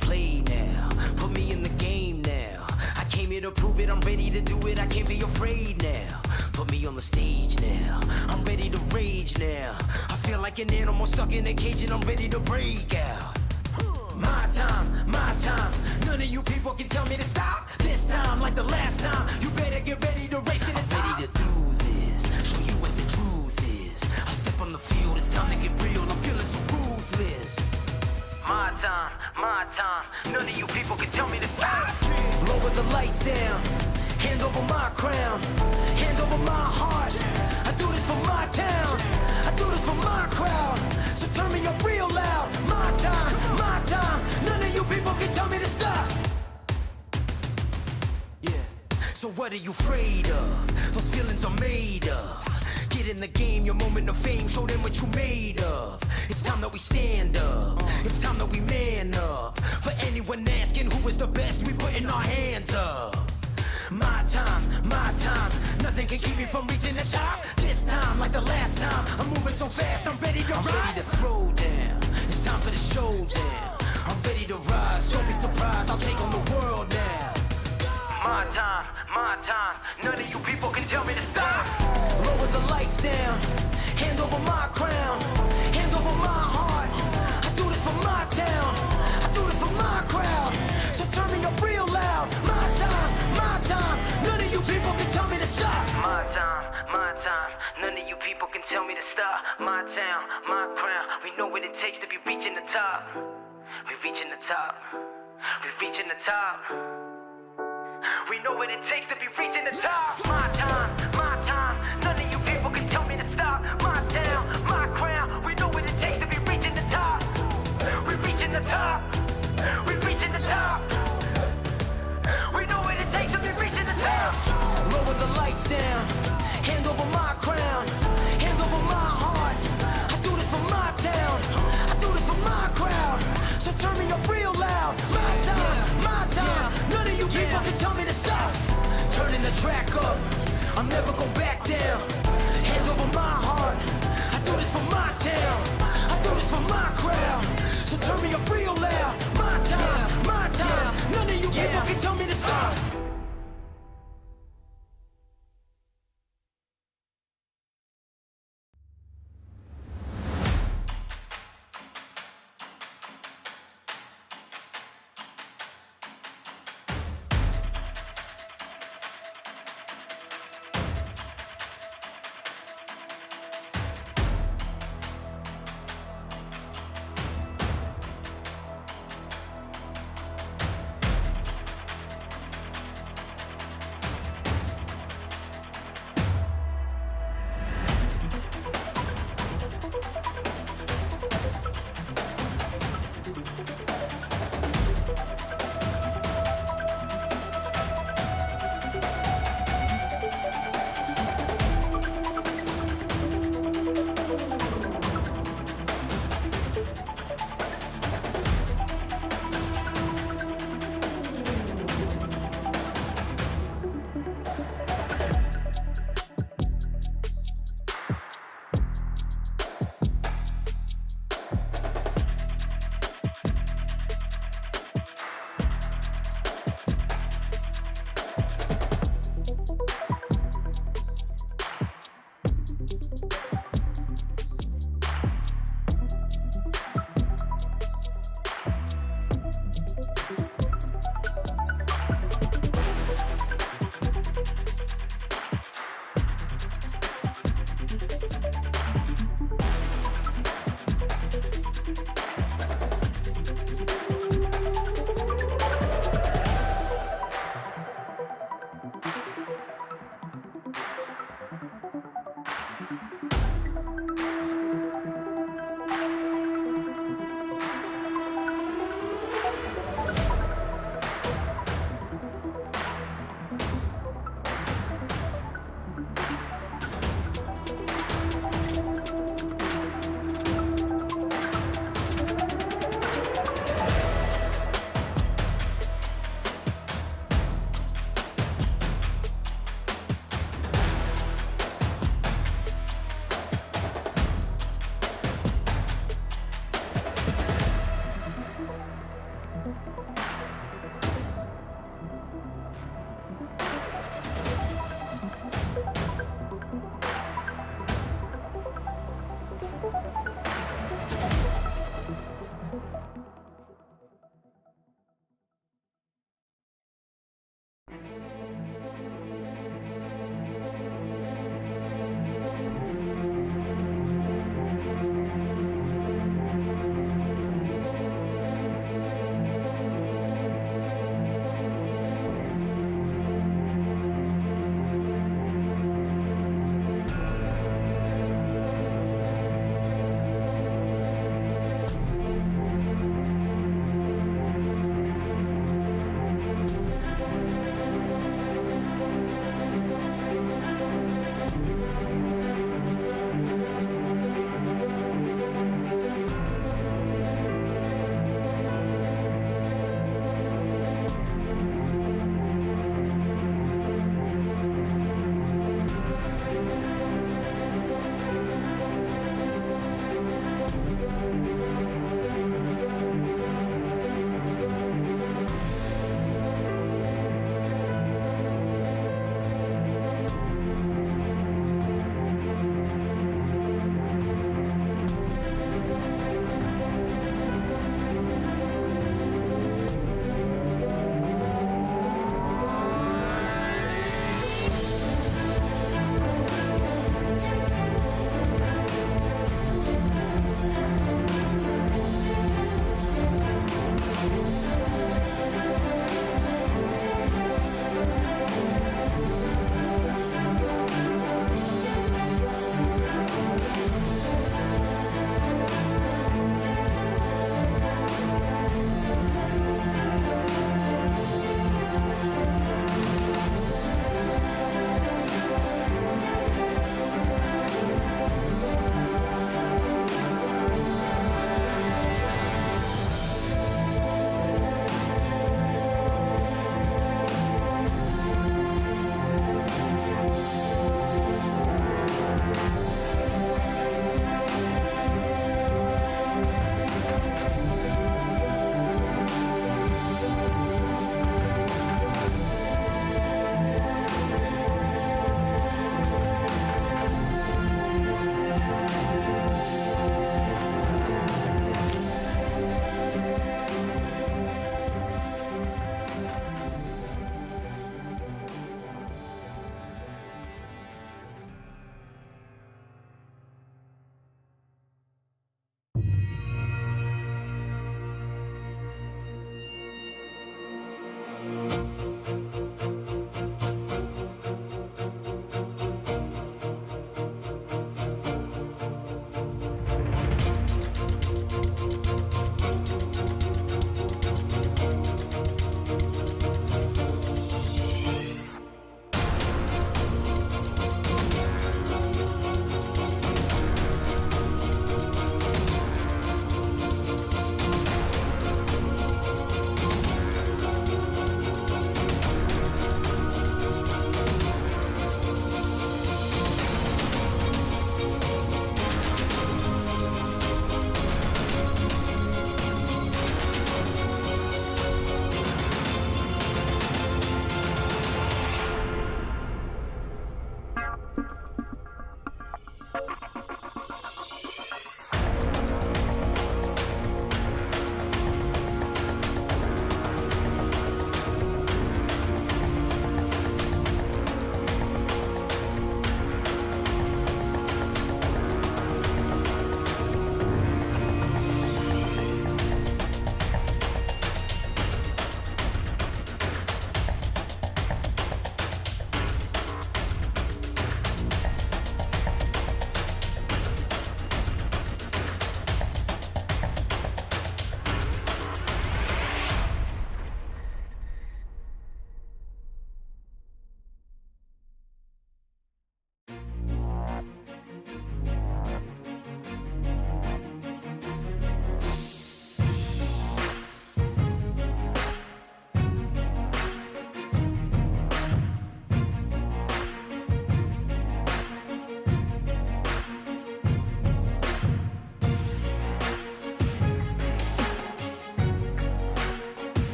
play now. Put me in the game now. I came here to prove it, I'm ready to do it, I can't be afraid now. Put me on the stage now, I'm ready to rage now. I feel like an animal stuck in a cage and I'm ready to break out. My time, none of you people can tell me to stop. This time, like the last time, you better get ready to race to the top. I'm ready to do this, show you what the truth is. I step on the field, it's time to get real, I'm feeling so ruthless. My time, none of you people can tell me to stop. Lower the lights down, hand over my crown, hand over my heart. I do this for my town, I do this for my crowd. So turn me up real loud. My time, none of you people can tell me to stop. Yeah. So what are you afraid of? Those feelings are made of. Get in the game, your moment of fame, show them what you made of. It's time that we stand up, it's time that we man up. For anyone asking who is the best, we putting our hands up. My time, nothing can keep me from reaching the top. This time, like the last time, I'm moving so fast, I'm ready to ride. I'm ready to throw down, it's time for the showdown. I'm ready to rise, don't be surprised, I'll take on the world now. My time, none of you people can tell me to stop. Lower the lights down, hand over my crown, hand over my heart. I do this for my town, I do this for my crowd. So turn me up real loud. My time, none of you people can tell me to stop. My time, none of you people can tell me to stop. My town, my crown, we know what it takes to be reaching the top. We reaching the top, we reaching the top. We know what it takes to be reaching the top. My time, none of you people can tell me to stop. My town, my crown, we know what it takes to be reaching the top. We reaching the top, we reaching the top. We know what it takes to be reaching the top. Lower the lights down, hand over my crown, hand over my heart. I do this for my town, I do this for my crowd. So turn me up real loud. My time, none of you people can tell me to stop. Turning the track up, I'm never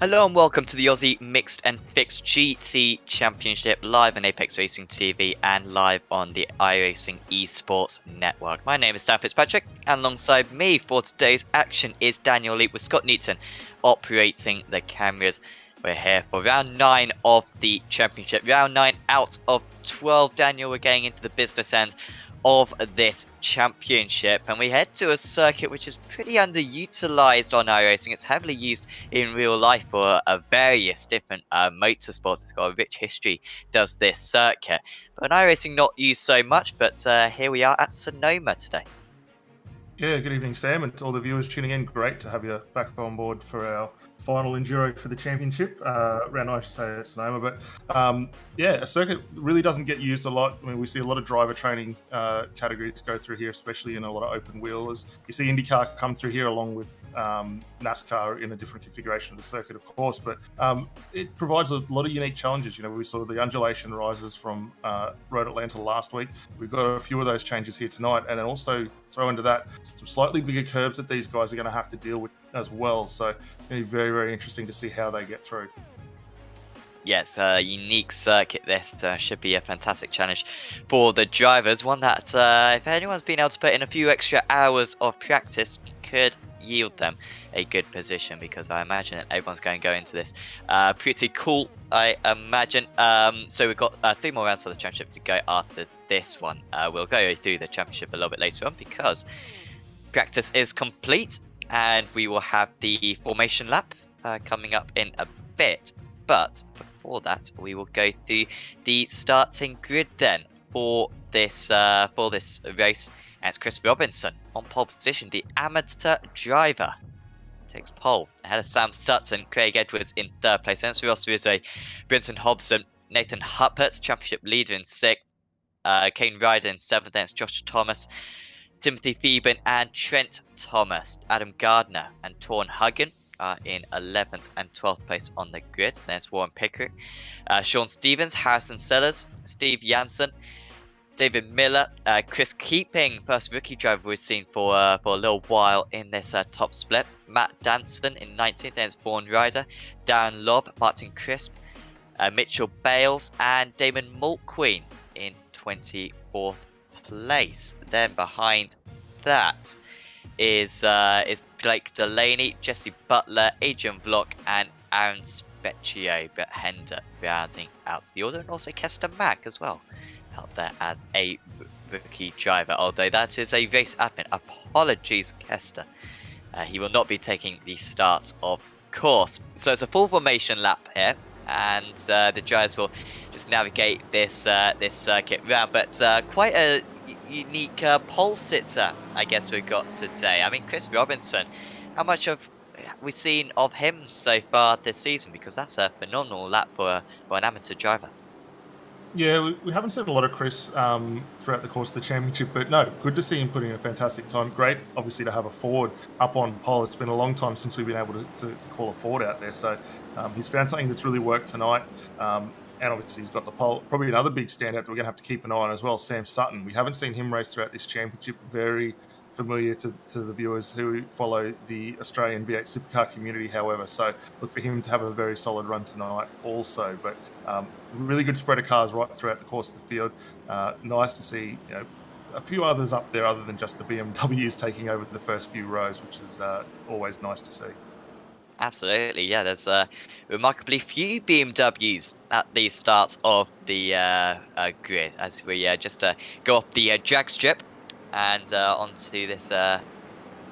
Hello and welcome to the Aussie Mixed and Fixed GT Championship live on Apex Racing TV and live on the iRacing Esports Network. My name is Dan Fitzpatrick, and alongside me for today's action is Daniel Leap with Scott Newton operating the cameras. We're here for round 9 of the championship. Round 9 out of 12. Daniel, we're getting into the business end of this championship, and we head to a circuit which is pretty underutilized on iRacing. It's heavily used in real life for various different motorsports. It's got a rich history, does this circuit, but on iRacing not used so much. But here we are at Sonoma today. Yeah, good evening, Sam, and to all the viewers tuning in. Great to have you back on board for our final enduro for the championship. Round 9, I should say, at Sonoma. But yeah, a circuit really doesn't get used a lot. I mean, we see a lot of driver training categories go through here, especially in a lot of open wheelers. You see IndyCar come through here along with NASCAR in a different configuration of the circuit, of course. But it provides a lot of unique challenges. You know, we saw the undulation rises from Road Atlanta last week. We've got a few of those changes here tonight, and then also throw into that some slightly bigger curbs that these guys are going to have to deal with as well. So it's going to be very, very interesting to see how they get through. Yes, a unique circuit. This should be a fantastic challenge for the drivers. One that, if anyone's been able to put in a few extra hours of practice, could yield them a good position, because I imagine that everyone's going to go into this pretty cool, I imagine. So we've got 3 more rounds of the championship to go after this one. We'll go through the championship a little bit later on, because practice is complete and we will have the formation lap coming up in a bit. But before that, we will go through the starting grid then for this race. And it's Chris Robinson on pole position, the amateur driver. Takes pole ahead of Sam Sutton, Craig Edwards in 3rd place. Then Ross Rizzo, Brinton Hobson, Nathan Huppert, championship leader in 6th. Kane Ryder in 7th. Then it's Josh Thomas, Timothy Theben and Trent Thomas. Adam Gardner and Torn Huggan are in 11th and 12th place on the grid. There's Warren Pickerick, Sean Stevens, Harrison Sellers, Steve Jansen, David Miller, Chris Keeping, first rookie driver we've seen for a little while in this top split. Matt Danson in 19th, then it's Vaughan Ryder, Darren Lobb, Martin Crisp, Mitchell Bales, and Damon Mulqueen in 24th place. Then behind that is Blake Delaney, Jesse Butler, Adrian Vlock, and Aaron Specchio, but Hender rounding out the order, and also Kester Mack as well out there as a rookie driver, although that is a race admin. Apologies, Kester. He will not be taking the start, of course. So it's a full formation lap here, and the drivers will just navigate this circuit round. But quite a unique pole sitter, I guess, we've got today. I mean, Chris Robinson, how much have we seen of him so far this season? Because that's a phenomenal lap for an amateur driver. Yeah, we haven't seen a lot of Chris throughout the course of the championship, but no, good to see him putting in a fantastic time. Great, obviously, to have a Ford up on pole. It's been a long time since we've been able to call a Ford out there, so he's found something that's really worked tonight. And obviously, he's got the pole. Probably another big standout that we're going to have to keep an eye on as well, Sam Sutton. We haven't seen him race throughout this championship. Very familiar to the viewers who follow the Australian V8 supercar community, however. So look for him to have a very solid run tonight also. But really good spread of cars right throughout the course of the field. Nice to see, you know, a few others up there other than just the BMWs taking over the first few rows, which is always nice to see. Absolutely, yeah. There's remarkably few BMWs at the start of the grid, as we just go off the drag strip and onto this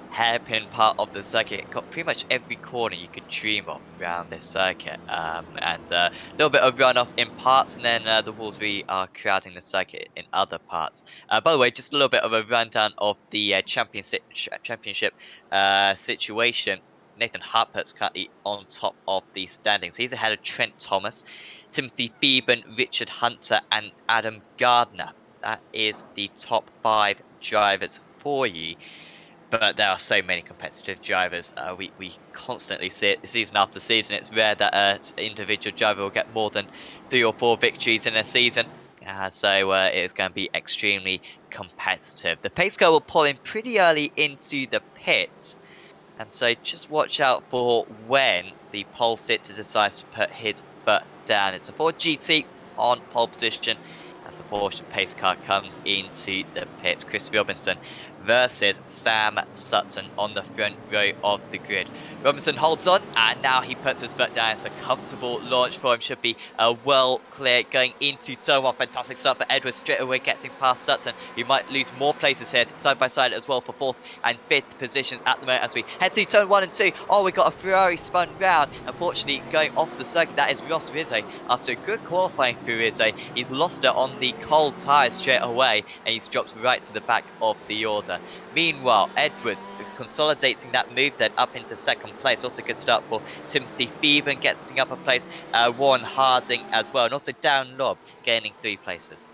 hairpin part of the circuit. Got pretty much every corner you could dream of around this circuit, and a little bit of runoff in parts, and then the walls we are crowding the circuit in other parts. By the way, just a little bit of a rundown of the championship situation. Nathan Harpert's currently on top of the standings. He's ahead of Trent Thomas, Timothy Theben, Richard Hunter, and Adam Gardner. That is the top 5 drivers for you. But there are so many competitive drivers. We constantly see it season after season. It's rare that an individual driver will get more than 3 or 4 victories in a season. So it is going to be extremely competitive. The pace car will pull in pretty early into the pits. And so just watch out for when the pole sit to decide to put his foot down. It's a Ford GT on pole position as the Porsche pace car comes into the pits. Chris Robinson versus Sam Sutton on the front row of the grid. Robinson holds on, and now he puts his foot down. It's a comfortable launch for him. Should be well clear going into turn 1. Fantastic start for Edwards, straight away getting past Sutton. He might lose more places here, side by side as well for 4th and 5th positions at the moment as we head through turn 1 and 2. Oh, we got a Ferrari spun round. Unfortunately, going off the circuit, that is Ross Rizzo. After a good qualifying for Rizzo, he's lost it on the cold tyres straight away, and he's dropped right to the back of the order. Meanwhile, Edwards consolidating that move then up into 2nd place. Also good start for Timothy Phoeben getting up a place. Warren Harding as well, and also Dan Lobb gaining 3 places.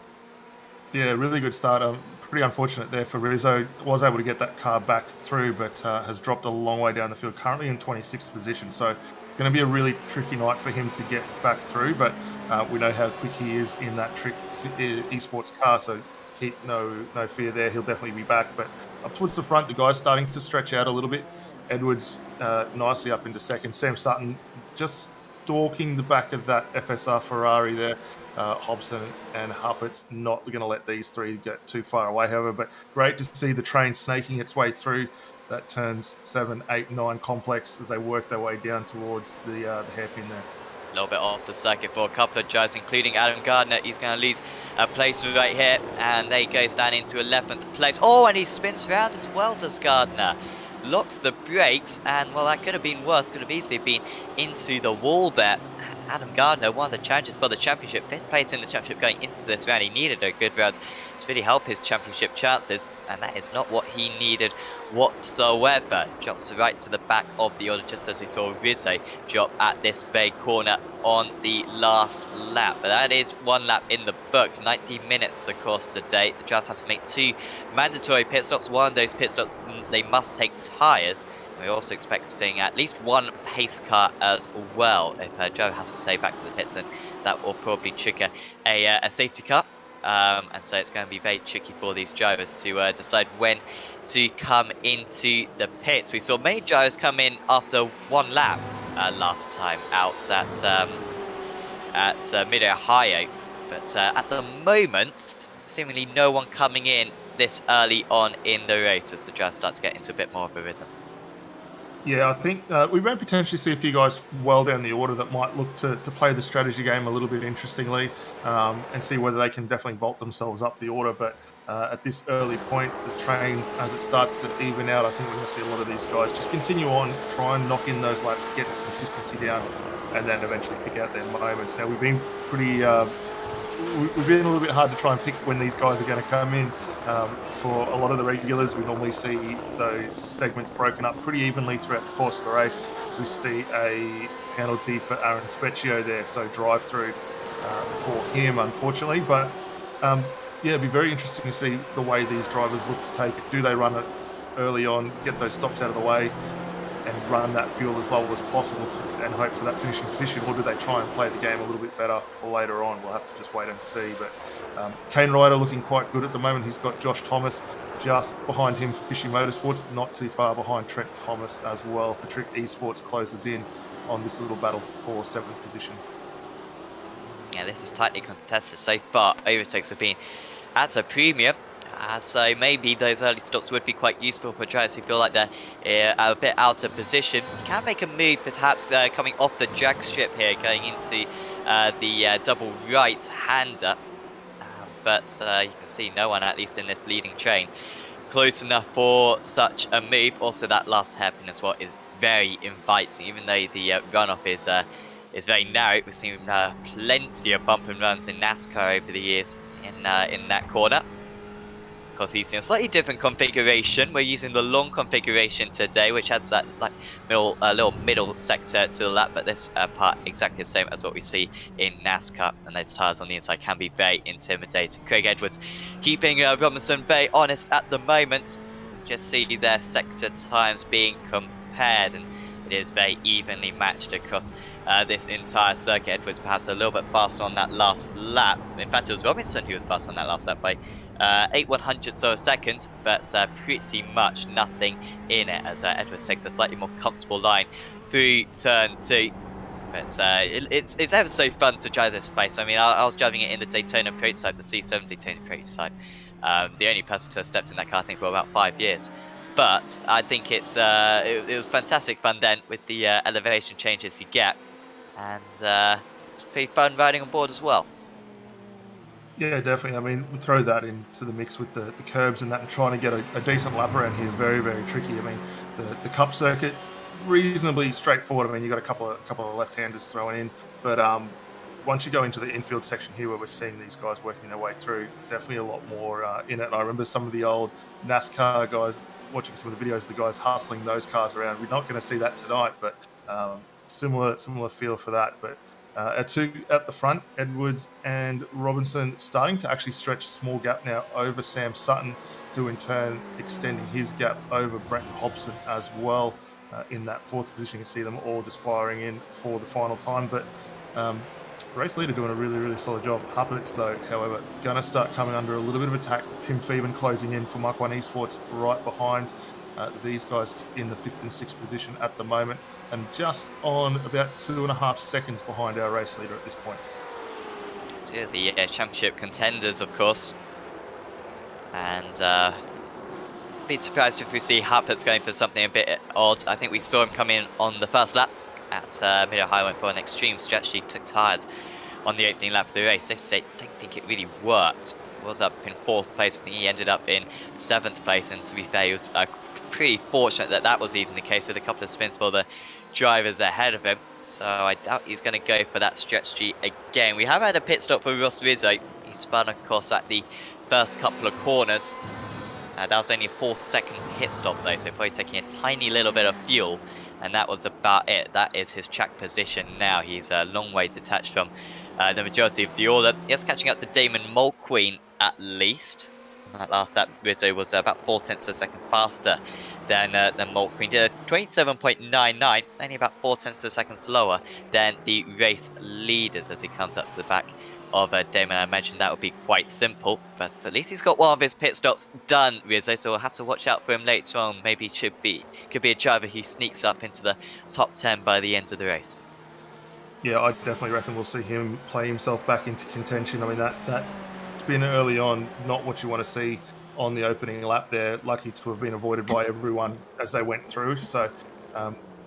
Yeah, really good start. Pretty unfortunate there for Rizzo. Was able to get that car back through, but has dropped a long way down the field. Currently in 26th position, so it's going to be a really tricky night for him to get back through. But we know how quick he is in that trick esports car, so keep no fear there. He'll definitely be back. But up towards the front, the guy's starting to stretch out a little bit. Edwards nicely up into 2nd. Sam Sutton just stalking the back of that FSR Ferrari there. Hobson and Huppert's not going to let these 3 get too far away, however, but great to see the train snaking its way through that turns 7, 8, 9 complex as they work their way down towards the hairpin there. A little bit off the circuit for a couple of drivers, including Adam Gardner. He's going to lose a place right here, and there he goes down into 11th place. Oh, and he spins around as well, does Gardner. Locks the brakes, and well, that could have been worse. Could have easily been into the wall there. Adam Gardner, one of the challenges for the championship, 5th place in the championship going into this round. He needed a good round to really help his championship chances, and that is not what he needed whatsoever. Drops right to the back of the order, just as we saw Rizzo drop at this bay corner on the last lap. But that is 1 lap in the books, 19 minutes of course today. The drivers have to make 2 mandatory pit stops. One of those pit stops, they must take tyres. We're also expecting at least 1 pace car as well. If Joe has to stay back to the pits, then that will probably trigger a safety car. And so it's going to be very tricky for these drivers to decide when to come into the pits. We saw many drivers come in after 1 lap last time out at Mid-Ohio. But at the moment, seemingly no one coming in this early on in the race as the driver starts to get into a bit more of a rhythm. Yeah, I think we may potentially see a few guys well down the order that might look to play the strategy game a little bit interestingly and see whether they can definitely vault themselves up the order. But at this early point, the train, as it starts to even out, I think we're going to see a lot of these guys just continue on, try and knock in those laps, get the consistency down, and then eventually pick out their moments. Now, we've been pretty... we've been a little bit hard to try and pick when these guys are going to come in. For a lot of the regulars, we normally see those segments broken up pretty evenly throughout the course of the race. So we see a penalty for Aaron Specchio there, so drive through for him, unfortunately. But yeah, it'd be very interesting to see the way these drivers look to take it. Do they run it early on, get those stops out of the way, and run that fuel as low as possible and hope for that finishing position, or do they try and play the game a little bit better later on? We'll have to just wait and see. But Kane Ryder looking quite good at the moment. He's got Josh Thomas just behind him for Fishy Motorsports, not too far behind Trent Thomas as well for Trick Esports closes in on this little battle for 7th position. Yeah, this is tightly contested so far. Overtakes have been at a premium. So maybe those early stops would be quite useful for drivers who feel like they're a bit out of position. You can make a move perhaps coming off the drag strip here, going into the double right-hander. But you can see no one, at least in this leading train, close enough for such a move. Also, that last hairpin as well is very inviting, even though the runoff is very narrow. We've seen plenty of bump and runs in NASCAR over the years in that corner. Of course, he's in a slightly different configuration. We're using the long configuration today, which has that like little middle sector to the lap, but this part exactly the same as what we see in NASCAR, and those tyres on the inside can be very intimidating. Craig Edwards keeping Robinson very honest at the moment. Let's just see their sector times being compared, and it is very evenly matched across this entire circuit. Edwards perhaps a little bit faster on that last lap. In fact, it was Robinson who was fast on that last lap by 8/100ths of a second, but pretty much nothing in it as Edwards takes a slightly more comfortable line through turn 2. But it's ever so fun to drive this place. I mean, I was driving it in the Daytona prototype, the C7 Daytona prototype. The only person to have stepped in that car, I think, for about 5 years. But I think it was fantastic fun then with the elevation changes you get. And it's pretty fun riding on board as well. Yeah, definitely. I mean, throw that into the mix with the curbs and that, and trying to get a decent lap around here, very, very tricky. I mean, the Cup circuit, reasonably straightforward. I mean, you got a couple of left-handers throwing in, but once you go into the infield section here, where we're seeing these guys working their way through, definitely a lot more in it. And I remember some of the old NASCAR guys, watching some of the videos of the guys hustling those cars around. We're not going to see that tonight, but similar feel for that. But at the front, Edwards and Robinson starting to actually stretch a small gap now over Sam Sutton, who in turn extending his gap over Brenton Hobson as well. In that fourth position, you can see them all just firing in for the final time. But race leader doing a really, really solid job. Huppets, though, however, going to start coming under a little bit of attack. Tim Phoeben closing in for Mach 1 Esports right behind these guys in the 5th and 6th position at the moment, and just on about 2.5 seconds behind our race leader at this point. Yeah, the championship contenders, of course. And be surprised if we see Huppets going for something a bit odd. I think we saw him come in on the first lap at Mid-Ohio, went for an extreme stretch. He took tyres on the opening lap of the race. Safe to say, I don't think it really worked. He was up in 4th place. I think he ended up in 7th place, and to be fair, he was pretty fortunate that that was even the case, with a couple of spins for the drivers ahead of him. So I doubt he's going to go for that stretch G again. We have had a pit stop for Ross Rizzo. He spun, of course, at the first couple of corners. That was only a 4-second pit stop, though, so probably taking a tiny little bit of fuel, and that was about it. That is his track position now. He's a long way detached from the majority of the order. Yes, catching up to Damon Mulqueen at least. That last lap, Rizzo was about 0.4 of a second faster than Mulqueen. Did a 27.99, only about 0.4 of a second slower than the race leaders as he comes up to the back of Damon. I mentioned that would be quite simple, but at least he's got one of his pit stops done, Rizzo, so we'll have to watch out for him later on. Maybe could be a driver who sneaks up into the top 10 by the end of the race. Yeah, I definitely reckon we'll see him play himself back into contention. I mean, that spin early on, not what you want to see on the opening lap there. Lucky to have been avoided by everyone as they went through. So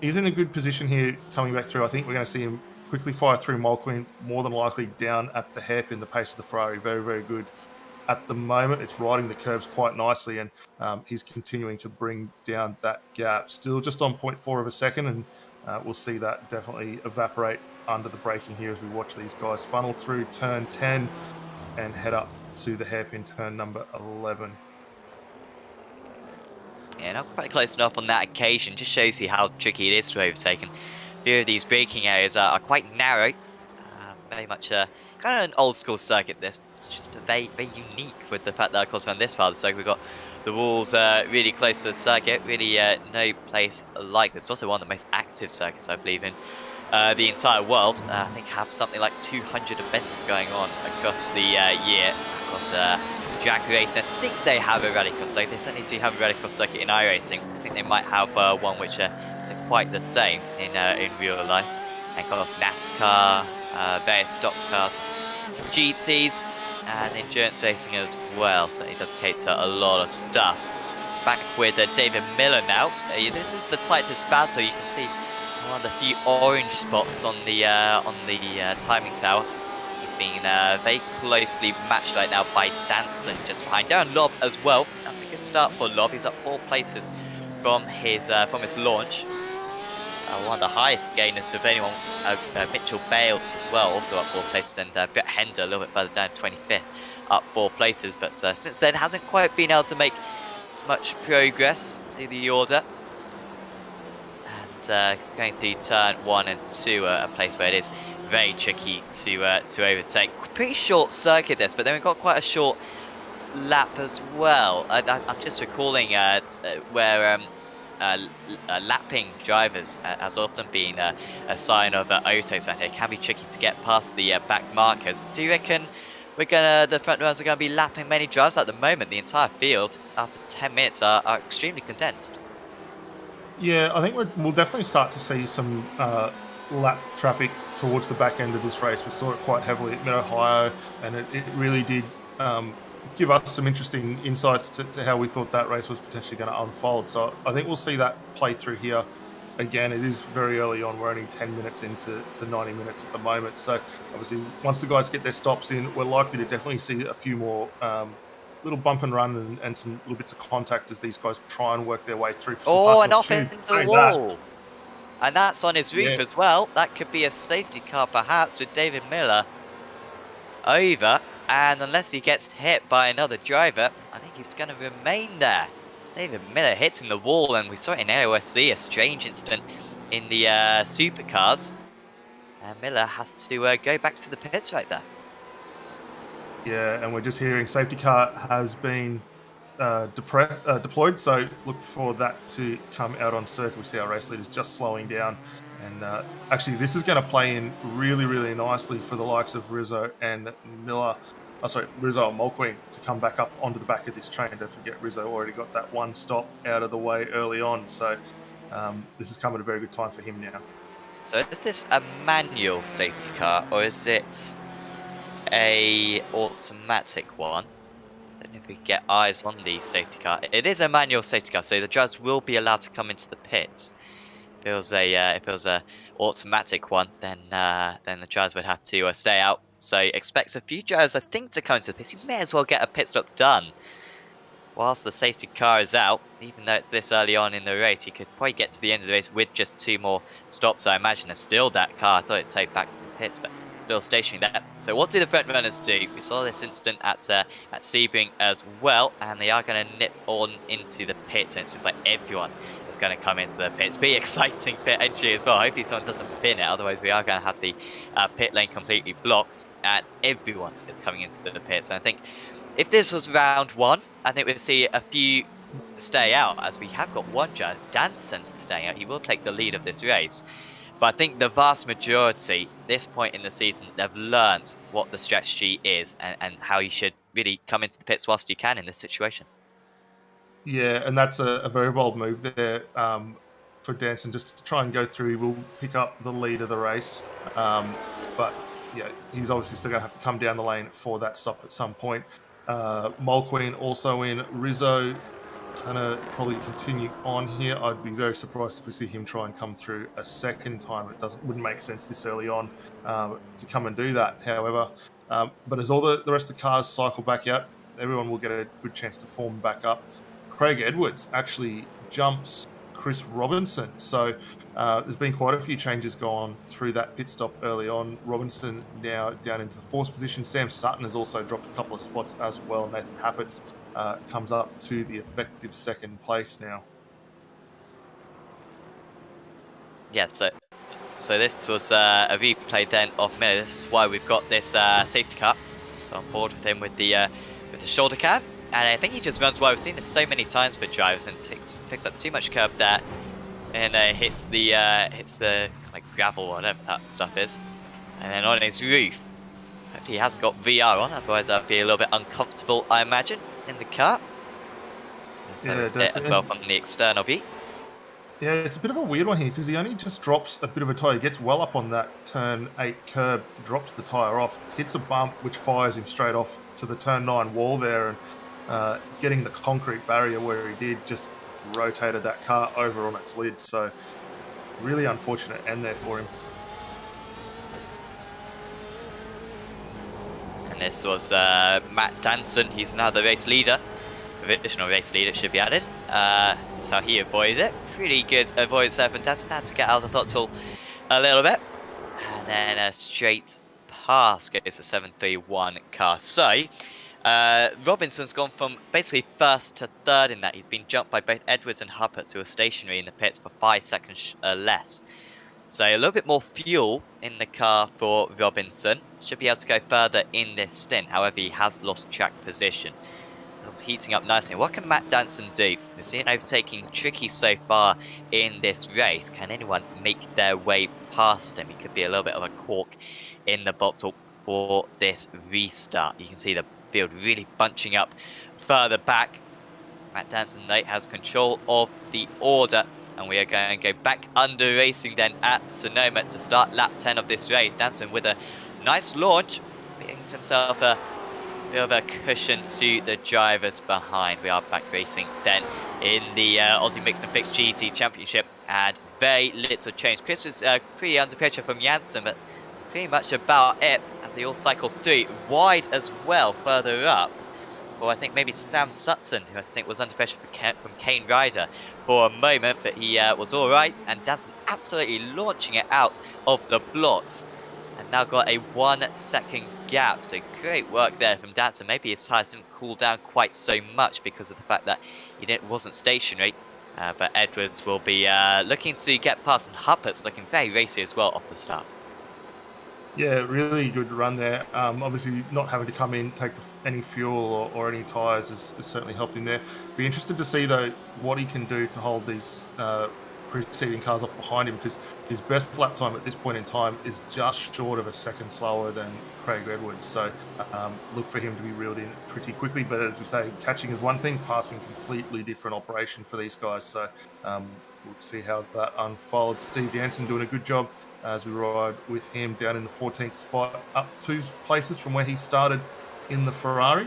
he's in a good position here coming back through. I think we're going to see him quickly fire through Mulqueen, more than likely down at the hairpin, the pace of the Ferrari. Very, very good. At the moment, it's riding the curves quite nicely, and he's continuing to bring down that gap. Still just on 0.4 of a second, and we'll see that definitely evaporate under the braking here as we watch these guys funnel through turn 10 and head up to the hairpin turn number 11. Yeah, not quite close enough on that occasion. Just shows you how tricky it is to overtake. And a few of these braking areas are quite narrow. Very much kind of an old school circuit. This it's just very, very unique with the fact that, of course, on this part of the circuit, we've got the walls really close to the circuit. Really, no place like this. It's also one of the most active circuits, I believe, in the entire world. I think have something like 200 events going on across the year. Of course, drag racing, I think they have a rallycross circuit. They certainly do have a rallycross circuit in iRacing. I think they might have one which isn't quite the same in real life. And of course, NASCAR, various stock cars, GTs, and endurance racing as well. So he does cater a lot of stuff. Back with David Miller now. This is the tightest battle. You can see one of the few orange spots on the timing tower. He's being very closely matched right now by Danson just behind. Down Lob as well. That's a good start for Lob. He's up 4 places from his launch. One of the highest gainers of anyone, Mitchell Bales as well, also up 4 places, and Brett Hender a little bit further down, 25th, up 4 places. But since then, hasn't quite been able to make as much progress through the order. And going through turn 1 and 2, a place where it is very tricky to overtake. Pretty short circuit this, but then we've got quite a short lap as well. I'm just recalling where lapping drivers has often been a sign of autos around here. It can be tricky to get past the back markers. Do you reckon the front runners are gonna be lapping many drivers at the moment? The entire field after 10 minutes are extremely condensed. Yeah, I think we'll definitely start to see some lap traffic towards the back end of this race. We saw it quite heavily at Mid-Ohio, and it really did give us some interesting insights to how we thought that race was potentially going to unfold. So I think we'll see that play through here. Again, it is very early on. We're only 10 minutes into 90 minutes at the moment. So obviously, once the guys get their stops in, we're likely to definitely see a few more little bump and run and some little bits of contact as these guys try and work their way through. For some Oh, and passing off into the opportunities. wall. And that's on his roof Yeah. as well. That could be a safety car perhaps with David Miller over. And unless he gets hit by another driver, I think he's going to remain there. David Miller hitting the wall, and we saw it in AOSC, a strange incident in the supercars. And Miller has to go back to the pits right there. Yeah, and we're just hearing safety car has been deployed, so look for that to come out on circuit. We see our race leaders just slowing down, and actually this is going to play in really, really nicely for the likes of Rizzo and Miller. Rizzo and Mulqueen to come back up onto the back of this train. Don't forget, Rizzo already got that one stop out of the way early on, so this is coming at a very good time for him now. So is this a manual safety car, or is it a automatic one? I don't know if we get eyes on the safety car. It is a manual safety car, so the drivers will be allowed to come into the pits. If it was a automatic one, then the drivers would have to stay out. So expect a few drivers, I think, to come into the pits. You may as well get a pit stop done whilst the safety car is out. Even though it's this early on in the race, you could probably get to the end of the race with just 2 more stops. I imagine still that car. I thought it'd take back to the pits, but still stationary there. So what do the front runners do? We saw this incident at Sebring as well, and they are going to nip on into the pits. And it's just like everyone is going to come into the pits. Be exciting pit entry as well. Hopefully someone doesn't bin it, otherwise we are going to have the pit lane completely blocked, and everyone is coming into the pits. And I think if this was round 1, I think we'd see a few stay out, as we have got one driver, Danson, staying out. He will take the lead of this race. But I think the vast majority, this point in the season, they've learned what the strategy is and how you should really come into the pits whilst you can in this situation. Yeah, and that's a very bold move there for Danson, just to try and go through. He will pick up the lead of the race. But yeah, he's obviously still going to have to come down the lane for that stop at some point. Mulqueen also in. Rizzo going to probably continue on here. I'd be very surprised if we see him try and come through a second time. It wouldn't make sense this early on to come and do that, however. But as all the rest of the cars cycle back out, everyone will get a good chance to form back up. Craig Edwards actually jumps Chris Robinson. So there's been quite a few changes gone through that pit stop early on. Robinson now down into the 4th position. Sam Sutton has also dropped a couple of spots as well. Nathan Happett's comes up to the effective 2nd place now. Yeah, so this was a replay then of Miller. This is why we've got this safety car. So on board with him with the shoulder cam. And I think he just runs well. We've seen this so many times for drivers, and picks up too much curb there, and hits the kind of gravel, whatever that stuff is, and then on his roof. Hopefully he hasn't got VR on, otherwise that'd be a little bit uncomfortable, I imagine, in the car. So Yeah, that's it as well from the external view. Yeah, it's a bit of a weird one here because he only just drops a bit of a tyre. He gets well up on that turn 8 curb, drops the tyre off, hits a bump, which fires him straight off to the turn 9 wall there, and getting the concrete barrier where he did just rotated that car over on its lid. So really unfortunate end there for him. And this was Matt Danson. He's now the race leader. Additional race leader should be added. So he avoided it. Pretty good avoidance there from Danson. Had to get out of the throttle a little bit. And then a straight pass goes the 731 car. So Robinson's gone from basically 1st to 3rd in that. He's been jumped by both Edwards and Huppert, who are stationary in the pits for 5 seconds less. So a little bit more fuel in the car for Robinson. Should be able to go further in this stint. However, he has lost track position. just heating up nicely. What can Matt Danson do? We've seen overtaking tricky so far in this race. Can anyone make their way past him? He could be a little bit of a cork in the bottle for this restart. You can see the field really bunching up further back. Matt Danson, though, has control of the order. And we are going to go back under racing then at Sonoma to start lap 10 of this race. Danson with a nice launch, brings himself a bit of a cushion to the drivers behind. We are back racing then in the Aussie Mixed and Fixed GT Championship, and very little change. Chris was pretty under pressure from Janssen, but it's pretty much about it as they all cycle through. Wide as well further up. Or I think maybe Sam Sutson, who I think was under pressure from Kane Ryder for a moment, but he was all right. And Danson absolutely launching it out of the blocks. And now got a 1 second gap. So great work there from Danson. Maybe his tyres didn't cool down quite so much because of the fact that he wasn't stationary. But Edwards will be looking to get past, and Huppert's looking very racy as well off the start. Yeah, really good run there. Obviously, not having to come in, take any fuel or any tyres has certainly helped him there. Be interested to see, though, what he can do to hold these preceding cars off behind him, because his best lap time at this point in time is just short of a second slower than Craig Edwards. So look for him to be reeled in pretty quickly. But as we say, catching is one thing, passing completely different operation for these guys. So we'll see how that unfolds. Steve Jansen doing a good job as we ride with him down in the 14th spot, up 2 places from where he started in the Ferrari.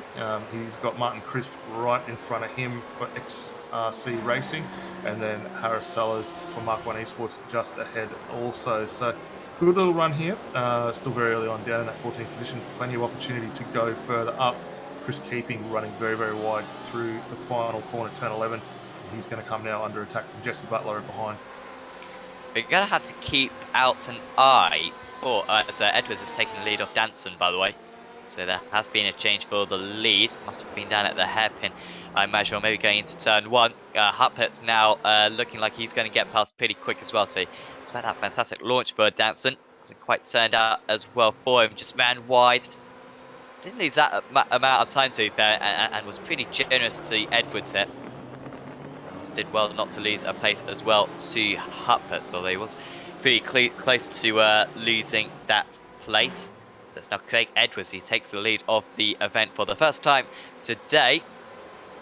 He's got Martin Crisp right in front of him for XRC Racing, and then Harris Sellers for Mark 1 Esports just ahead also. So good little run here. Still very early on down in that 14th position. Plenty of opportunity to go further up. Chris Keeping running very, very wide through the final corner, turn 11. He's going to come now under attack from Jesse Butler behind. We're going to have to keep out an eye. So Edwards has taken the lead off Danson, by the way. So there has been a change for the lead. Must have been down at the hairpin, I imagine, or maybe going into turn 1. Huppert's now looking like he's going to get past pretty quick as well. So expect that fantastic launch for Danson. Hasn't quite turned out as well for him. Just ran wide. Didn't lose that amount of time, to be fair, and was pretty generous to Edwards here. Did well not to lose a place as well to Huppert, although he was pretty close to losing that place. So it's now Craig Edwards. He takes the lead of the event for the first time today.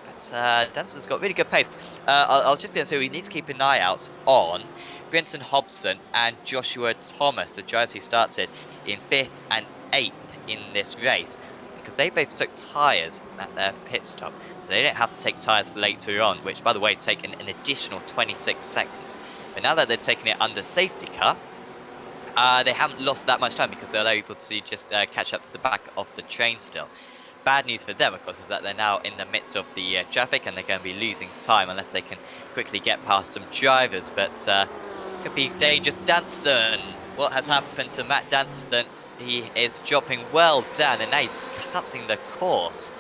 But Danson's got really good pace. I was just going to say we need to keep an eye out on Brinson Hobson and Joshua Thomas, the drivers who started in 5th and 8th in this race, because they both took tyres at their pit stop. They don't have to take tyres later on, which, by the way, take an additional 26 seconds. But now that they've taken it under safety car, they haven't lost that much time because they're able to just catch up to the back of the train still. Bad news for them, of course, is that they're now in the midst of the traffic and they're going to be losing time unless they can quickly get past some drivers. But could be dangerous. Danson, what has happened to Matt Danson? He is dropping well down and now he's cutting the course.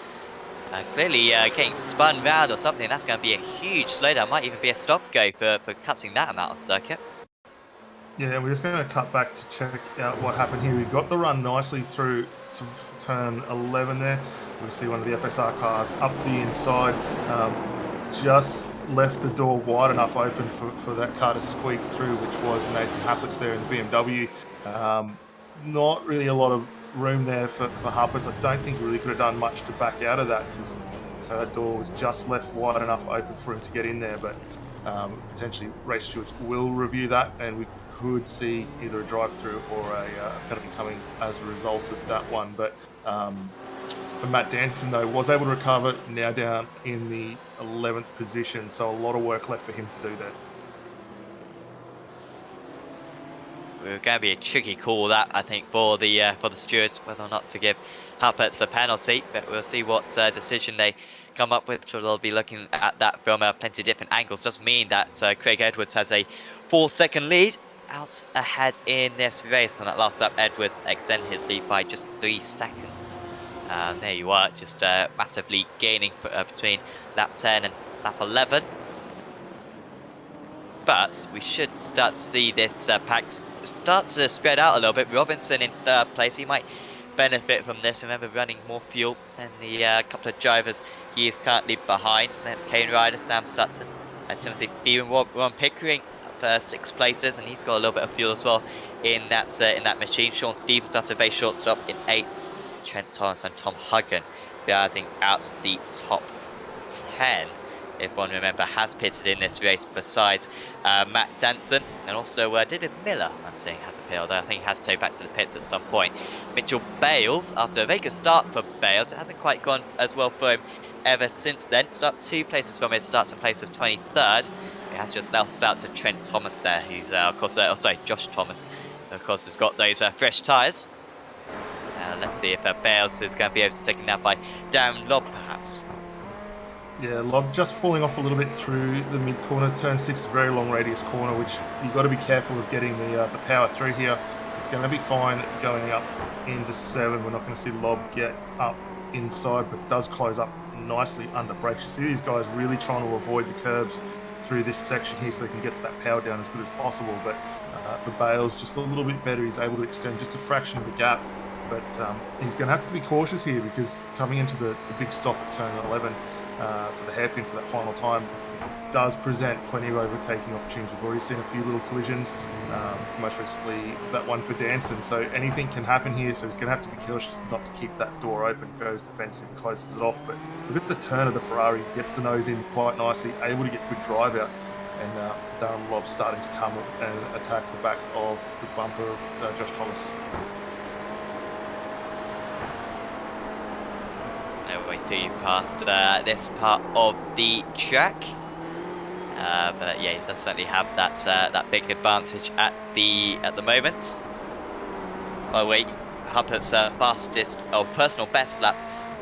Clearly getting spun round or something. That's going to be a huge slowdown. Might even be a stop-go for cutting that amount of circuit. Yeah, we're just going to cut back to check out what happened here. We got the run nicely through to turn 11 there. We see one of the FSR cars up the inside. Just left the door wide enough open for that car to squeak through, which was Nathan Happett's there in the BMW. Not really a lot of room there for Harpers. I don't think he really could have done much to back out of that, because so that door was just left wide enough open for him to get in there. But potentially race stewards will review that, and we could see either a drive-through or a penalty coming as a result of that one. But for Matt Danson, though, was able to recover, now down in the 11th position, so a lot of work left for him to do there. We're going to be a tricky call that, I think, for the stewards, whether or not to give Huppert's a penalty. But we'll see what decision they come up with. They'll be looking at that from plenty of different angles. Does mean that Craig Edwards has a 4-second lead out ahead in this race. On that last lap, Edwards extended his lead by just 3 seconds. There you are, just massively gaining between lap 10 and lap 11. But we should start to see this pack start to spread out a little bit. Robinson in 3rd place. He might benefit from this. Remember, running more fuel than the couple of drivers he is currently behind. And there's Kane Ryder, Sam Sutton, Timothy Fearon, Ron Pickering up 6 places, and he's got a little bit of fuel as well in that machine. Sean Stevens after a very short stop in 8th. Trent Thomas and Tom Huggan rounding out the top 10. If one remember, has pitted in this race besides Matt Danson and also David Miller. I'm saying hasn't pitted, although I think he has to go back to the pits at some point. Mitchell Bales, after a very good start for Bales, it hasn't quite gone as well for him ever since then. Start 2 places from it, starts in place of 23rd. He has just now started to Trent Thomas there, who's of course, Josh Thomas, of course, has got those fresh tyres. Let's see if Bales is going to be able to take that by Darren Lobb, perhaps. Yeah, Lob just falling off a little bit through the mid corner. Turn 6, very long radius corner, which you've got to be careful of getting the power through here. It's going to be fine going up into 7. We're not going to see Lob get up inside, but does close up nicely under brakes. You see these guys really trying to avoid the curbs through this section here so they can get that power down as good as possible. But for Bales, just a little bit better. He's able to extend just a fraction of the gap. But he's going to have to be cautious here because coming into the big stop at turn 11, for the hairpin for that final time does present plenty of overtaking opportunities. We've already seen a few little collisions, most recently that one for Danson, so anything can happen here, so he's going to have to be cautious not to keep that door open, goes defensive and closes it off. But look at the turn of the Ferrari, gets the nose in quite nicely, able to get good drive out, and Darren Lobb starting to come and attack the back of the bumper of Josh Thomas. Way through past this part of the track, but yeah, he does certainly have that big advantage at the moment. Oh wait, Huppert's fastest or personal best lap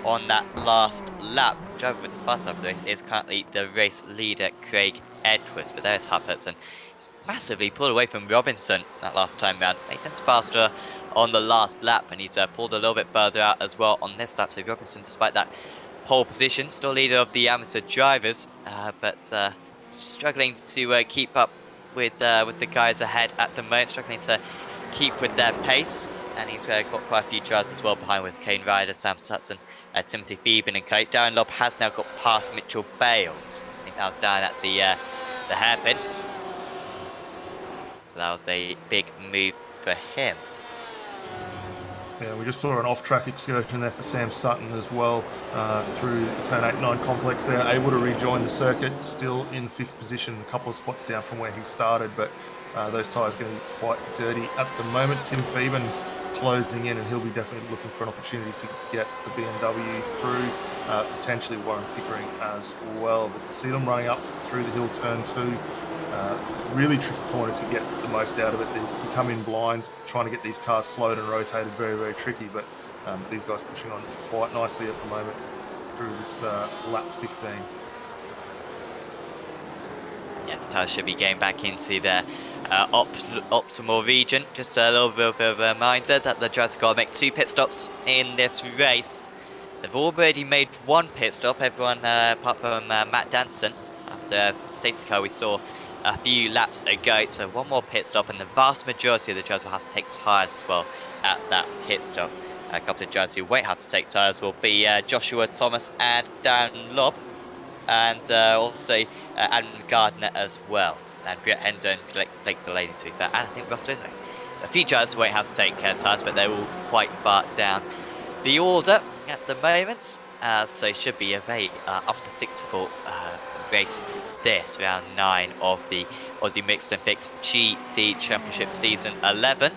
on that last lap. Driver with the fast lap of the race is currently the race leader Craig Edwards, but there's Huppert's, and he's massively pulled away from Robinson that last time round. He tends faster on the last lap, and he's pulled a little bit further out as well on this lap. So Robinson, despite that pole position, still leader of the amateur drivers, but struggling to keep up with the guys ahead at the moment, struggling to keep with their pace. And he's got quite a few drivers as well behind with Kane Ryder, Sam Sutton, Timothy Fearon and Kate. Darren Lobb has now got past Mitchell Bales. I think that was down at the hairpin. So that was a big move for him. Yeah, we just saw an off-track excursion there for Sam Sutton as well, through the turn 8-9 complex there, able to rejoin the circuit, still in 5th position, a couple of spots down from where he started, but those tyres getting quite dirty at the moment. Tim Fearon closing in, and he'll be definitely looking for an opportunity to get the BMW through, potentially Warren Pickering as well. But see them running up through the hill turn 2. Really tricky corner to get the most out of it. You come in blind, trying to get these cars slowed and rotated, very, very tricky, but these guys pushing on quite nicely at the moment through this lap 15. Yeah, Tatar should be getting back into their optimal region. Just a little bit of a reminder that the drivers have got to make 2 pit stops in this race. They've already made 1 pit stop, everyone apart from Matt Danson. After safety car we saw a few laps ago, so 1 more pit stop, and the vast majority of the drivers will have to take tyres as well at that pit stop. A couple of drivers who won't have to take tyres will be Joshua Thomas and Darren Lobb, and also Adam Gardner as well, and Britt Hender and Blake Delaney to be fair, and I think Ross Rizzo. A few drivers won't have to take tyres, but they're all quite far down the order at the moment, so it should be a very unpredictable race this, round 9 of the Aussie Mixed and Fixed GT Championship Season 11.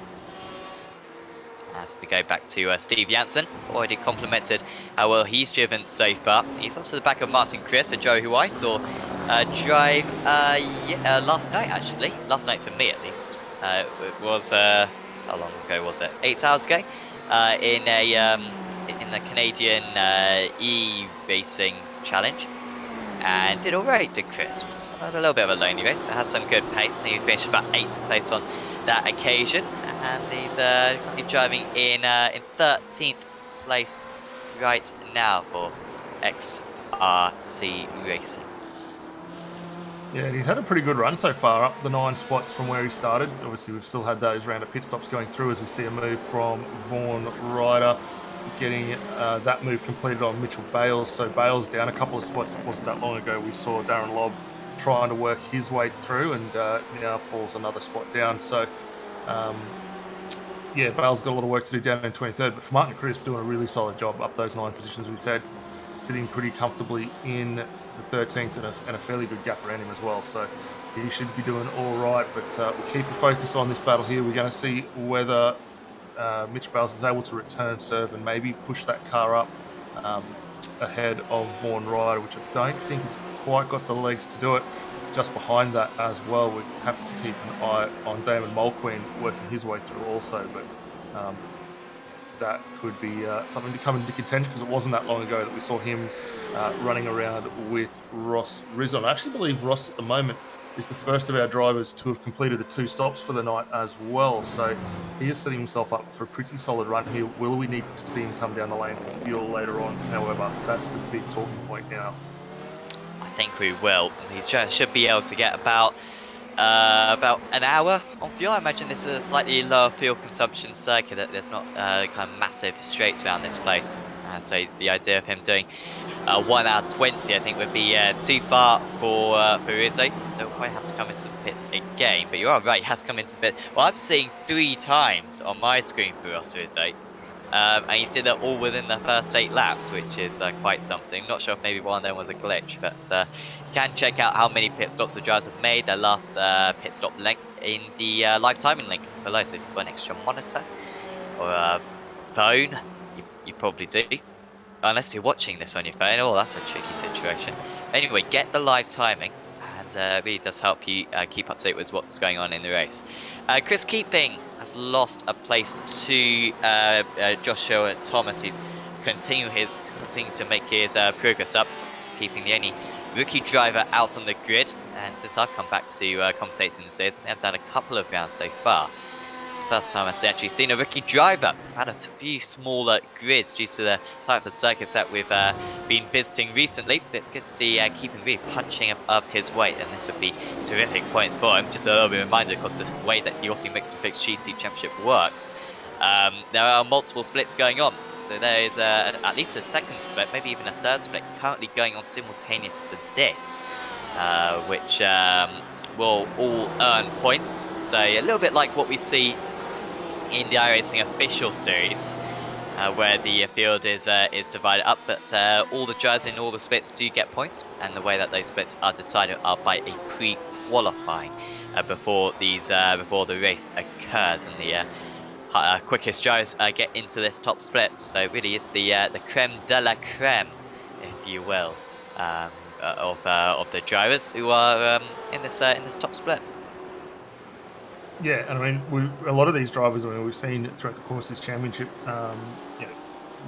As we go back to Steve Janssen, already complimented how well he's driven so far. He's up to the back of Martin Crisp, a Joe who I saw drive last night, actually. Last night for me, at least. It was, how long ago was it? 8 hours ago? In the Canadian iRacing Challenge. And did alright, did Crisp. Had a little bit of a lonely race, but had some good pace, and he finished about 8th place on that occasion. And he's currently driving in 13th place right now for XRC Racing. Yeah, and he's had a pretty good run so far, up the 9 spots from where he started. Obviously, we've still had those round of pit stops going through as we see a move from Vaughan Ryder, getting that move completed on Mitchell Bales. So Bales down a couple of spots. It wasn't that long ago we saw Darren Lobb trying to work his way through, and now falls another spot down. So, yeah, Bales got a lot of work to do down in 23rd, but for Martin Crisp doing a really solid job up those 9 positions, we said, sitting pretty comfortably in the 13th and a fairly good gap around him as well. So he should be doing all right, but we'll keep a focus on this battle here. We're going to see whether Mitch Bales is able to return serve and maybe push that car up ahead of Vaughan Ryder, which I don't think has quite got the legs to do it. Just behind that as well, we have to keep an eye on Damon Mulqueen working his way through also, but that could be something to come into contention, because it wasn't that long ago that we saw him running around with Ross Rizon. I actually believe Ross at the moment is the first of our drivers to have completed the 2 stops for the night as well. So he is setting himself up for a pretty solid run here. Will we need to see him come down the lane for fuel later on? However, that's the big talking point now. I think we will. He should be able to get about an hour on fuel. I imagine this is a slightly lower fuel consumption circuit. That there's not kind of massive straights around this place. So the idea of him doing 1 hour 20, I think, would be too far for Rizzo. So he'll probably have to come into the pits again. But you are right, he has come into the pit. Well, I'm seeing 3 times on my screen for Ross Rizzo. And he did it all within the first 8 laps, which is quite something. Not sure if maybe one of them was a glitch, but you can check out how many pit stops the drivers have made, their last pit stop length in the live timing link below. So if you've got an extra monitor or a phone, you probably do. Unless you're watching this on your phone, oh, that's a tricky situation. Anyway, get the live timing, and it really does help you keep up to date with what's going on in the race. Chris Keeping has lost a place to Joshua Thomas. He's continuing to make his progress up. Chris Keeping, the only rookie driver out on the grid, and since I've come back to commentating the series, they've done a couple of rounds so far. It's the first time I've actually seen a rookie driver. Had a few smaller grids due to the type of circuits that we've been visiting recently. But it's good to see Keeping really punching up his weight, and this would be terrific points for him. Just a little bit of a reminder, because the way that the Aussie Mixed and Fixed GT Championship works, there are multiple splits going on. So there is at least a second split, maybe even a third split, currently going on simultaneous to this, which will all earn points. So a little bit like what we see in the iRacing official series, where the field is divided up, but all the drivers in all the splits do get points, and the way that those splits are decided are by a pre-qualifying before the race occurs, and the quickest drivers get into this top split. So it really is the creme de la creme, if you will, of the drivers who are in this top split. Yeah, and I mean, a lot of these drivers, I mean, we've seen throughout the course of this championship,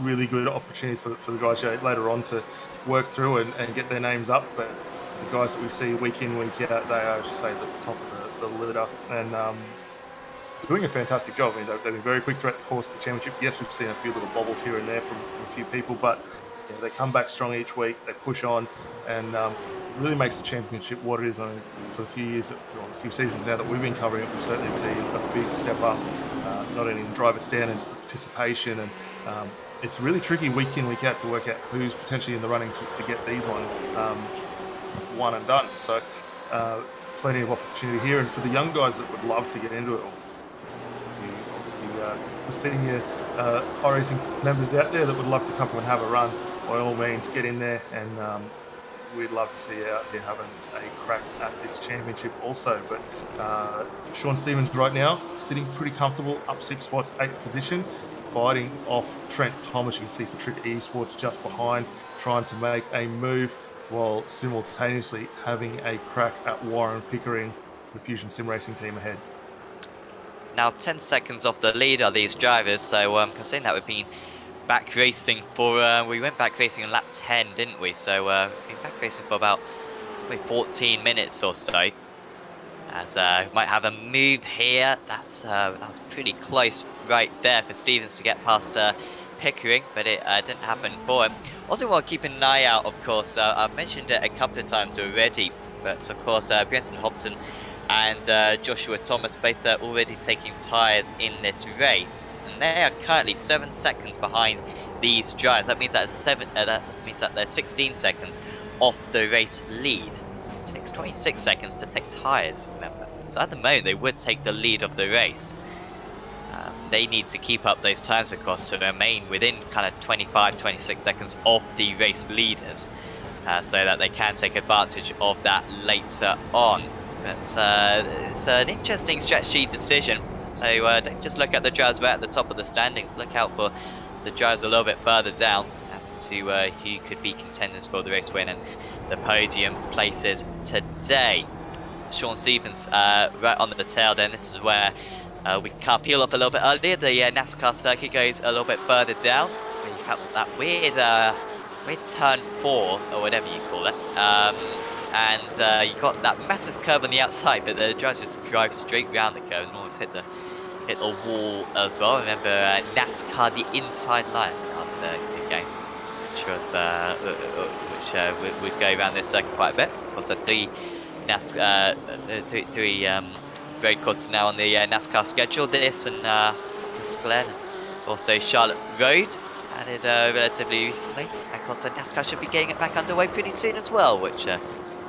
really good opportunity for the guys later on to work through and get their names up. But the guys that we see week in, week out, they are, as you say, at the top of the litter, and doing a fantastic job. I mean, they've been very quick throughout the course of the championship. Yes, we've seen a few little bobbles here and there from a few people, but they come back strong each week. They push on, and really makes the championship what it is. I mean, for a few years, or a few seasons now that we've been covering it, we've certainly seen a big step up, not only in driver standards but participation, and it's really tricky week in, week out to work out who's potentially in the running to get these ones one and done. So plenty of opportunity here, and for the young guys that would love to get into it, or the senior iRacing members out there that would love to come and have a run, by all means get in there, and we'd love to see you out there having a crack at this championship also. But Sean Stevens right now sitting pretty comfortable, up 6 spots, 8th position, fighting off Trent Thomas, you can see for Trick Esports just behind, trying to make a move while simultaneously having a crack at Warren Pickering for the Fusion Sim Racing team ahead. Now 10 seconds off the lead are these drivers, so considering that we've been back racing for, we went back racing on lap 10, didn't we? So we've been back racing for about maybe 14 minutes or so. As might have a move here. That was pretty close right there for Stevens to get past Pickering, but it didn't happen for him. Also want to keep an eye out, of course, I've mentioned it a couple of times already, but of course Brenton Hobson and Joshua Thomas both already taking tyres in this race, and they are currently 7 seconds behind these drivers. That means that they're 16 seconds off the race lead. It takes 26 seconds to take tyres, remember. So at the moment they would take the lead of the race. They need to keep up those times, of course, to remain within kind of 25-26 seconds of the race leaders, so that they can take advantage of that later on. But it's an interesting strategy decision. So don't just look at the drivers right at the top of the standings. Look out for the drivers a little bit further down as to who could be contenders for the race win and the podium places today. Sean Stevens right on the tail then. This is where we can peel up a little bit earlier. The NASCAR circuit goes a little bit further down. You have that weird turn 4 or whatever you call it. And you got that massive curve on the outside, but the drivers just drive straight round the curve and almost hit the wall as well. Remember NASCAR the inside line, that was the game, which was which would go around this circuit quite a bit. Of course, three road courses now on the NASCAR schedule. This and Watkins Glen, also Charlotte Road added relatively recently. And of course, NASCAR should be getting it back underway pretty soon as well, which will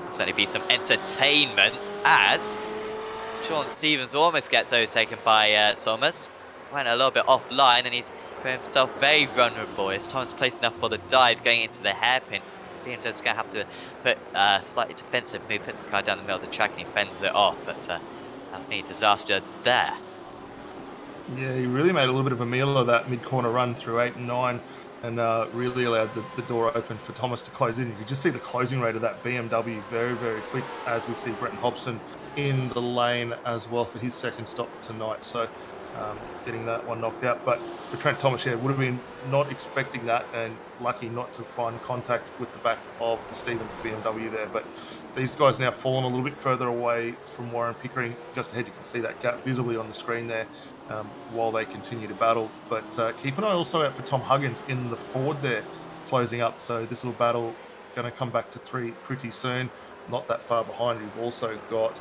certainly be some entertainment as Sean Stevens almost gets overtaken by Thomas. Went a little bit offline and he's put himself very vulnerable. As Thomas placing up for the dive, going into the hairpin. BMW's going to have to put a slightly defensive move, puts his car down the middle of the track and he fends it off. But that's near disaster there. Yeah, he really made a little bit of a meal of that mid-corner run through 8 and 9 and really allowed the door open for Thomas to close in. You could just see the closing rate of that BMW very, very quick as we see Brenton Hobson in the lane as well for his second stop tonight. So getting that one knocked out. But for Trent Thomas, yeah, would have been not expecting that and lucky not to find contact with the back of the Stevens BMW there. But these guys now fallen a little bit further away from Warren Pickering. Just ahead, you can see that gap visibly on the screen there while they continue to battle. But keep an eye also out for Tom Huggins in the Ford there, closing up. So this little battle going to come back to 3 pretty soon. Not that far behind. We've also got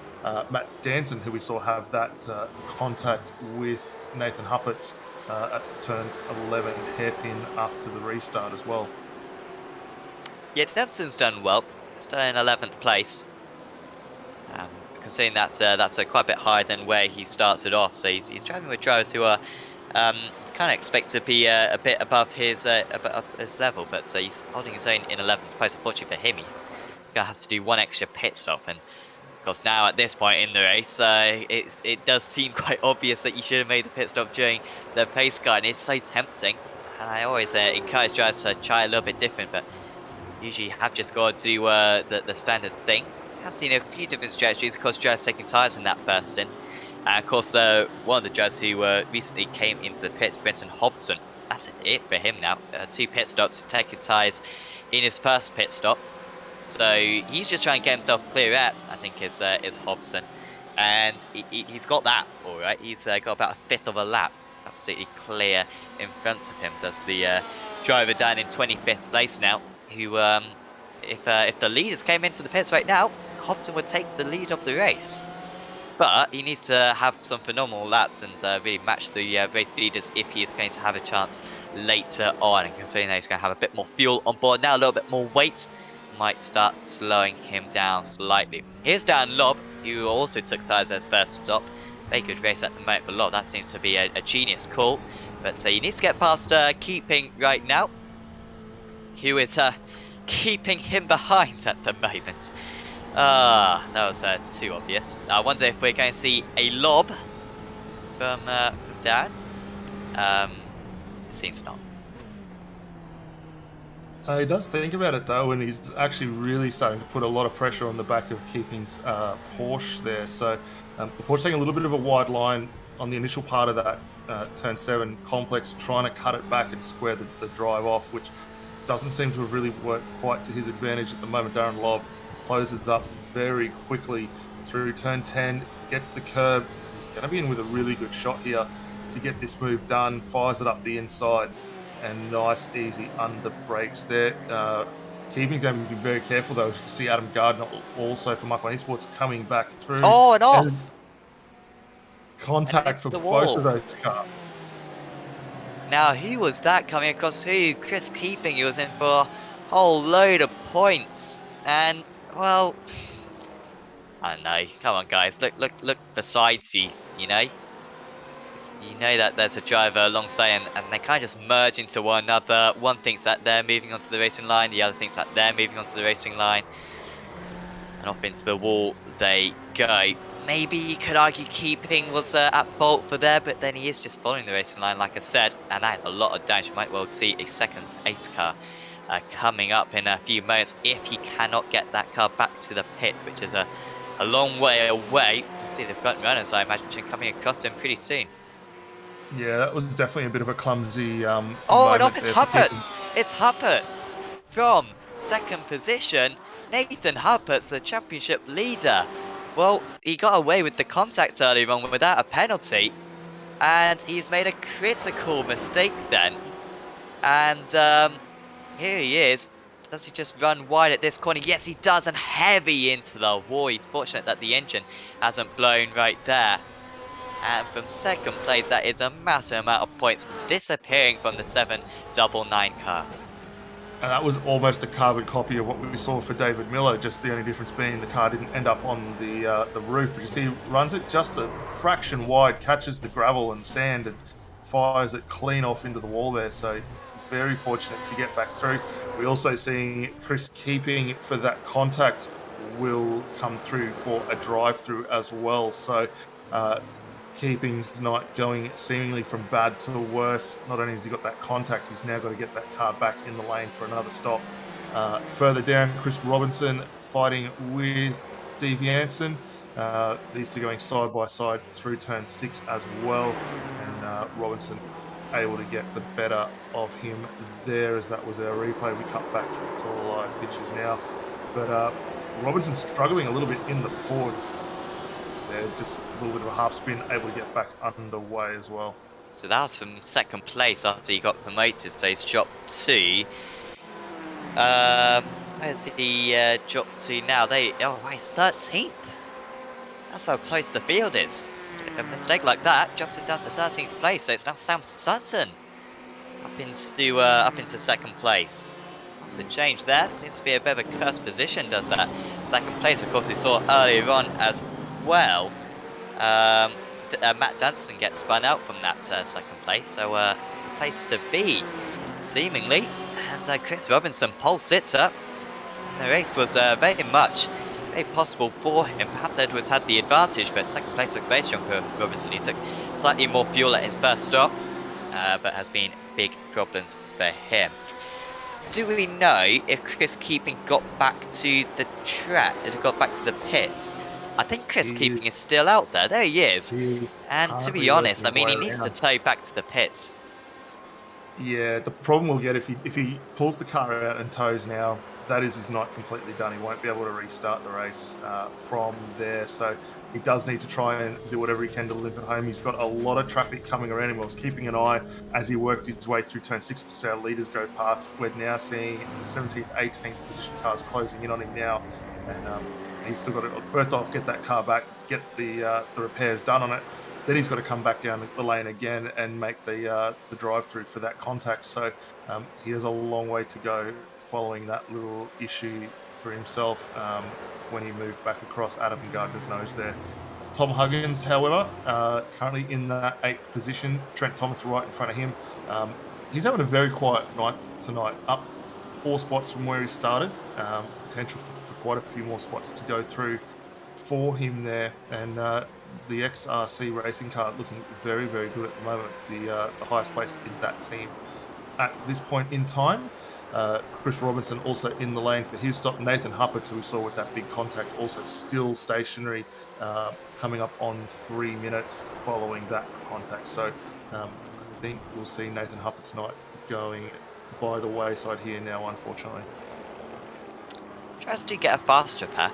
Matt Danson, who we saw have that contact with Nathan Huppert at the turn 11 hairpin after the restart as well. Yeah, Danson's done well. Still in 11th place. Considering that's quite a bit higher than where he started off. So he's driving with drivers who are kind of expect to be a bit above his level, but he's holding his own in 11th place. Unfortunately for him, he's going to have to do one extra pit stop. And of course, now at this point in the race, it does seem quite obvious that you should have made the pit stop during the pace car, and it's so tempting. And I always encourage drivers to try a little bit different, but usually you have just got to do the standard thing. I've seen a few different strategies. Of course, drivers taking tyres in that first in. And of course, one of the drivers who recently came into the pits, Brenton Hobson, that's it for him now. 2 pit stops, taking tyres in his first pit stop. So he's just trying to get himself clear out, I think, is Hobson. And he's got that, all right. He's got about a fifth of a lap, absolutely clear in front of him. Does the driver down in 25th place now, who, if the leaders came into the pits right now, Hobson would take the lead of the race. But he needs to have some phenomenal laps and really match the race leaders if he is going to have a chance later on. And considering that he's going to have a bit more fuel on board now, a little bit more weight, might start slowing him down slightly. Here's Dan Lobb, who also took tyres as first stop. Very good race at the moment for Lobb. That seems to be a genius call. But he needs to get past Keeping right now, who is keeping him behind at the moment. That was too obvious. I wonder if we're going to see a lob from Dan. It seems not. He does think about it though, and he's actually really starting to put a lot of pressure on the back of Keeping's Porsche there. So the Porsche taking a little bit of a wide line on the initial part of that turn 7 complex, trying to cut it back and square the drive off, which doesn't seem to have really worked quite to his advantage at the moment. Darren Lobb closes up very quickly through turn 10, gets the curb. He's going to be in with a really good shot here to get this move done, fires it up the inside, and nice, easy under brakes there. Keeping them to be very careful though. As you can see Adam Gardner also from Mike One Esports coming back through. Oh, and And off! And contact hits for the both wall. of those cars. Now, who was that coming across who? Chris Keeping, he was in for a whole load of points. And, well, I don't know. Come on, guys. Look besides you, you know? You know that there's a driver alongside and they kind of just merge into one another. One thinks that they're moving onto the racing line, the other thinks that they're moving onto the racing line. And off into the wall they go. Maybe you could argue Keeping was at fault for there, but then he is just following the racing line, like I said. And that is a lot of damage. You might well see a second ace car coming up in a few moments if he cannot get that car back to the pits, which is a long way away. You can see the front runners, I imagine, coming across him pretty soon. Yeah, that was definitely a bit of a clumsy Oh, and moment off it's there for Keeping. Huppert! It's Huppert from second position. Nathan Huppert's the championship leader. Well, he got away with the contact earlier on without a penalty, and he's made a critical mistake then. And here he is. Does he just run wide at this corner? Yes, he does, and heavy into the wall. He's fortunate that the engine hasn't blown right there. And from second place, that is a massive amount of points disappearing from the 799 car. And that was almost a carbon copy of what we saw for David Miller, just the only difference being the car didn't end up on the roof. But you see, he runs it just a fraction wide, catches the gravel and sand and fires it clean off into the wall there. So very fortunate to get back through. We also seeing Chris Keeping for that contact will come through for a drive-through as well. So Keeping's not going seemingly from bad to worse. Not only has he got that contact, he's now got to get that car back in the lane for another stop. Further down, Chris Robinson fighting with Steve Jansen. These two going side by side through turn 6 as well. And Robinson able to get the better of him there, as that was our replay. We cut back to the live pictures now. But Robinson struggling a little bit in the Ford. Just a little bit of a half spin, able to get back underway as well. So that was from second place after he got promoted, so he's dropped to... where's he dropped to now? He's 13th. That's how close the field is. A mistake like that drops it down to 13th place, so it's now Sam Sutton up into second place. What's the change there? Seems to be a bit of a cursed position, does that? Second place, of course, we saw earlier on as well. Matt Dunstan gets spun out from that second place, so it's a place to be, seemingly. And Chris Robinson pole sitter. The race was very possible for him. Perhaps Edwards had the advantage, but second place looked very strong for Robinson. He took slightly more fuel at his first stop, but has been big problems for him. Do we know if Chris Keeping got back to the track, got back to the pits? I think Chris Keeping is still out there. There he is. And to be honest, I mean, he needs to tow back to the pits. Yeah, the problem we'll get if he pulls the car out and tows now, that is his night completely done. He won't be able to restart the race from there. So he does need to try and do whatever he can to limp it home. He's got a lot of traffic coming around him. I was keeping an eye as he worked his way through turn 6 to see our leaders go past. We're now seeing the 17th, 18th position cars closing in on him now. And he's still got to, first off, get that car back, get the repairs done on it. Then he's got to come back down the lane again and make the drive-through for that contact. So he has a long way to go following that little issue for himself when he moved back across Adam Gardner's nose there. Tom Huggins, however, currently in that 8th position. Trent Thomas right in front of him. He's having a very quiet night tonight, up 4 spots from where he started. Potential for quite a few more spots to go through for him there. And the XRC racing car looking very, very good at the moment. The highest placed in that team at this point in time. Chris Robinson also in the lane for his stop. Nathan Huppert, who we saw with that big contact, also still stationary, coming up on 3 minutes following that contact. So I think we'll see Nathan Huppert's night going by the wayside here now, unfortunately. Tries to get a fast repair.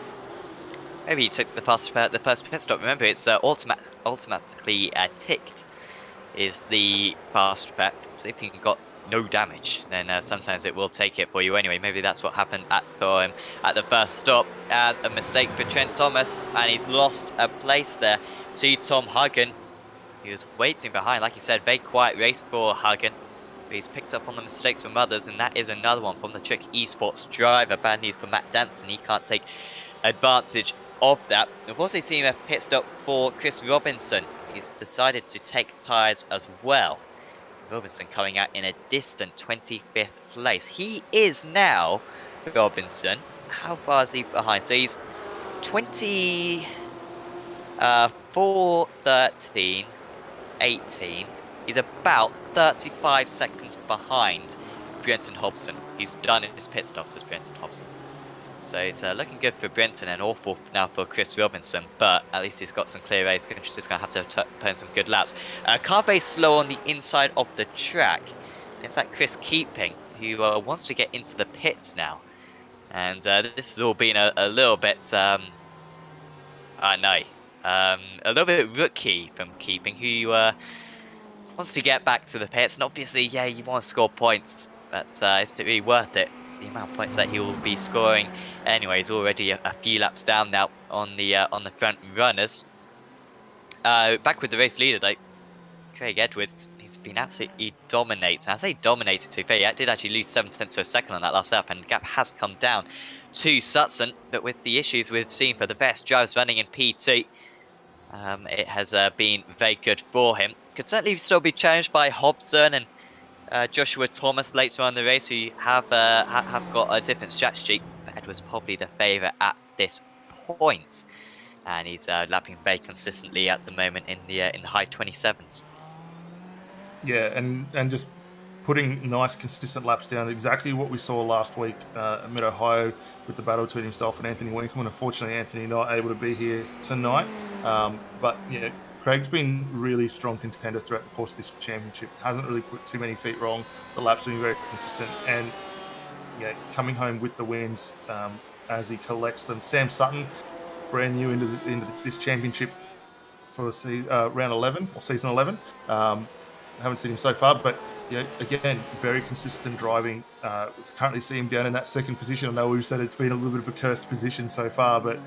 Maybe he took the fast repair at the first pit stop. Remember, it's automatically ticked is the fast repair. So if he got no damage, then sometimes it will take it for you anyway. Maybe that's what happened for him at the first stop, as a mistake for Trent Thomas, and he's lost a place there to Tom Huggan. He was waiting behind, like you said, very quiet race for Huggan. But he's picked up on the mistakes from others, and that is another one from the Trick Esports driver. Bad news for Matt Danson, he can't take advantage of that. We've also seen a pit stop for Chris Robinson. He's decided to take tyres as well. Robinson coming out in a distant 25th place. He is now, Robinson, how far is he behind? So he's 24, 13, 18. He's about 35 seconds behind Brenton Hobson. He's done his pit stops as Brenton Hobson. So it's looking good for Brenton and awful now for Chris Robinson, but at least he's got some clear air. He's just going to have to put in some good laps. Car very slow on the inside of the track. It's that Chris Keeping who wants to get into the pits now. And this has all been a little bit, a little bit rookie from Keeping, who wants to get back to the pits. And obviously, yeah, you want to score points, but is it really worth it? The amount of points that he will be scoring anyway. He's already a few laps down now on the front runners. Back with the race leader though, Craig Edwards. He's been absolutely dominating. I say dominated too fair. He did actually lose 7 tenths of a second on that last lap, and the gap has come down to Sutton. But with the issues we've seen for the best drivers running in P2, it has been very good for him. Could certainly still be challenged by Hobson and Joshua Thomas later on in the race, who have got a different strategy. But Edwards probably the favourite at this point, and he's lapping very consistently at the moment in the high 27s. Yeah, and just putting nice consistent laps down, exactly what we saw last week at Mid-Ohio with the battle between himself and Anthony Winkleman. Unfortunately, Anthony not able to be here tonight, but yeah, Craig's been really strong contender throughout the course of this championship. Hasn't really put too many feet wrong. The laps have been very consistent, and yeah, coming home with the wins as he collects them. Sam Sutton, brand new into this championship for round 11 or season 11. Haven't seen him so far, but yeah, again, very consistent driving. Currently see him down in that second position. I know we've said it's been a little bit of a cursed position so far, but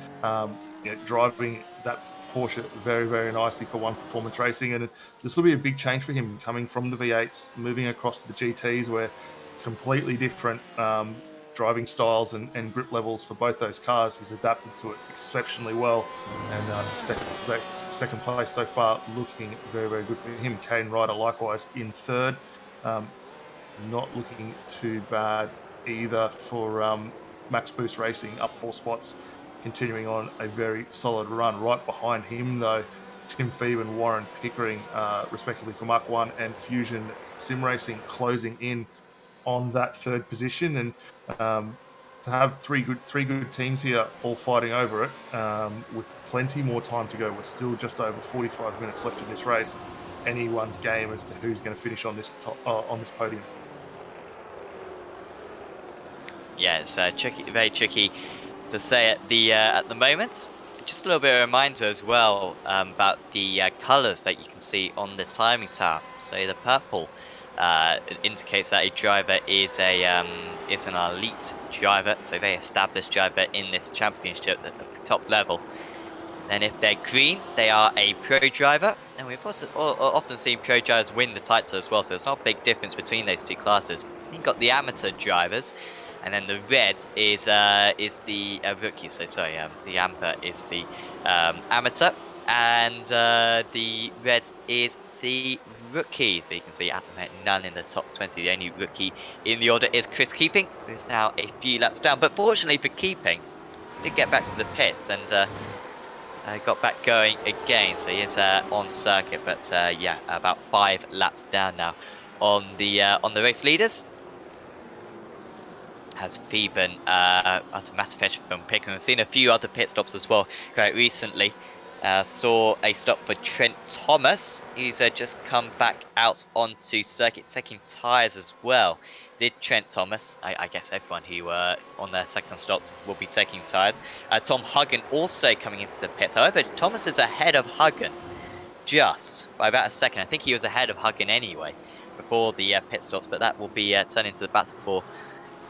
driving that Porsche very, very nicely for One Performance Racing. And this will be a big change for him, coming from the V8s, moving across to the GTs, where completely different driving styles and grip levels for both those cars. He's adapted to it exceptionally well, and second place so far, looking very, very good for him. Kane Ryder likewise in third, not looking too bad either for Max Boost Racing, up 4 spots, continuing on a very solid run. Right behind him though, Tim Phoebe and Warren Pickering, respectively for Mark 1 and Fusion Sim Racing, closing in on that third position. And to have three good teams here all fighting over it, with plenty more time to go. We're still just over 45 minutes left in this race. Anyone's game as to who's going to finish on this podium. Yeah, it's tricky, very tricky to say at the moment. Just a little bit of a reminder as well about the colours that you can see on the timing tab. So the purple indicates that a driver is an elite driver, so very established driver in this championship at the top level. And if they're green, they are a pro driver, and we've also often seen pro drivers win the title as well. So there's not a big difference between those two classes. You've got the amateur drivers, and then the red is the rookie. So sorry, the amber is the amateur, and the red is the rookies. But you can see at the moment none in the top 20. The only rookie in the order is Chris Keeping, who's now a few laps down. But fortunately for Keeping, did get back to the pits and got back going again. So he is on circuit, but yeah, about 5 laps down now on the race leaders. Has Phoeben under massive pressure from Pickering. We've seen a few other pit stops as well quite recently. Saw a stop for Trent Thomas, who's just come back out onto circuit, taking tyres as well. Did Trent Thomas, I guess everyone who on their second stops will be taking tyres. Tom Huggan also coming into the pits. However, Thomas is ahead of Huggan just by about a second. I think he was ahead of Huggan anyway. before the pit stops, but that will be turned into the battle for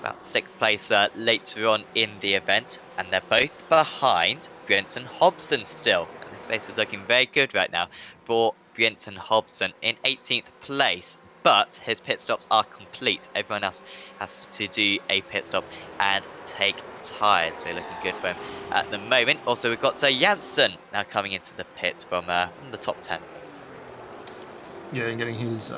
about 6th place later on in the event. And they're both behind Brenton Hobson still. And this race is looking very good right now for Brenton Hobson in 18th place. But his pit stops are complete. Everyone else has to do a pit stop and take tyres. So looking good for him at the moment. Also, we've got Janssen now coming into the pits from the top 10. Yeah, and getting his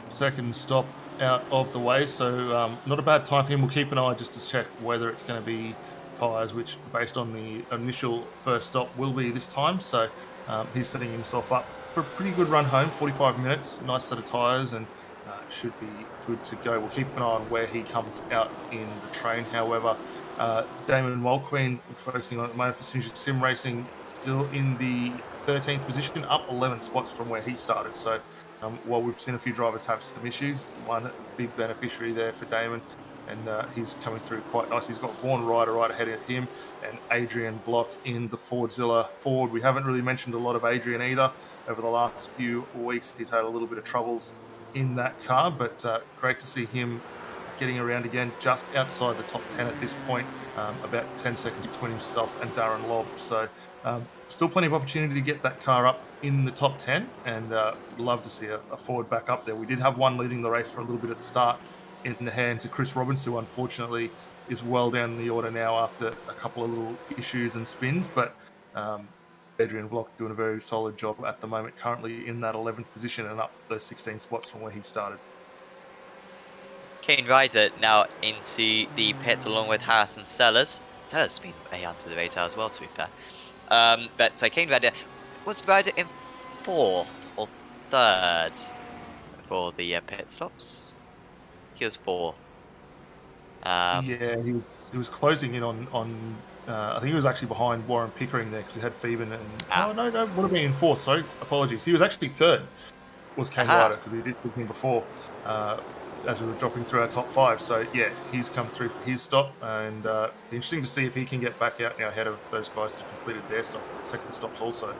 second stop out of the way. So not a bad time for him. We'll keep an eye just to check whether it's going to be tyres, which based on the initial first stop will be this time. So he's setting himself up for a pretty good run home, 45 minutes, nice set of tyres, and should be good to go. We'll keep an eye on where he comes out in the train. However, Damon Walqueen, focusing on at the moment for Sinja Sim Racing, still in the 13th position, up 11 spots from where he started. So while we've seen a few drivers have some issues, one big beneficiary there for Damon, and he's coming through quite nice. He's got Vaughan Ryder right ahead of him and Adrian Vlock in the Fordzilla Ford. We haven't really mentioned a lot of Adrian either. Over the last few weeks, he's had a little bit of troubles in that car, but great to see him getting around again, just outside the top 10 at this point, about 10 seconds between himself and Darren Lobb. So still plenty of opportunity to get that car up in the top 10, and love to see a Ford back up there. We did have one leading the race for a little bit at the start in the hands of Chris Robbins, who unfortunately is well down in the order now after a couple of little issues and spins, but Adrian Vlock doing a very solid job at the moment, currently in that 11th position and up those 16 spots from where he started. Kane Ryder now into the pits along with Harrison Sellers. Sellers been way under the radar as well, to be fair. But so Kane Ryder, was Ryder in 4th or 3rd for the pit stops? He was 4th. Yeah, he was closing in on I think he was actually behind Warren Pickering there because we had Phoeben and... Oh, no, would have been in 4th, sorry. Apologies. He was actually 3rd, was Kane Ryder, because we did with him before as we were dropping through our top 5. So, yeah, he's come through for his stop, and interesting to see if he can get back out now ahead of those guys that completed their second stops also.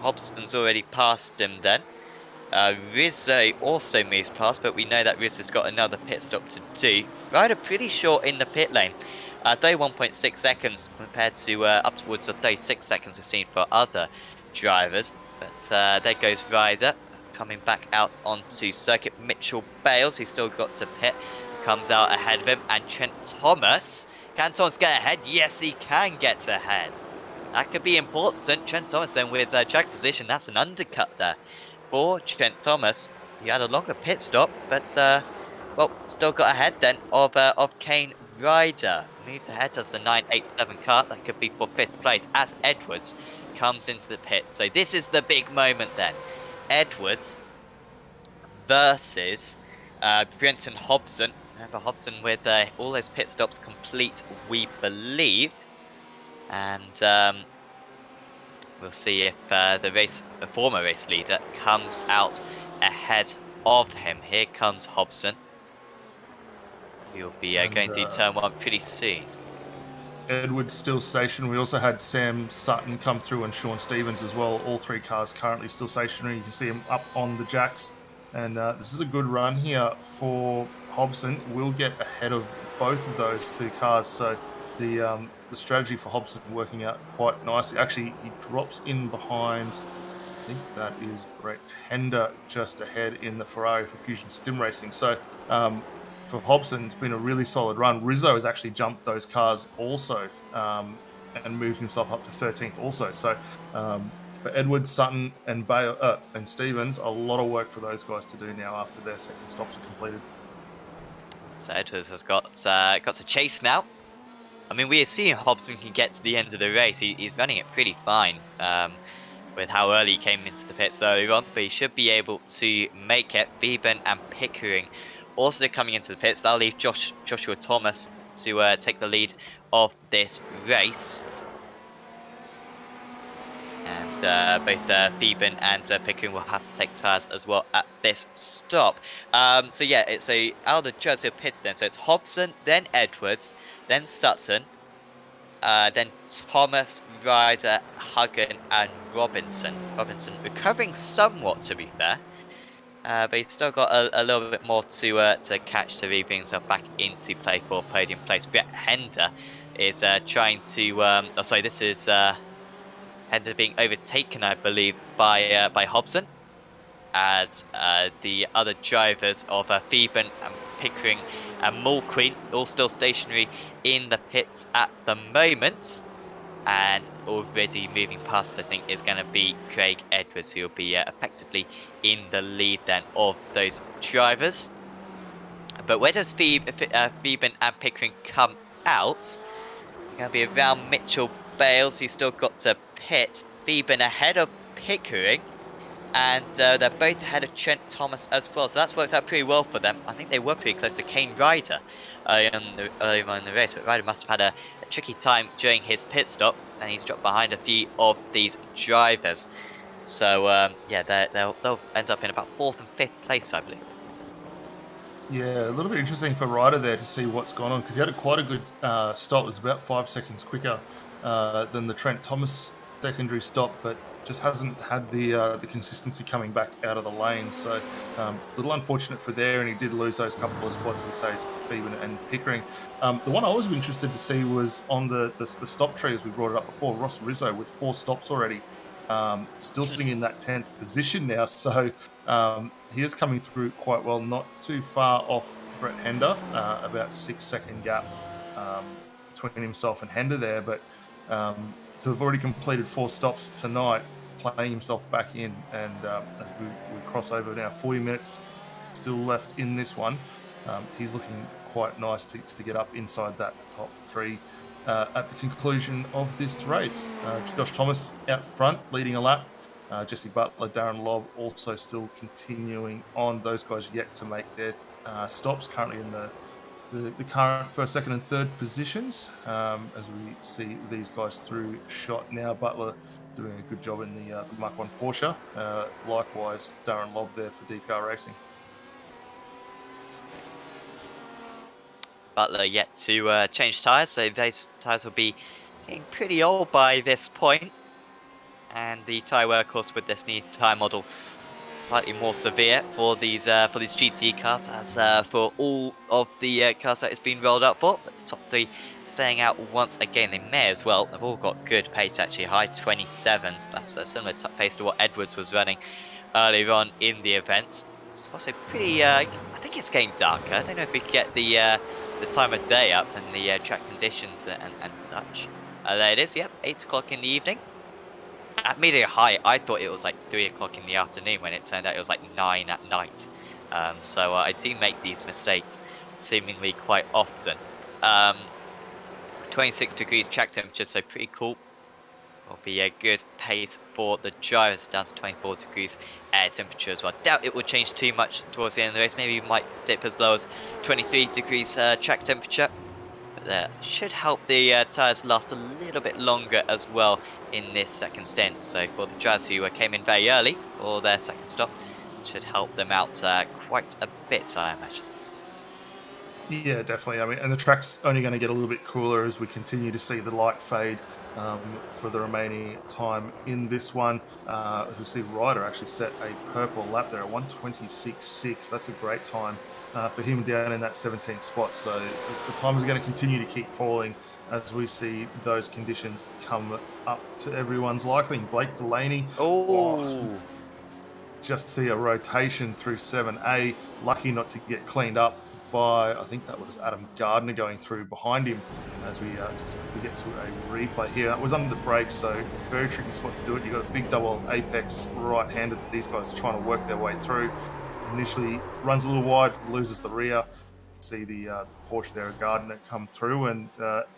Hobson's already passed him then. Rizzo also moves past, but we know that Rizzo's got another pit stop to do. Ryder pretty short in the pit lane. 31.6 seconds compared to up towards the 36 seconds we've seen for other drivers. But there goes Ryder coming back out onto circuit. Mitchell Bales, who's still got to pit, comes out ahead of him. And Trent Thomas. Can Thomas get ahead? Yes, he can get ahead. That could be important. Trent Thomas then with track position. That's an undercut there for Trent Thomas. He had a longer pit stop, but well, still got ahead then of Kane Ryder. Moves ahead, does the 987 cut. That could be for 5th place as Edwards comes into the pits. So this is the big moment then. Edwards versus Brenton Hobson. Remember Hobson with all those pit stops complete, we believe. And we'll see if the former race leader comes out ahead of him. Here comes Hobson. He'll be going to turn 1 pretty soon. Edwards still stationed. We also had Sam Sutton come through and Sean Stevens as well. All 3 cars currently still stationary. You can see them up on the jacks. And this is a good run here for Hobson. We'll get ahead of both of those 2 cars. So the strategy for Hobson working out quite nicely. Actually, he drops in behind, I think that is Brett Hender just ahead in the Ferrari for Fusion Sim Racing. So for Hobson, it's been a really solid run. Rizzo has actually jumped those cars also and moves himself up to 13th also. So for Edwards, Sutton, and and Stevens, a lot of work for those guys to do now after their second stops are completed. So Edwards has got to chase now. I mean, we are seeing Hobson can get to the end of the race. He's running it pretty fine with how early he came into the pits earlier on, but he should be able to make it. Beeben and Pickering also coming into the pits. That'll leave Joshua Thomas to take the lead of this race. And both Beeben and Pickering will have to take tyres as well at this stop. So yeah, it's out of the jersey of pits then. So it's Hobson, then Edwards, then Sutton, then Thomas, Ryder, Huggan, and Robinson. Robinson recovering somewhat, to be fair. but he's still got a little bit more to catch to really bring himself back into play for podium place. Brett Hender is trying to. Oh, sorry, this is Hender being overtaken, I believe, by Hobson. As the other drivers of Phoeben and Pickering and Mulqueen all still stationary in the pits at the moment. And already moving past, I think, is going to be Craig Edwards, who will be effectively in the lead then of those drivers. But where does Phoeben and Pickering come out? They're going to be around Mitchell Bales, who's still got to pit. Phoeben ahead of Pickering. And they're both ahead of Trent Thomas as well. So that's worked out pretty well for them. I think they were pretty close to Kane Ryder earlier on in the race. But Ryder must have had a tricky time during his pit stop. And he's dropped behind a few of these drivers. So, yeah, they'll end up in about 4th and 5th place, I believe. Yeah, a little bit interesting for Ryder there to see what's gone on, because he had quite a good stop. It was about 5 seconds quicker than the Trent Thomas secondary stop, but just hasn't had the consistency coming back out of the lane. So a little unfortunate for there, and he did lose those couple of spots, we say, to Phoeben and Pickering. The one I was interested to see was on the stop tree, as we brought it up before, Ross Rizzo with 4 stops already. Still sitting in that 10th position now, so he is coming through quite well, not too far off Brett Hender, about 6-second gap between himself and Hender there, but to have already completed 4 stops tonight, playing himself back in, and as we cross over now, 40 minutes still left in this one. He's looking quite nice to get up inside that top 3 at the conclusion of this race. Josh Thomas out front, leading a lap. Jesse Butler, Darren Lobb also still continuing on. Those guys yet to make their stops, currently in the current 1st, 2nd and 3rd positions, as we see these guys through shot now. Butler doing a good job in the Mark 1 Porsche. Likewise, Darren Lobb there for iRacing. Butler yet to change tyres, so those tyres will be getting pretty old by this point. And the tyre wear, of course, with this new tyre model, slightly more severe for these GT cars, as for all of the cars that it's been rolled up for. But the top 3 staying out once again. They may as well. They've all got good pace, actually, high 27s. That's a similar pace to what Edwards was running earlier on in the event. It's also pretty. I think it's getting darker. I don't know if we can get the time of day up and the track conditions and such. There it is. Yep, 8 o'clock in the evening. At medium high, I thought it was like 3 o'clock in the afternoon, when it turned out it was like 9 at night. So I do make these mistakes seemingly quite often. 26 degrees track temperature, so pretty cool. Will be a good pace for the drivers, down to 24 degrees air temperature as well. Doubt it will change too much towards the end of the race. Maybe we might dip as low as 23 degrees track temperature. But that should help the tyres last a little bit longer as well in this 2nd stint. So for the drivers who came in very early for their 2nd stop, it should help them out quite a bit, I imagine. Yeah, definitely. I mean, and the track's only going to get a little bit cooler as we continue to see the light fade for the remaining time in this one. As we see, Ryder actually set a purple lap there at 1:26.6. That's a great time for him down in that 17th spot. So the time is going to continue to keep falling as we see those conditions come up to everyone's liking. Blake Delaney. Just see a rotation through 7A. Lucky not to get cleaned up by, I think that was Adam Gardner going through behind him, as we get to a replay here. It was under the brakes, so very tricky spot to do it. You've got a big double apex right-handed that these guys are trying to work their way through. Initially runs a little wide, loses the rear. See the Porsche there, Gardner, come through and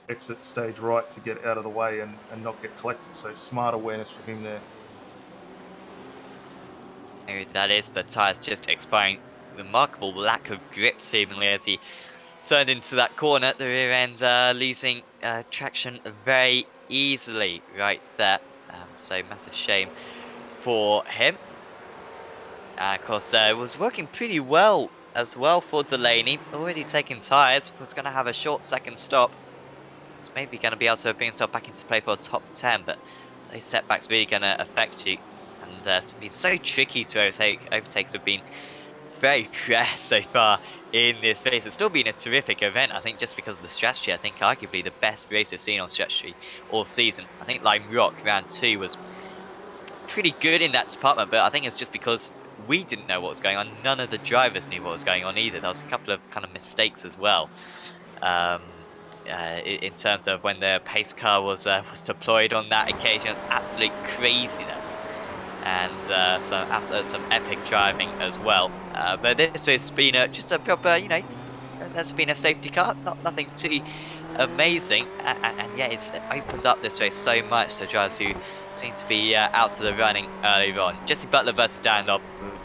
exit stage right to get out of the way and not get collected. So smart awareness from him there. Maybe that is the tyres just expiring. Remarkable lack of grip seemingly as he turned into that corner. The rear end losing traction very easily right there. So massive shame for him. And of course it was working pretty well as well for Delaney. Already taking tyres, was going to have a short 2nd stop. It's maybe going to be able to bring himself back into play for a top 10, but those setbacks really going to affect you. And it's been so tricky to overtake. Overtakes have been very rare so far in this race. It's still been a terrific event, I think, just because of the strategy. I think arguably the best race we've seen on strategy all season. I think Lime Rock round 2 was pretty good in that department, but I think it's just because we didn't know what was going on. None of the drivers knew what was going on either. There was a couple of kind of mistakes as well. In terms of when the pace car was deployed on that occasion, it was absolute craziness, and some epic driving as well. But this has been just a proper, there's been a safety car, nothing too amazing, and yeah, it's opened up this race so much to drivers who seem to be out of the running earlier on. Jesse Butler versus Dan Lobb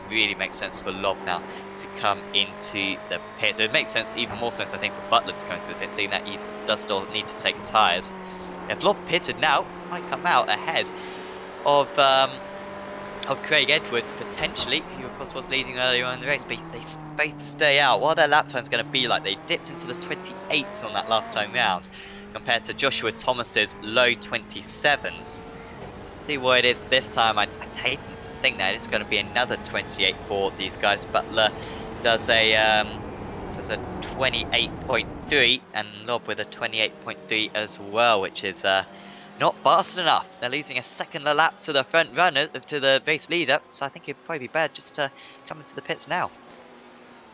really makes sense for Lobb now to come into the pits. It makes sense, even more sense, I think, for Butler to come into the pits, seeing that he does still need to take tyres. If Lobb pitted now, might come out ahead of Craig Edwards, potentially, who of course was leading earlier on in the race, but they both stay out. What are their lap times going to be like? They dipped into the 28s on that last time round, compared to Joshua Thomas's low 27s. See what it is this time. I'd hate to think that it's going to be another 28 for these guys. Butler does a 28.3, and Lobb with a 28.3 as well, which is not fast enough. They're losing a second lap to the front runner, to the race leader. So I think it'd probably be better just to come into the pits now.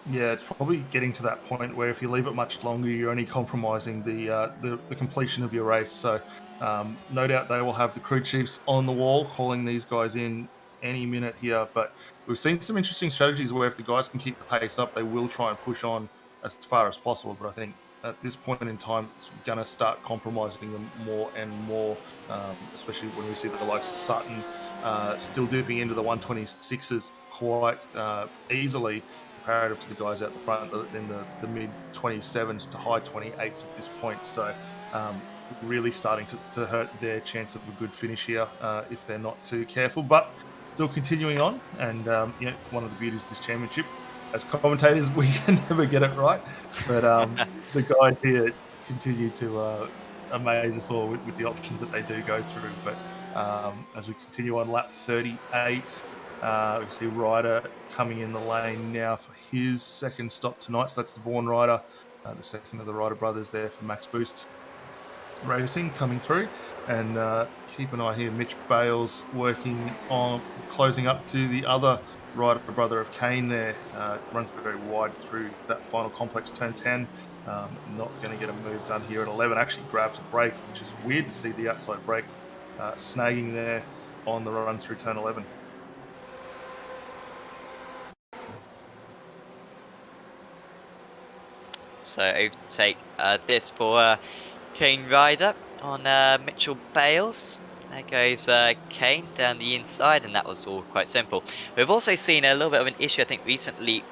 Yeah, it's probably getting to that point where if you leave it much longer, you're only compromising the completion of your race. So no doubt they will have the crew chiefs on the wall calling these guys in any minute here. But we've seen some interesting strategies where if the guys can keep the pace up, they will try and push on as far as possible. But I think at this point in time, it's going to start compromising them more and more, especially when we see that the likes of Sutton still dipping into the 126s quite easily, comparative to the guys out the front in the mid 27s to high 28s at this point. So really starting to hurt their chance of a good finish here if they're not too careful. But still continuing on, and one of the beauties of this championship, as commentators, we can never get it right. But the guys here continue to amaze us all with the options that they do go through. But as we continue on lap 38, we see Ryder coming in the lane now for his second stop tonight. So that's the Vaughan Ryder, the second of the Ryder brothers there for Max Boost Racing coming through. And keep an eye here, Mitch Bales working on closing up to the other Ryder brother of Kane there. Runs very wide through that final complex turn 10. Not going to get a move done here at 11. Actually grabs a brake, which is weird to see the outside brake snagging there on the run through turn 11. So overtake this for Kane Ryder on Mitchell Bales. There goes Kane down the inside, and that was all quite simple. We've also seen a little bit of an issue, I think, recently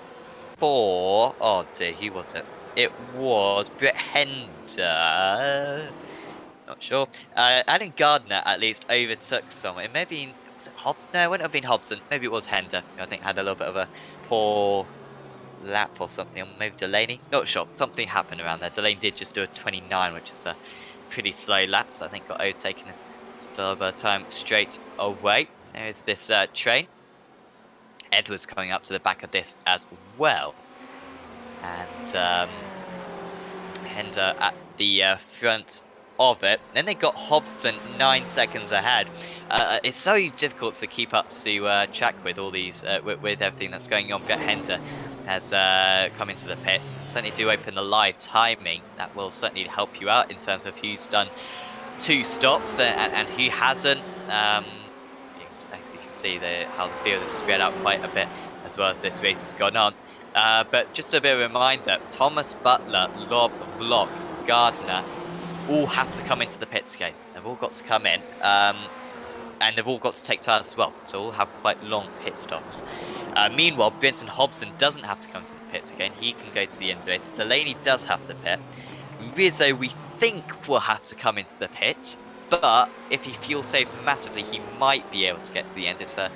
for... Oh dear, who was it? It was Brett Hender. Not sure. Adam Gardner, at least, overtook someone. It may have been... Was it Hobson? No, it wouldn't have been Hobson. Maybe it was Hender. I think had a little bit of a poor lap or something. Or maybe Delaney. Not sure. Something happened around there. Delaney did just do a 29, which is a pretty slow lap. So I think got overtaken still over time straight away. There's this train. Edwards coming up to the back of this as well. And Hender at the front of it. Then they got Hobson 9 seconds ahead. It's so difficult to keep up to track with all these, with everything that's going on. Brett Hender has come into the pits. Certainly do open the live timing. That will certainly help you out in terms of who's done 2 stops and who hasn't. As you can see how the field is spread out quite a bit as well as this race has gone on. But just a bit of a reminder, Thomas, Butler, Lobb, Vlog, Gardner all have to come into the pits again. They've all got to come in, and they've all got to take tyres as well, so all have quite long pit stops. Meanwhile, Brenton Hobson doesn't have to come to the pits again. He can go to the end of the race. Delaney does have to pit. Rizzo, we think, will have to come into the pits, but if he fuel saves massively, he might be able to get to the end. It's a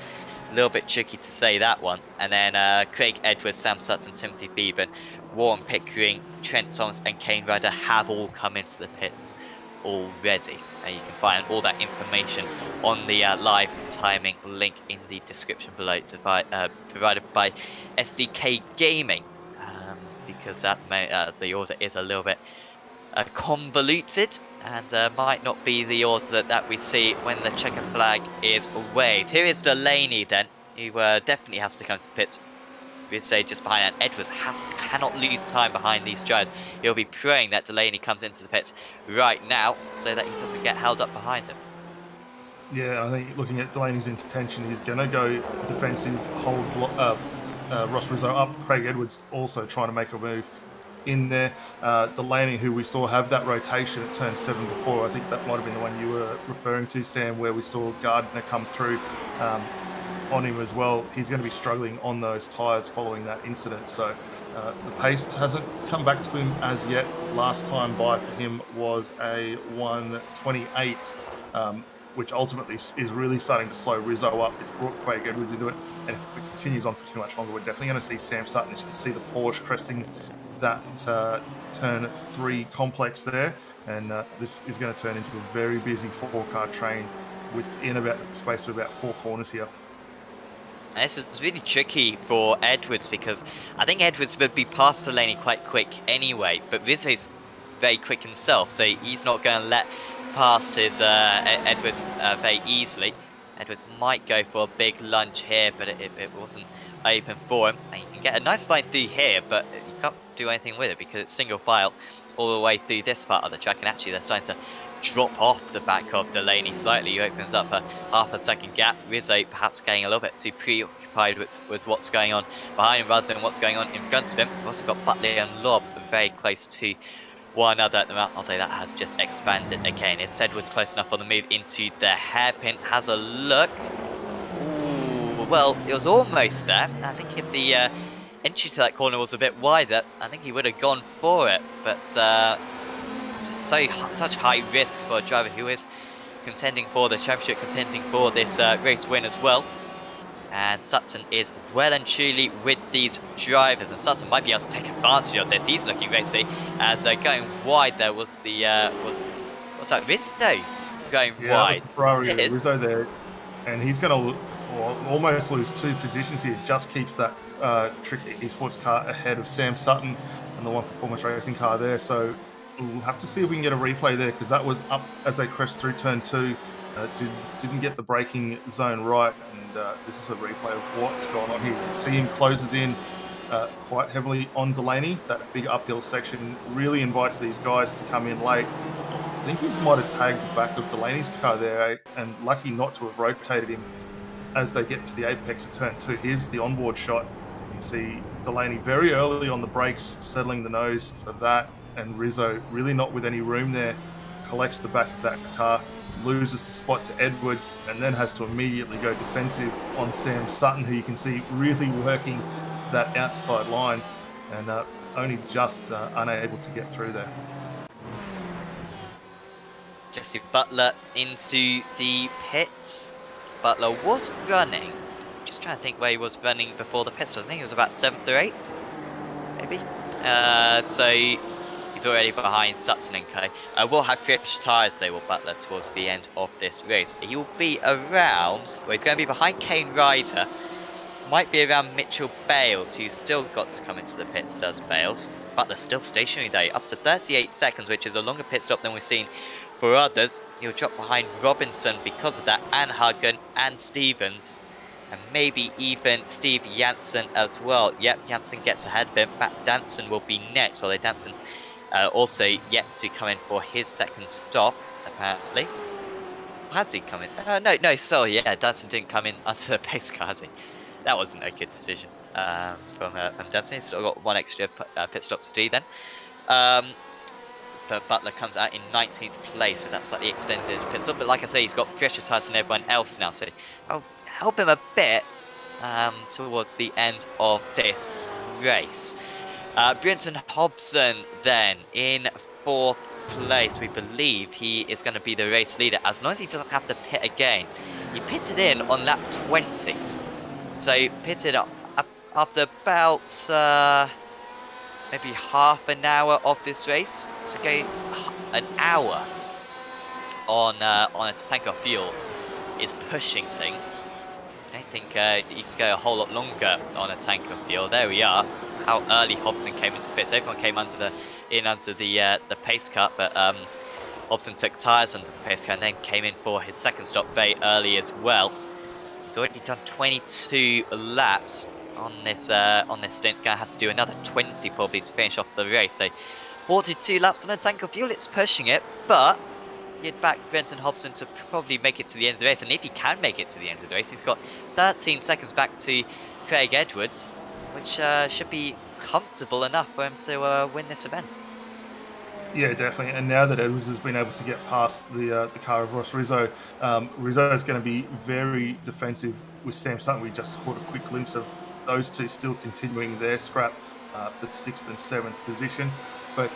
little bit tricky to say that one. And then Craig Edwards, Sam Sutton, Timothy Beeben, Warren Pickering, Trent Thomas and Kane Ryder have all come into the pits already. And you can find all that information on the live timing link in the description below, provided by SDK Gaming, because the order is a little bit convoluted and might not be the order that we see when the checker flag is waved. Here is Delaney then, who definitely has to come to the pits. We say just behind, and Edwards cannot lose time behind these drivers. He'll be praying that Delaney comes into the pits right now so that he doesn't get held up behind him. Yeah, I think looking at Delaney's intention, he's going to go defensive, hold Ross Rizzo up. Craig Edwards also trying to make a move in there. Delaney, who we saw have that rotation at turn 7 before, I think that might have been the one you were referring to, Sam, where we saw Gardner come through on him as well. He's going to be struggling on those tyres following that incident. So the pace hasn't come back to him as yet. Last time by for him was a 1:28, which ultimately is really starting to slow Rizzo up. It's brought Craig Edwards into it. And if it continues on for too much longer, we're definitely going to see Sam Sutton. As you can see the Porsche cresting that turn 3 complex there. And this is going to turn into a very busy 4-car train within about the space of about 4 corners here. And this is really tricky for Edwards because I think Edwards would be past Delaney quite quick anyway, but Rizzo's very quick himself, so he's not going to let past his Edwards very easily. Edwards might go for a big lunge here, but it wasn't open for him. And you can get a nice line through here, but you can't do anything with it because it's single file all the way through this part of the track, and actually they're starting to drop off the back of Delaney slightly. He opens up a half a second gap. Rizzo perhaps getting a little bit too preoccupied with what's going on behind him rather than what's going on in front of him. We've also got Butler and Lobb very close to one another at the moment, although that has just expanded again. Is Edwards close enough on the move into the hairpin? Has a look. Ooh, well, it was almost there. I think if the entry to that corner was a bit wider, I think he would have gone for it, but just such high risks for a driver who is contending for the championship, contending for this race win as well. And Sutton is well and truly with these drivers, and Sutton might be able to take advantage of this. He's looking racing as going wide. There was the what's that, Rizzo going wide. That was Ferrari Rizzo there, and he's going to almost lose 2 positions here. Just keeps that tricky esports car ahead of Sam Sutton and the One Performance Racing car there. So we'll have to see if we can get a replay there, because that was up as they crest through turn 2. Didn't get the braking zone right, and this is a replay of what's going on here. You can see him closes in quite heavily on Delaney. That big uphill section really invites these guys to come in late. I think he might have tagged the back of Delaney's car there, and lucky not to have rotated him as they get to the apex of turn 2. Here's the onboard shot. You see Delaney very early on the brakes, settling the nose for that, and Rizzo really not with any room there, collects the back of that car, loses the spot to Edwards, and then has to immediately go defensive on Sam Sutton, who you can see really working that outside line, and only just unable to get through there. Jesse Butler into the pits. Butler was running. Just trying to think where he was running before the pits. I think it was about 7th or 8th, maybe. So he's already behind Sutton and Co. Will have fresh tyres though, will Butler, towards the end of this race. He will be around, well, he's going to be behind Kane Ryder. Might be around Mitchell Bales, who's still got to come into the pits, does Bales. Butler's still stationary though, up to 38 seconds, which is a longer pit stop than we've seen for others. He'll drop behind Robinson because of that, and Hagen and Stevens. And maybe even Steve Janssen as well. Yep, Janssen gets ahead of him. Matt Danson will be next, although Danson also yet to come in for his second stop, apparently. Has he come in? No, sorry, yeah, Danson didn't come in onto the pace car, has he? That wasn't a good decision from Danson. He's still got one extra pit stop to do then. But Butler comes out in 19th place with that slightly extended pit stop. But like I say, he's got fresher tyres than everyone else now, so I'll help him a bit towards the end of this race. Brenton Hobson then in 4th place. We believe he is going to be the race leader as long as he doesn't have to pit again. He pitted in on lap 20. So he pitted up after about maybe half an hour of this race to go an hour on a tank of fuel is pushing things. I don't think you can go a whole lot longer on a tank of fuel. There we are. How early Hobson came into the pits. Everyone came under the pace car, but Hobson took tyres under the pace car and then came in for his second stop very early as well. He's already done 22 laps on this stint. Gonna have to do another 20 probably to finish off the race. So 42 laps on a tank of fuel. It's pushing it, but you'd back Brenton Hobson to probably make it to the end of the race, and if he can make it to the end of the race, he's got 13 seconds back to Craig Edwards, which should be comfortable enough for him to win this event. Yeah, definitely. And now that Edwards has been able to get past the car of Ross Rizzo, Rizzo is going to be very defensive with Sam Sutton. We just caught a quick glimpse of those two still continuing their scrap for 6th and 7th position. But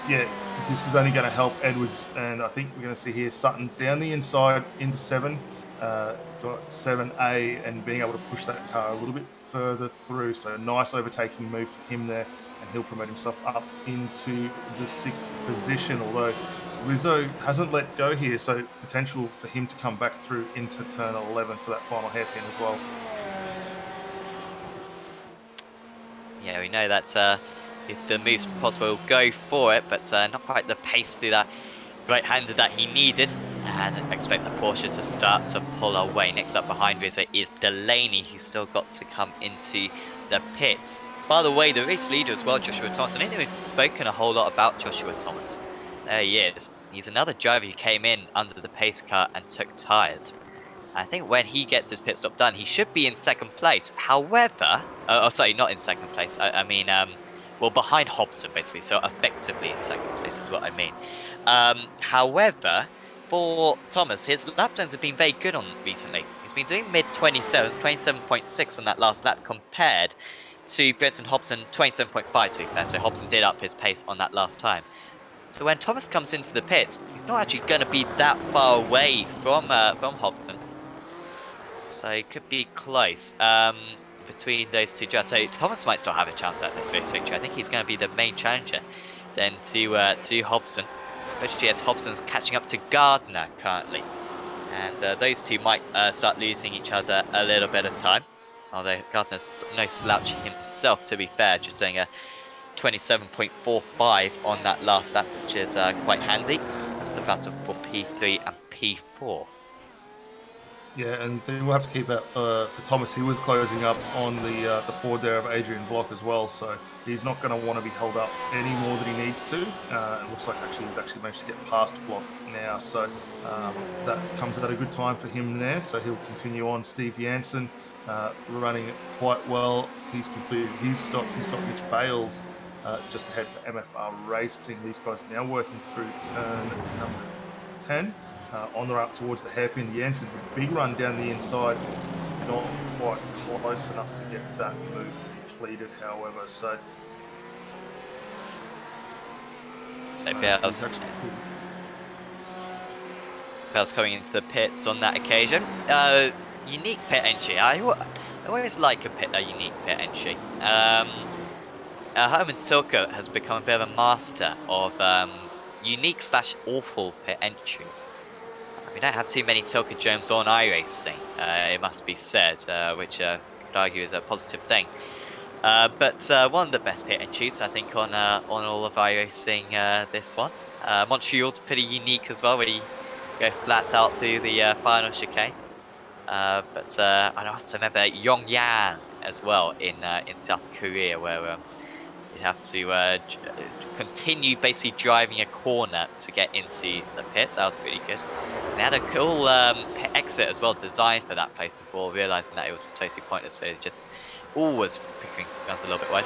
yeah, this is only going to help Edwards, and I think we're going to see here Sutton down the inside into 7, got 7A, and being able to push that car a little bit further through. So a nice overtaking move for him there, and he'll promote himself up into the 6th position. Although Rizzo hasn't let go here, so potential for him to come back through into turn 11 for that final hairpin as well. Yeah, we know that if the move's possible, go for it, but not quite the pace through that right-hander that he needed. And expect the Porsche to start to pull away. Next up behind Rizzo is Delaney, who's still got to come into the pits. By the way, the race leader as well, Joshua Thomas. I don't think we've spoken a whole lot about Joshua Thomas. There he is. He's another driver who came in under the pace car and took tyres. I think when he gets his pit stop done, he should be in 2nd place. However, sorry, not in 2nd place. I mean, well, behind Hobson, basically. So effectively in 2nd place is what I mean. However, for Thomas, his lap times have been very good on recently. He's been doing mid-27s, 27.6 on that last lap, compared to Brenton Hobson, 27.5. So Hobson did up his pace on that last time. So when Thomas comes into the pits, he's not actually going to be that far away from Hobson. So it could be close between those two drivers. So Thomas might still have a chance at this race victory. I think he's going to be the main challenger then to Hobson, especially as Hobson's catching up to Gardner currently. And those two might start losing each other a little bit of time. Although Gardner's no slouch himself, to be fair, just doing a 27.45 on that last lap, which is quite handy. That's the battle for P3 and P4. Yeah, and then we'll have to keep that for Thomas. He was closing up on the forward there of Adrian Block as well, so he's not going to want to be held up any more than he needs to. It looks like he's actually managed to get past Block now, so that comes at a good time for him there. So he'll continue on. Steve Jansen running it quite well. He's completed his stop. He's got Mitch Bales just ahead for MFR Racing. These guys are now working through turn number 10. On the way up towards the hairpin. Jansen with a big run down the inside, not quite close enough to get that move completed, however. So Bell's coming into the pits on that occasion. Unique pit entry. I always like a unique pit entry. Herman Tilke has become a bit of a master of unique / awful pit entries. We don't have too many Tilke Jones on iRacing, it must be said, which you could argue is a positive thing. But one of the best pit entries, I think, on all of iRacing, this one. Montreal's pretty unique as well, where you go flat out through the final chicane. But I also remember Yongyang as well in South Korea, where you'd have to continue basically driving a corner to get into the pits. That was pretty good. They had a cool pit exit as well designed for that place before realising that it was totally pointless, so just always picking guns a little bit wide.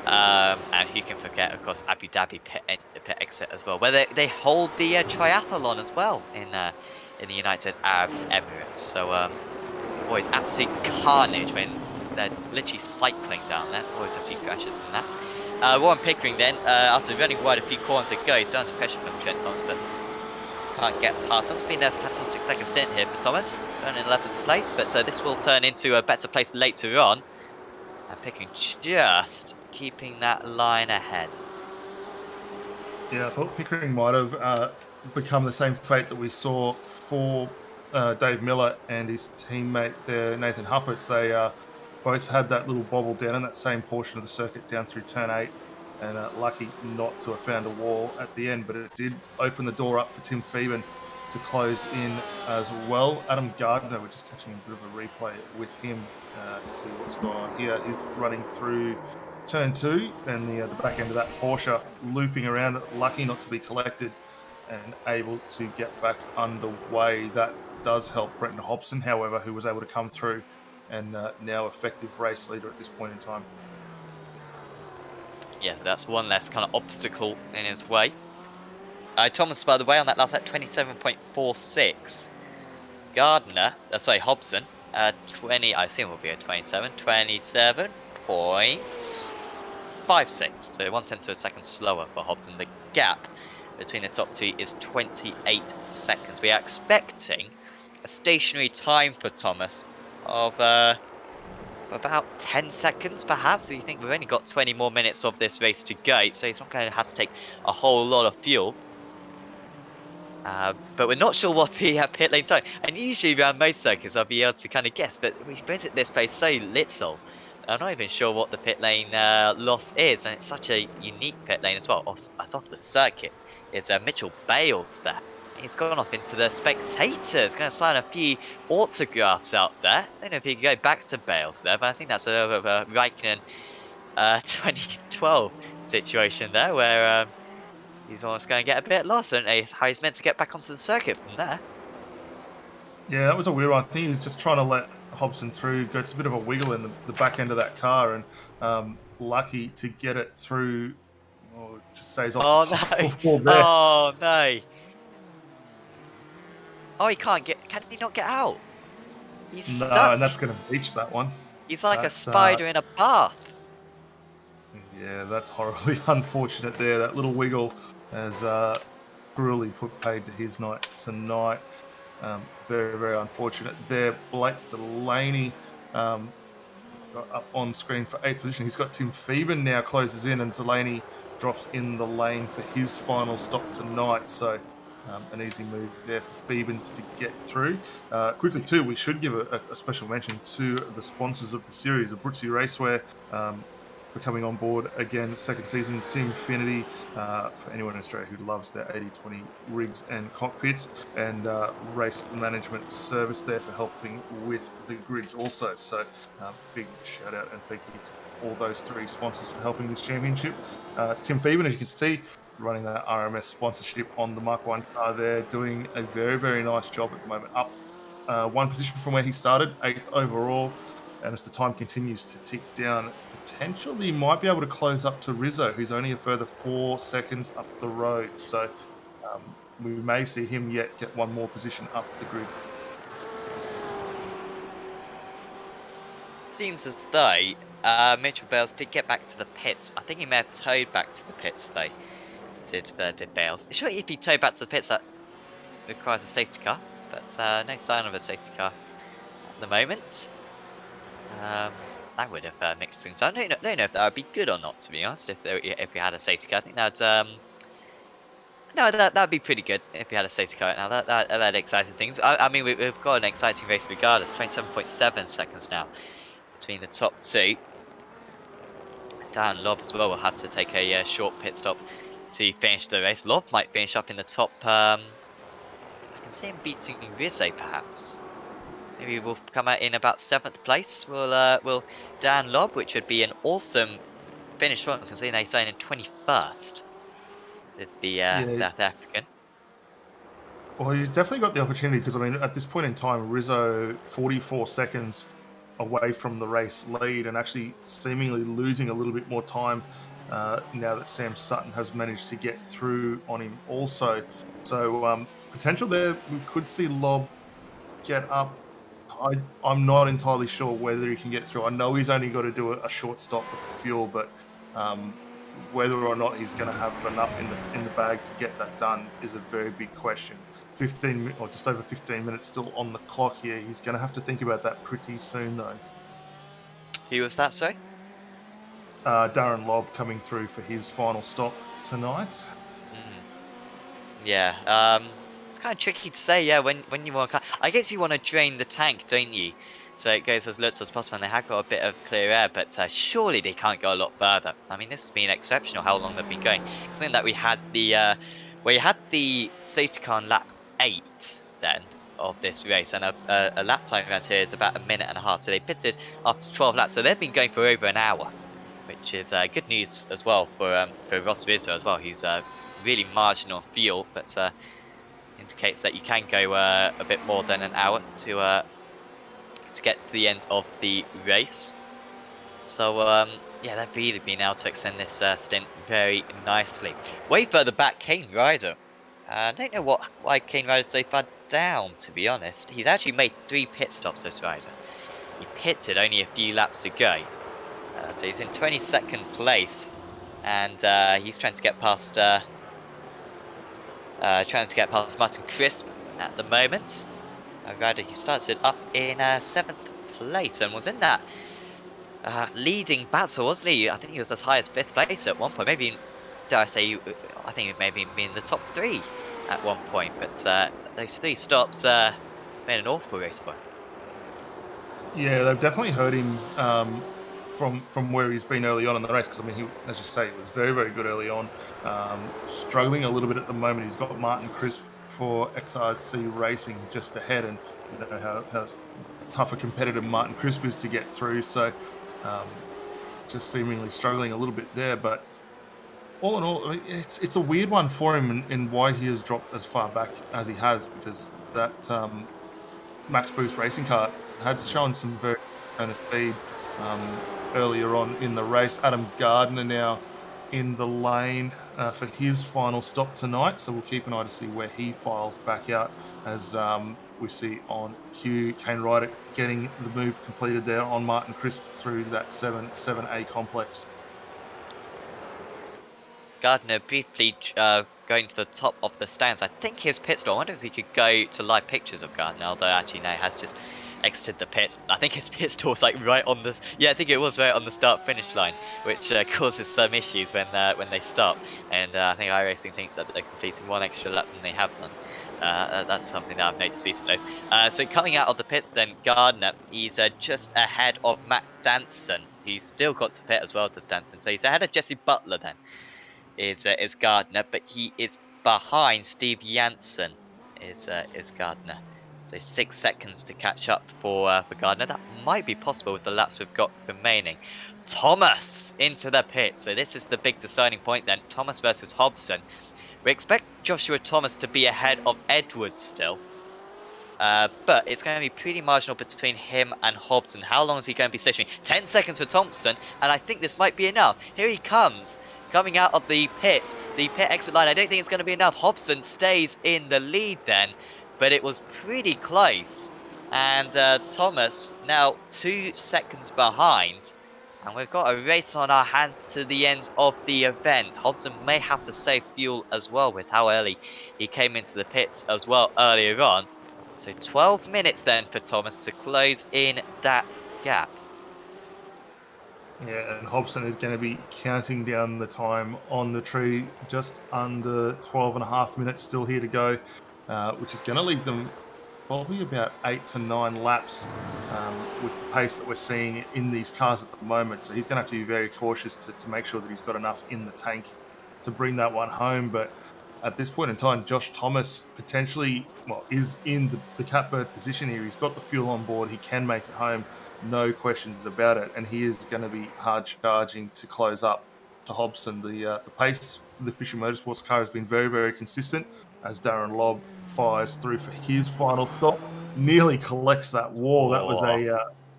And who can forget, of course, Abu Dhabi pit exit as well, where they hold the triathlon as well in the United Arab Emirates. So always absolute carnage when they're just literally cycling down there. Always a few crashes in that. Warren Pickering then, after running wide a few corners ago, he's down to pressure from Trent Thomas, but just can't get past. That's been a fantastic second stint here for Thomas. He's in 11th place, but this will turn into a better place later on. And Pickering just keeping that line ahead. yeah, I thought Pickering might have become the same fate that we saw for Dave Miller and his teammate there, Nathan Hupperts. They both had that little bobble down in that same portion of the circuit down through turn 8, and lucky not to have found a wall at the end, but it did open the door up for Tim Phoeben to close in as well. Adam Gardner, we're just catching a bit of a replay with him to see what's going on here. He's running through turn 2 and the back end of that Porsche looping around it, lucky not to be collected and able to get back underway. That does help Brenton Hobson, however, who was able to come through and now effective race leader at this point in time. Yes, that's one less kind of obstacle in his way. Thomas, by the way, on that last lap, 27.46. Gardner, Hobson, 20, I assume will be a 27.56. So 1/10 of a second slower for Hobson. The gap between the top two is 28 seconds. We are expecting a stationary time for Thomas of about 10 seconds, perhaps. So you think we've only got 20 more minutes of this race to go, so he's not going to have to take a whole lot of fuel. But we're not sure what the pit lane time. And usually around most circuits, I'll be able to kind of guess, but we visit this place so little. I'm not even sure what the pit lane loss is, and it's such a unique pit lane as well. As off the circuit is Mitchell Bales there. He's gone off into the spectators, going to sign a few autographs out there. I don't know if he can go back to Bales there, but I think that's a little bit of a Raikkonen 2012 situation there, where he's almost going to get a bit lost, and how he's meant to get back onto the circuit from there. Yeah, that was a weird one. I think he was just trying to let Hobson through, gets a bit of a wiggle in the back end of that car, and lucky to get it through. Oh, just stays off the top. Oh no! Oh, he can't get. Can he not get out? He's stuck. No, and that's going to reach that one. He's like a spider in a bath. Yeah, that's horribly unfortunate there. That little wiggle has cruelly put paid to his night tonight. Very, very unfortunate there. Blake Delaney got up on screen for 8th position. He's got Tim Phoeben now closes in, and Delaney drops in the lane for his final stop tonight. So an easy move there for Phoeben to get through. Quickly too, we should give a special mention to the sponsors of the series, the Brooksy Racewear, for coming on board again, second season, Simfinity, for anyone in Australia who loves their 80/20 rigs and cockpits, and race management service there for helping with the grids also. So big shout out and thank you to all those 3 sponsors for helping this championship. Tim Phoeben, as you can see, running that RMS sponsorship on the Mark 1 car there, doing a very, very nice job at the moment. Up 1 position from where he started, 8th overall. And as the time continues to tick down, potentially he might be able to close up to Rizzo, who's only a further 4 seconds up the road. So we may see him yet get 1 more position up the grid. Seems as though Mitchell Bales did get back to the pits. I think he may have towed back to the pits though. Did Bales? Sure, if he towed back to the pits, that requires a safety car, but no sign of a safety car at the moment. That would have mixed things up. I don't know if that would be good or not, to be honest. If we had a safety car, I think that'd that'd be pretty good if we had a safety car. Now that exciting things. I mean, we've got an exciting race regardless. 27.7 seconds now between the top 2. Dan Lobb as well will have to take a short pit stop to finish the race. Lobb might finish up in the top. I can see him beating Rizzo perhaps. Maybe we'll come out in about 7th place. Will Dan Lobb, which would be an awesome finish for him, because they signed in 21st. Did the South African. Well, he's definitely got the opportunity, because I mean, at this point in time, Rizzo 44 seconds away from the race lead, and actually seemingly losing a little bit more time now that Sam Sutton has managed to get through on him also. So potential there, we could see Lobb get up. I'm not entirely sure whether he can get through. I know he's only got to do a short stop with the fuel, but whether or not he's going to have enough in the bag to get that done is a very big question. 15 or just over 15 minutes still on the clock here. He's going to have to think about that pretty soon, though. Who was that, sorry? Darren Lobb coming through for his final stop tonight. Yeah, it's kind of tricky to say. Yeah, when you want, I guess you want to drain the tank, don't you? So it goes as little as possible, and they have got a bit of clear air, but surely they can't go a lot further. I mean, this has been exceptional how long they've been going. Considering that we had the safety car on lap 8 then of this race, and a lap time around here is about a minute and a half. So they pitted after 12 laps, so they've been going for over an hour, which is good news as well for Ross Rizzo as well, who's really marginal fuel, but indicates that you can go a bit more than an hour to get to the end of the race. So yeah, they've really been able to extend this stint very nicely. Way further back, Kane Ryder. I don't know why Kane Ryder's so far down, to be honest. He's actually made 3 pit stops, this rider. He pitted only a few laps ago. So he's in 22nd place, and he's trying to get past Martin Crisp at the moment. A rider who started up in 7th place and was in that leading battle, wasn't he? I think he was as high as 5th place at one point. Maybe, dare I say, I think it maybe been in the top 3 at one point. But those 3 stops, it's made an awful race for him. Yeah, they've definitely hurt him from where he's been early on in the race. Because I mean, he, as you say, he was very, very good early on. Struggling a little bit at the moment. He's got Martin Crisp for XRC Racing just ahead, and you know how tough a competitor Martin Crisp is to get through. So just seemingly struggling a little bit there. But all in all, I mean, it's a weird one for him in why he has dropped as far back as he has, because that Max Boost racing car had shown some very kind of speed earlier on in the race. Adam Gardner now in the lane for his final stop tonight, so we'll keep an eye to see where he files back out as we see on Q. Kane Ryder getting the move completed there on Martin Crisp through that 7A complex. Gardner briefly going to the top of the stands. I think his pit stop. I wonder if we could go to live pictures of Gardner, although actually no, he has just exited the pit. I think his pit stop was like right on this. Yeah, I think it was right on the start-finish line, which causes some issues when they stop. And I think iRacing thinks that they're completing 1 extra lap than they have done. That's something that I've noticed recently. So coming out of the pits, then Gardner, he's just ahead of Matt Danson, who's still got to pit as well, does Danson. So he's ahead of Jesse Butler then. Is Gardner, but he is behind Steve Janssen. Is Gardner, so 6 seconds to catch up for Gardner. That might be possible with the laps we've got remaining. Thomas into the pit. So this is the big deciding point then. Thomas versus Hobson. We expect Joshua Thomas to be ahead of Edwards still. But it's going to be pretty marginal between him and Hobson. How long is he going to be stationary? 10 seconds for Thompson, and I think this might be enough. Here he comes. Coming out of the pit exit line. I don't think it's going to be enough. Hobson stays in the lead then, but it was pretty close. And Thomas now 2 seconds behind. And we've got a race on our hands to the end of the event. Hobson may have to save fuel as well with how early he came into the pits as well earlier on. So 12 minutes then for Thomas to close in that gap. Yeah, and Hobson is going to be counting down the time on the tree, just under 12 and a half minutes still here to go, which is going to leave them probably about 8 to 9 laps with the pace that we're seeing in these cars at the moment. So he's going to have to be very cautious to make sure that he's got enough in the tank to bring that one home. But at this point in time, Josh Thomas potentially is in the catbird position here. He's got the fuel on board. He can make it home. No questions about it, and he is going to be hard charging to close up to Hobson. The pace for the Fisher Motorsports car has been very, very consistent as Darren Lobb fires through for his final stop, nearly collects that wall. That was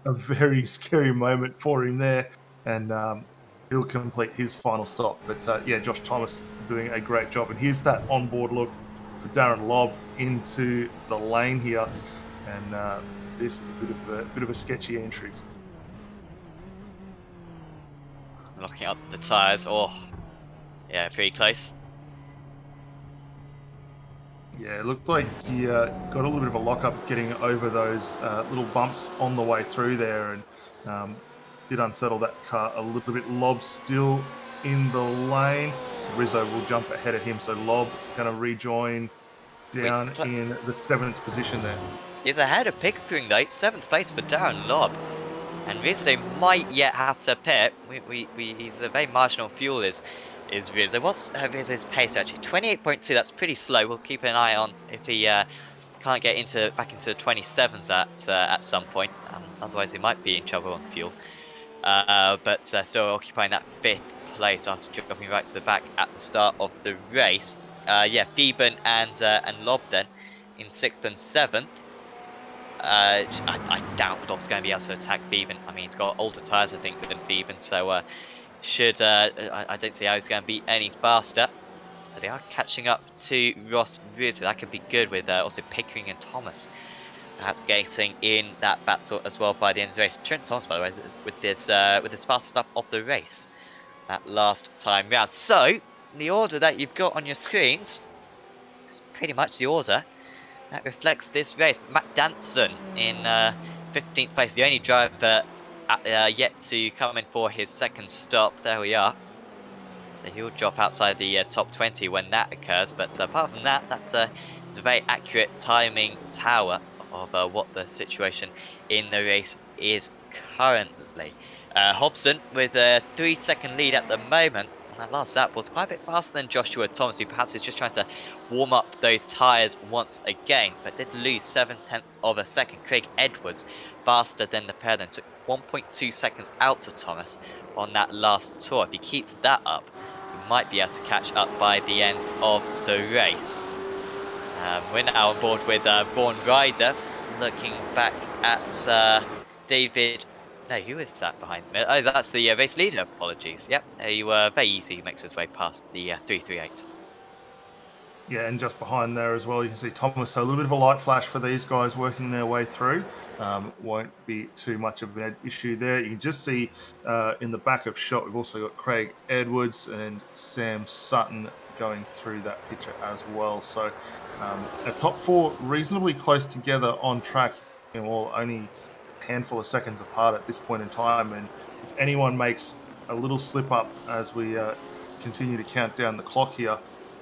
a very scary moment for him there, and he'll complete his final stop. But yeah, Josh Thomas doing a great job, and here's that onboard look for Darren Lobb into the lane here, and this is a bit of a sketchy entry. Locking up the tyres. Oh, yeah, pretty close. Yeah, it looked like he got a little bit of a lock-up getting over those little bumps on the way through there, and did unsettle that car a little bit. Lobb still in the lane. Rizzo will jump ahead of him. So Lob going to rejoin down in the 7th position there. He's ahead of Pickering though. 7th place for Darren Lobb. And Rizzo might yet have to pit. He's a very marginal fuel is Rizzo. What's Rizzo's pace actually? 28.2. That's pretty slow. We'll keep an eye on if he can't get back into the 27s at some point. Otherwise, he might be in trouble on fuel. But still occupying that 5th place after dropping right to the back at the start of the race. Yeah, Phoeben and Lob then in 6th and 7th. I doubt Lob's going to be able to attack Phoeben. I mean, he's got older tyres, I think, than Phoeben, so I don't see how he's going to be any faster. But they are catching up to Ross Rizzo. That could be good with also Pickering and Thomas perhaps getting in that battle as well by the end of the race. Trent Thomas, by the way, with his fastest up of the race that last time round. So, the order that you've got on your screens is pretty much the order that reflects this race. Matt Danson in 15th place, the only driver yet to come in for his 2nd stop. There we are. So he'll drop outside the top 20 when that occurs. But apart from that, that's a very accurate timing tower of what the situation in the race is currently. Hobson with a 3-second lead at the moment. That last lap was quite a bit faster than Joshua Thomas, who perhaps is just trying to warm up those tyres once again, but did lose 0.7 of a second. Craig Edwards, faster than the pair, then took 1.2 seconds out of Thomas on that last tour. If he keeps that up, he might be able to catch up by the end of the race. We're now on board with Vaughan Ryder, looking back at David. No, who is that behind me? Oh, that's the race leader. Apologies. Yep, he very easy. He makes his way past the 338. Yeah, and just behind there as well, you can see Thomas. So a little bit of a light flash for these guys working their way through. Won't be too much of an issue there. You can just see in the back of shot, we've also got Craig Edwards and Sam Sutton going through that picture as well. So a top 4 reasonably close together on track, only handful of seconds apart at this point in time, and if anyone makes a little slip up as we continue to count down the clock here,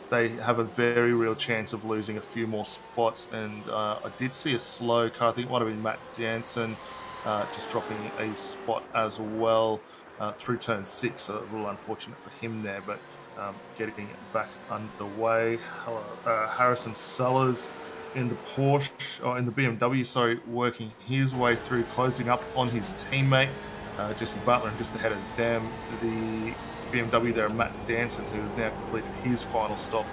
they have a very real chance of losing a few more spots. And I did see a slow car, I think it might have been Matt Danson, just dropping a spot as well through turn 6, so a little unfortunate for him there, but getting it back underway. Harrison Sellers in the Porsche, or in the BMW, sorry, working his way through, closing up on his teammate, Jesse Butler, and just ahead of them, the BMW there, Matt Danson, who has now completed his final stop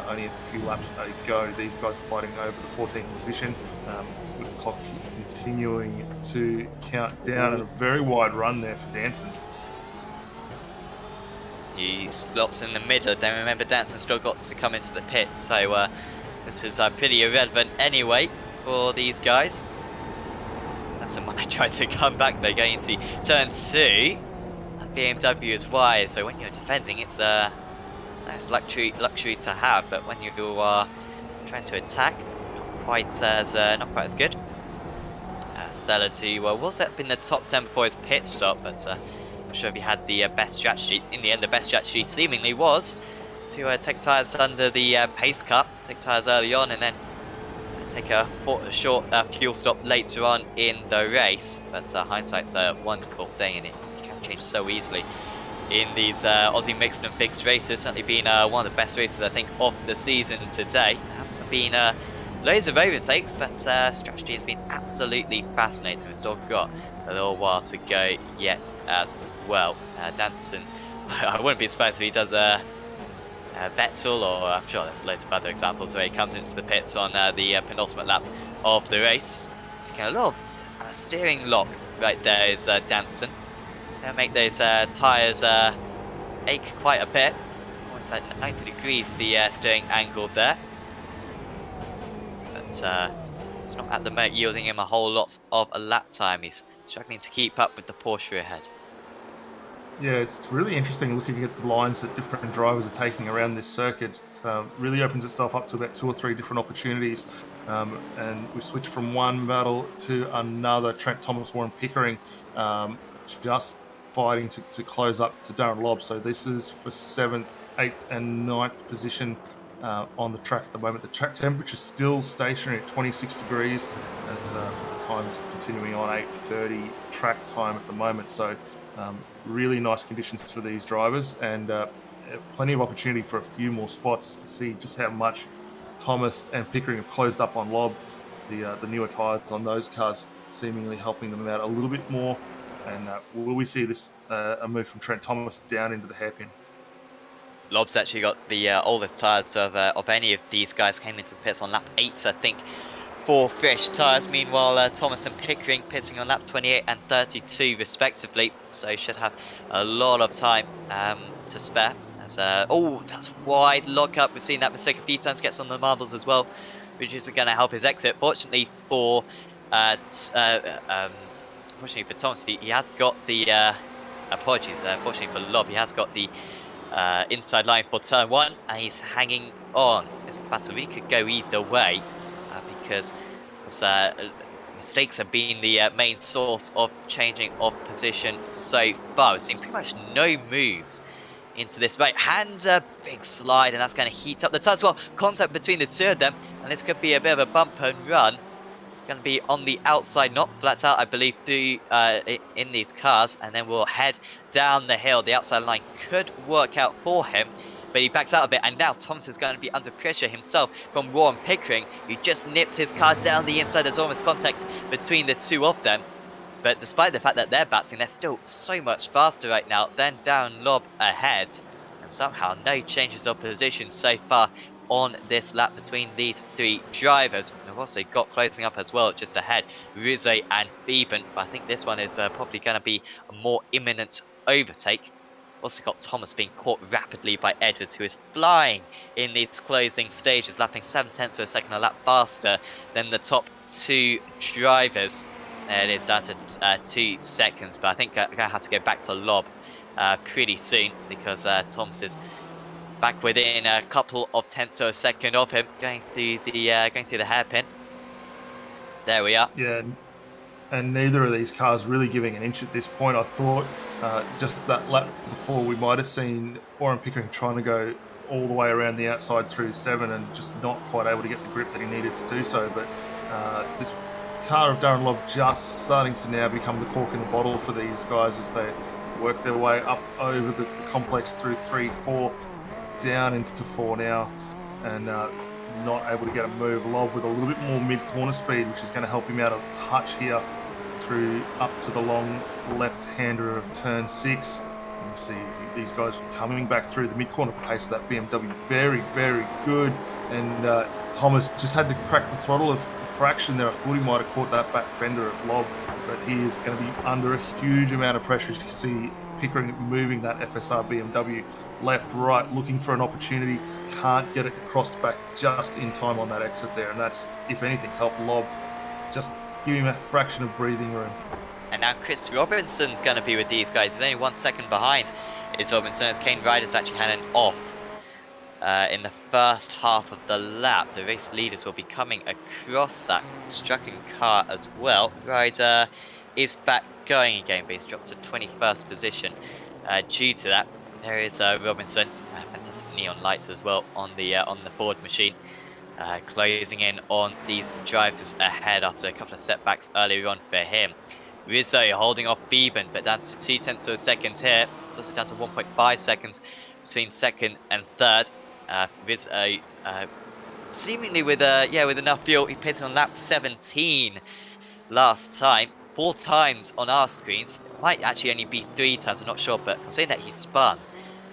only a few laps ago. These guys are fighting over the 14th position, with the clock continuing to count down, and a very wide run there for Danson. He slots in the middle. Then remember, Danson still got to come into the pits, so this is pretty irrelevant anyway for these guys. Danson might try to come back. They're going into turn 2. That BMW is wide, so when you're defending, it's a nice luxury to have. But when you are trying to attack, not quite as good. Sellers, who was up in the top 10 before his pit stop, but I'm not sure if he had the best strategy. In the end, the best strategy seemingly was to take tyres under the pace cut, take tyres early on, and then take a short fuel stop later on in the race. But hindsight's a wonderful thing, and it can change so easily in these Aussie mixed and fixed races. Certainly been one of the best races, I think, of the season today. Been loads of overtakes, but strategy has been absolutely fascinating. We've still got a little while to go yet as well. Danson, I wouldn't be surprised if he does Vettel, or I'm sure there's loads of other examples where he comes into the pits on the penultimate lap of the race. Taking a little steering lock right there is Danson. Gonna make those tyres ache quite a bit. Almost at 90 degrees the steering angle there. But it's not at the moment yielding him a whole lot of a lap time. He's struggling to keep up with the Porsche ahead. Yeah, it's really interesting looking at the lines that different drivers are taking around this circuit. It really opens itself up to about 2 or 3 different opportunities. And we switched from one battle to another. Trent Thomas, Warren Pickering, just fighting to close up to Darren Lobb. So this is for 7th, 8th and 9th position on the track at the moment. The track temperature is still stationary at 26 degrees as the time's continuing on 8:30 track time at the moment. So really nice conditions for these drivers, and plenty of opportunity for a few more spots to see just how much Thomas and Pickering have closed up on Lobb. The newer tyres on those cars seemingly helping them out a little bit more. And will we see this a move from Trent Thomas down into the hairpin? Lobb's actually got the oldest tyres of any of these guys. Came into the pits on lap 8, I think, for fresh tyres. Meanwhile, Thomas and Pickering pitting on lap 28 and 32 respectively. So he should have a lot of time to spare. As, that's wide lock-up. We've seen that mistake a few times. Gets on the marbles as well, which is going to help his exit. Fortunately for Thomas, he has got the apologies there. Fortunately for Lobb, he has got the inside line for turn 1, and he's hanging on. This battle really could go either way because mistakes have been the main source of changing of position so far. We've seen pretty much no moves into this right hand, big slide, and that's going to heat up the tyres. Well, contact between the two of them, and this could be a bit of a bump and run. Going to be on the outside, not flat out, I believe, through in these cars, and then we'll head down the hill. The outside line could work out for him, but he backs out a bit, and now Thomas is going to be under pressure himself from Warren Pickering, who just nips his car down the inside. There's almost contact between the two of them, but despite the fact that they're battling, they're still so much faster right now than Darren Lobb ahead, and somehow no changes of position so far on this lap between these three drivers. We've also got closing up as well just ahead, Rizzo and Beeben, but I think this one is probably going to be a more imminent overtake. Also got Thomas being caught rapidly by Edwards, who is flying in these closing stages, lapping 0.7 of a second a lap faster than the top two drivers. It is down to 2 seconds, but I think I'm going to have to go back to Lobb pretty soon, because Thomas is back within a couple of tenths of a second of him, going through the hairpin. There we are. Yeah, and neither of these cars really giving an inch at this point. I thought just that lap before we might have seen Warren Pickering trying to go all the way around the outside through 7 and just not quite able to get the grip that he needed to do so. But this car of Darren Lobb just starting to now become the cork in the bottle for these guys as they work their way up over the complex through 3, 4, down into 4 now, and not able to get a move. Lobb with a little bit more mid-corner speed, which is going to help him out a touch here through up to the long left-hander of turn 6. And you see these guys coming back through the mid-corner pace of that BMW. Very, very good. And Thomas just had to crack the throttle a fraction there. I thought he might have caught that back fender of Lobb, but he is going to be under a huge amount of pressure as you see Pickering moving that FSR BMW left, right, looking for an opportunity. Can't get it crossed back just in time on that exit there, and that's, if anything, helped Lobb just give him a fraction of breathing room. And now Chris Robinson's going to be with these guys. He's only 1 second behind is Robinson, as Kane Ryder's actually had an off in the first half of the lap. The race leaders will be coming across that striking car as well. Ryder is back going again, but he's dropped to 21st position due to that. There is Robinson, fantastic neon lights as well on the Ford machine, closing in on these drivers ahead after a couple of setbacks earlier on for him. Rizzo holding off Beeben, but down to 0.2 of a second here. It's also down to 1.5 seconds between second and third. Rizzo seemingly with enough fuel. He pitted on lap 17 last time. 4 times on our screens. It might actually only be 3 times, I'm not sure, but considering that he spun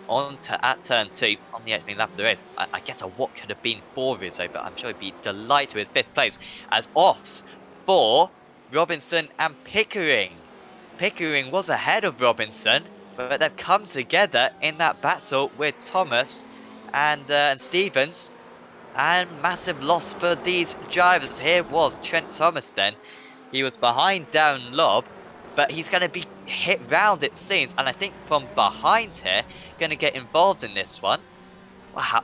onto at turn 2 on the opening lap of the race, I guess what could have been for Rizzo, but I'm sure he'd be delighted with 5th place as offs for Robinson and Pickering. Pickering was ahead of Robinson, but they've come together in that battle with Thomas and Stevens, and massive loss for these drivers. Here was Trent Thomas then. He was behind Darren Lobb, but he's going to be hit round, it seems. And I think from behind here, going to get involved in this one. Wow.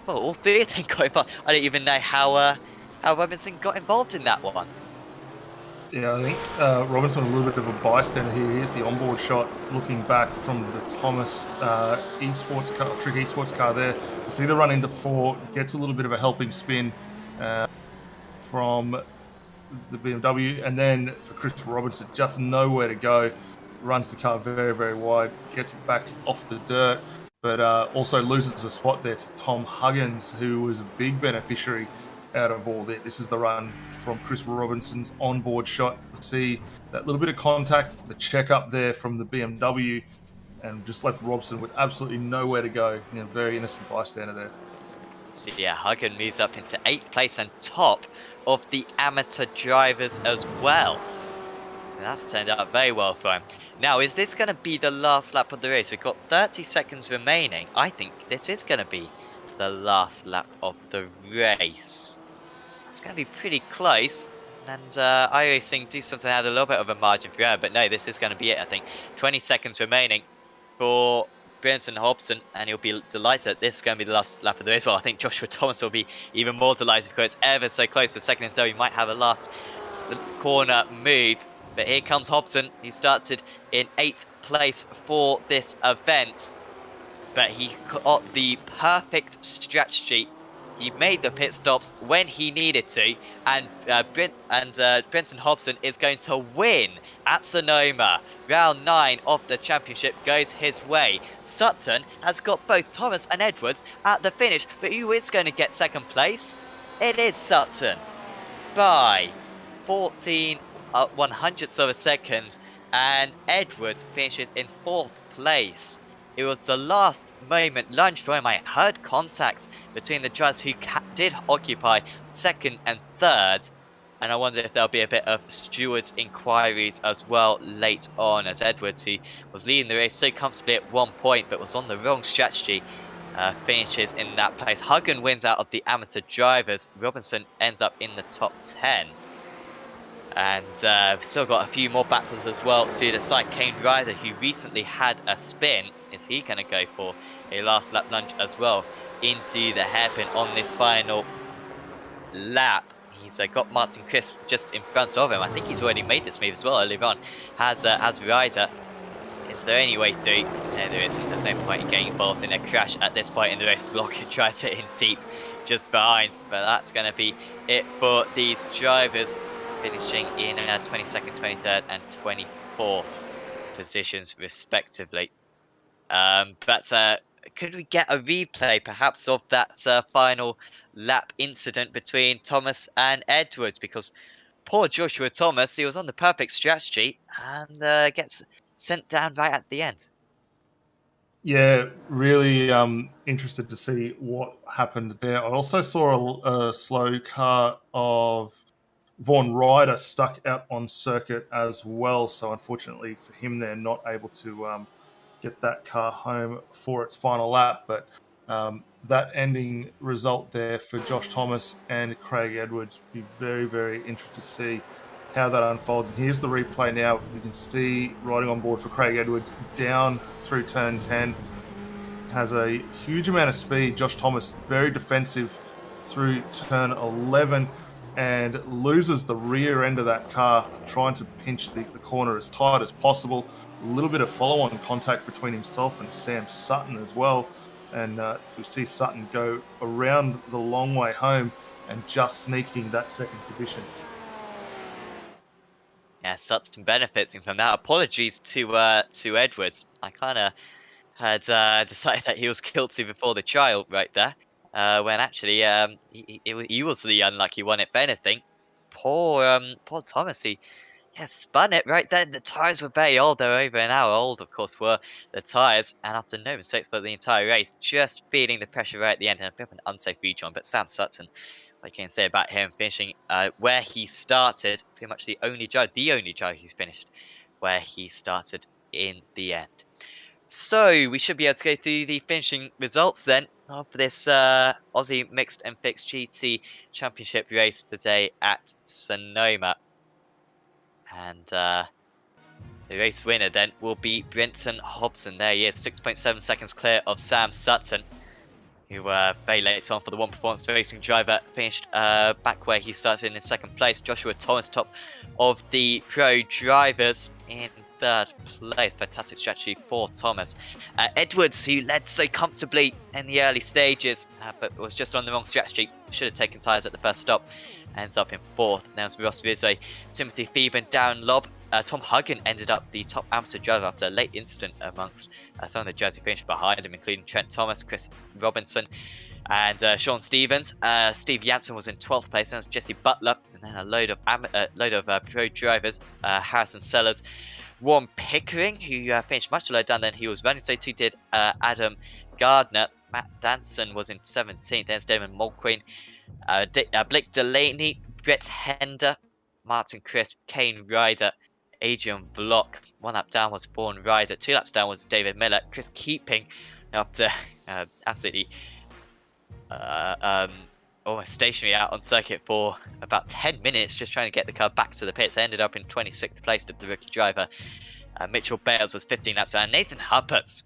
Well, all 3 of them got involved. I don't even know how Robinson got involved in that one. Yeah, I think Robinson a little bit of a bystander here. Here's the onboard shot looking back from the Thomas esports car, trick esports car there. You see the run into 4, gets a little bit of a helping spin from the BMW, and then for Chris Robinson, just nowhere to go. Runs the car very, very wide, gets it back off the dirt, but also loses a spot there to Tom Huggins, who was a big beneficiary out of all that. This is the run from Chris Robinson's onboard shot. See that little bit of contact, the check up there from the BMW, and just left Robson with absolutely nowhere to go. Very innocent bystander there. So yeah, Huggin moves up into 8th place and top of the amateur drivers as well. So that's turned out very well for him. Now, is this going to be the last lap of the race? We've got 30 seconds remaining. I think this is going to be the last lap of the race. It's going to be pretty close. And iRacing do something out a little bit of a margin for error. But no, this is going to be it, I think. 20 seconds remaining for Brenton Hobson, and he'll be delighted that this is going to be the last lap of the race. Well, I think Joshua Thomas will be even more delighted because it's ever so close for second and third. He might have a last corner move, but here comes Hobson. He started in 8th place for this event, but he got the perfect strategy. He made the pit stops when he needed to, and Brenton Hobson is going to win at Sonoma. Round 9 of the championship goes his way. Sutton has got both Thomas and Edwards at the finish, but who is going to get second place? It is Sutton by 14 100ths of a second, and Edwards finishes in 4th place. It was the last moment lunge for him. I heard contact between the drivers who did occupy 2nd and 3rd. And I wonder if there'll be a bit of stewards' inquiries as well late on, as Edwards, who was leading the race so comfortably at 1 point but was on the wrong strategy, finishes in that place. Huggan wins out of the amateur drivers. Robinson ends up in the top 10. And we've still got a few more battles as well to decide. Kane Ryder, who recently had a spin, is he going to go for a last lap lunge as well into the hairpin on this final lap? He's got Martin Crisp just in front of him. I think he's already made this move as well earlier on. Has Ryder. Is there any way through? No, there isn't. There's no point in getting involved in a crash at this point in the race. Block tries it in deep just behind. But that's going to be it for these drivers, finishing in 22nd, 23rd and 24th positions respectively. But could we get a replay perhaps of that final lap incident between Thomas and Edwards? Because poor Joshua Thomas, he was on the perfect strategy and gets sent down right at the end. Yeah, really interested to see what happened there. I also saw a slow car of Vaughn Ryder stuck out on circuit as well. So unfortunately for him, they're not able to get that car home for its final lap. But that ending result there for Josh Thomas and Craig Edwards will be very, very interesting to see how that unfolds. And here's the replay now. You can see riding on board for Craig Edwards down through turn 10. Has a huge amount of speed. Josh Thomas very defensive through turn 11 and loses the rear end of that car, trying to pinch the corner as tight as possible. A little bit of follow-on contact between himself and Sam Sutton as well. And we see Sutton go around the long way home and just sneaking that second position. Yeah, Sutton benefiting from that. Apologies to Edwards. I kind of had decided that he was guilty before the trial right there, when actually he was the unlucky one, if anything. Poor Thomas, he spun it right there. The tyres were very old. They were over an hour old, of course, were the tyres. And after no mistakes but the entire race, just feeling the pressure right at the end. And a bit of an unsafe rejoin. But Sam Sutton, what I can say about him, finishing where he started. Pretty much the only driver who's finished where he started in the end. So we should be able to go through the finishing results then of this Aussie Mixed and Fixed GT Championship race today at Sonoma. And the race winner then will be Brenton Hobson. There he is, 6.7 seconds clear of Sam Sutton. who very late on for the One Performance Racing driver, finished back where he started in second place. Joshua Thomas, top of the pro drivers, in third place. Fantastic strategy for Thomas. Edwards, who led so comfortably in the early stages, but was just on the wrong strategy. Should have taken tyres at the first stop. Ends up in fourth. Now it's Ross Rizzo, Timothy Theben, Darren Lobb. Tom Huggan ended up the top amateur driver after a late incident amongst some of the Jersey finished behind him, including Trent Thomas, Chris Robinson, and Sean Stevens. Steve Jansen was in 12th place. Then was Jesse Butler, and then a load of pro drivers. Harrison Sellers, Warren Pickering, who finished much lower down than he was running. So too did Adam Gardner. Matt Danson was in 17th. Then Damon Mulqueen, Blake Delaney, Brett Hender, Martin Crisp, Kane Ryder, Adrian Vlock. 1 lap down was Vaughan Ryder. 2 laps down was David Miller. Chris Keeping, after absolutely almost stationary out on circuit for about 10 minutes, just trying to get the car back to the pits. Ended up in 26th place of the rookie driver. Mitchell Bales was 15 laps down. Nathan Hupperts,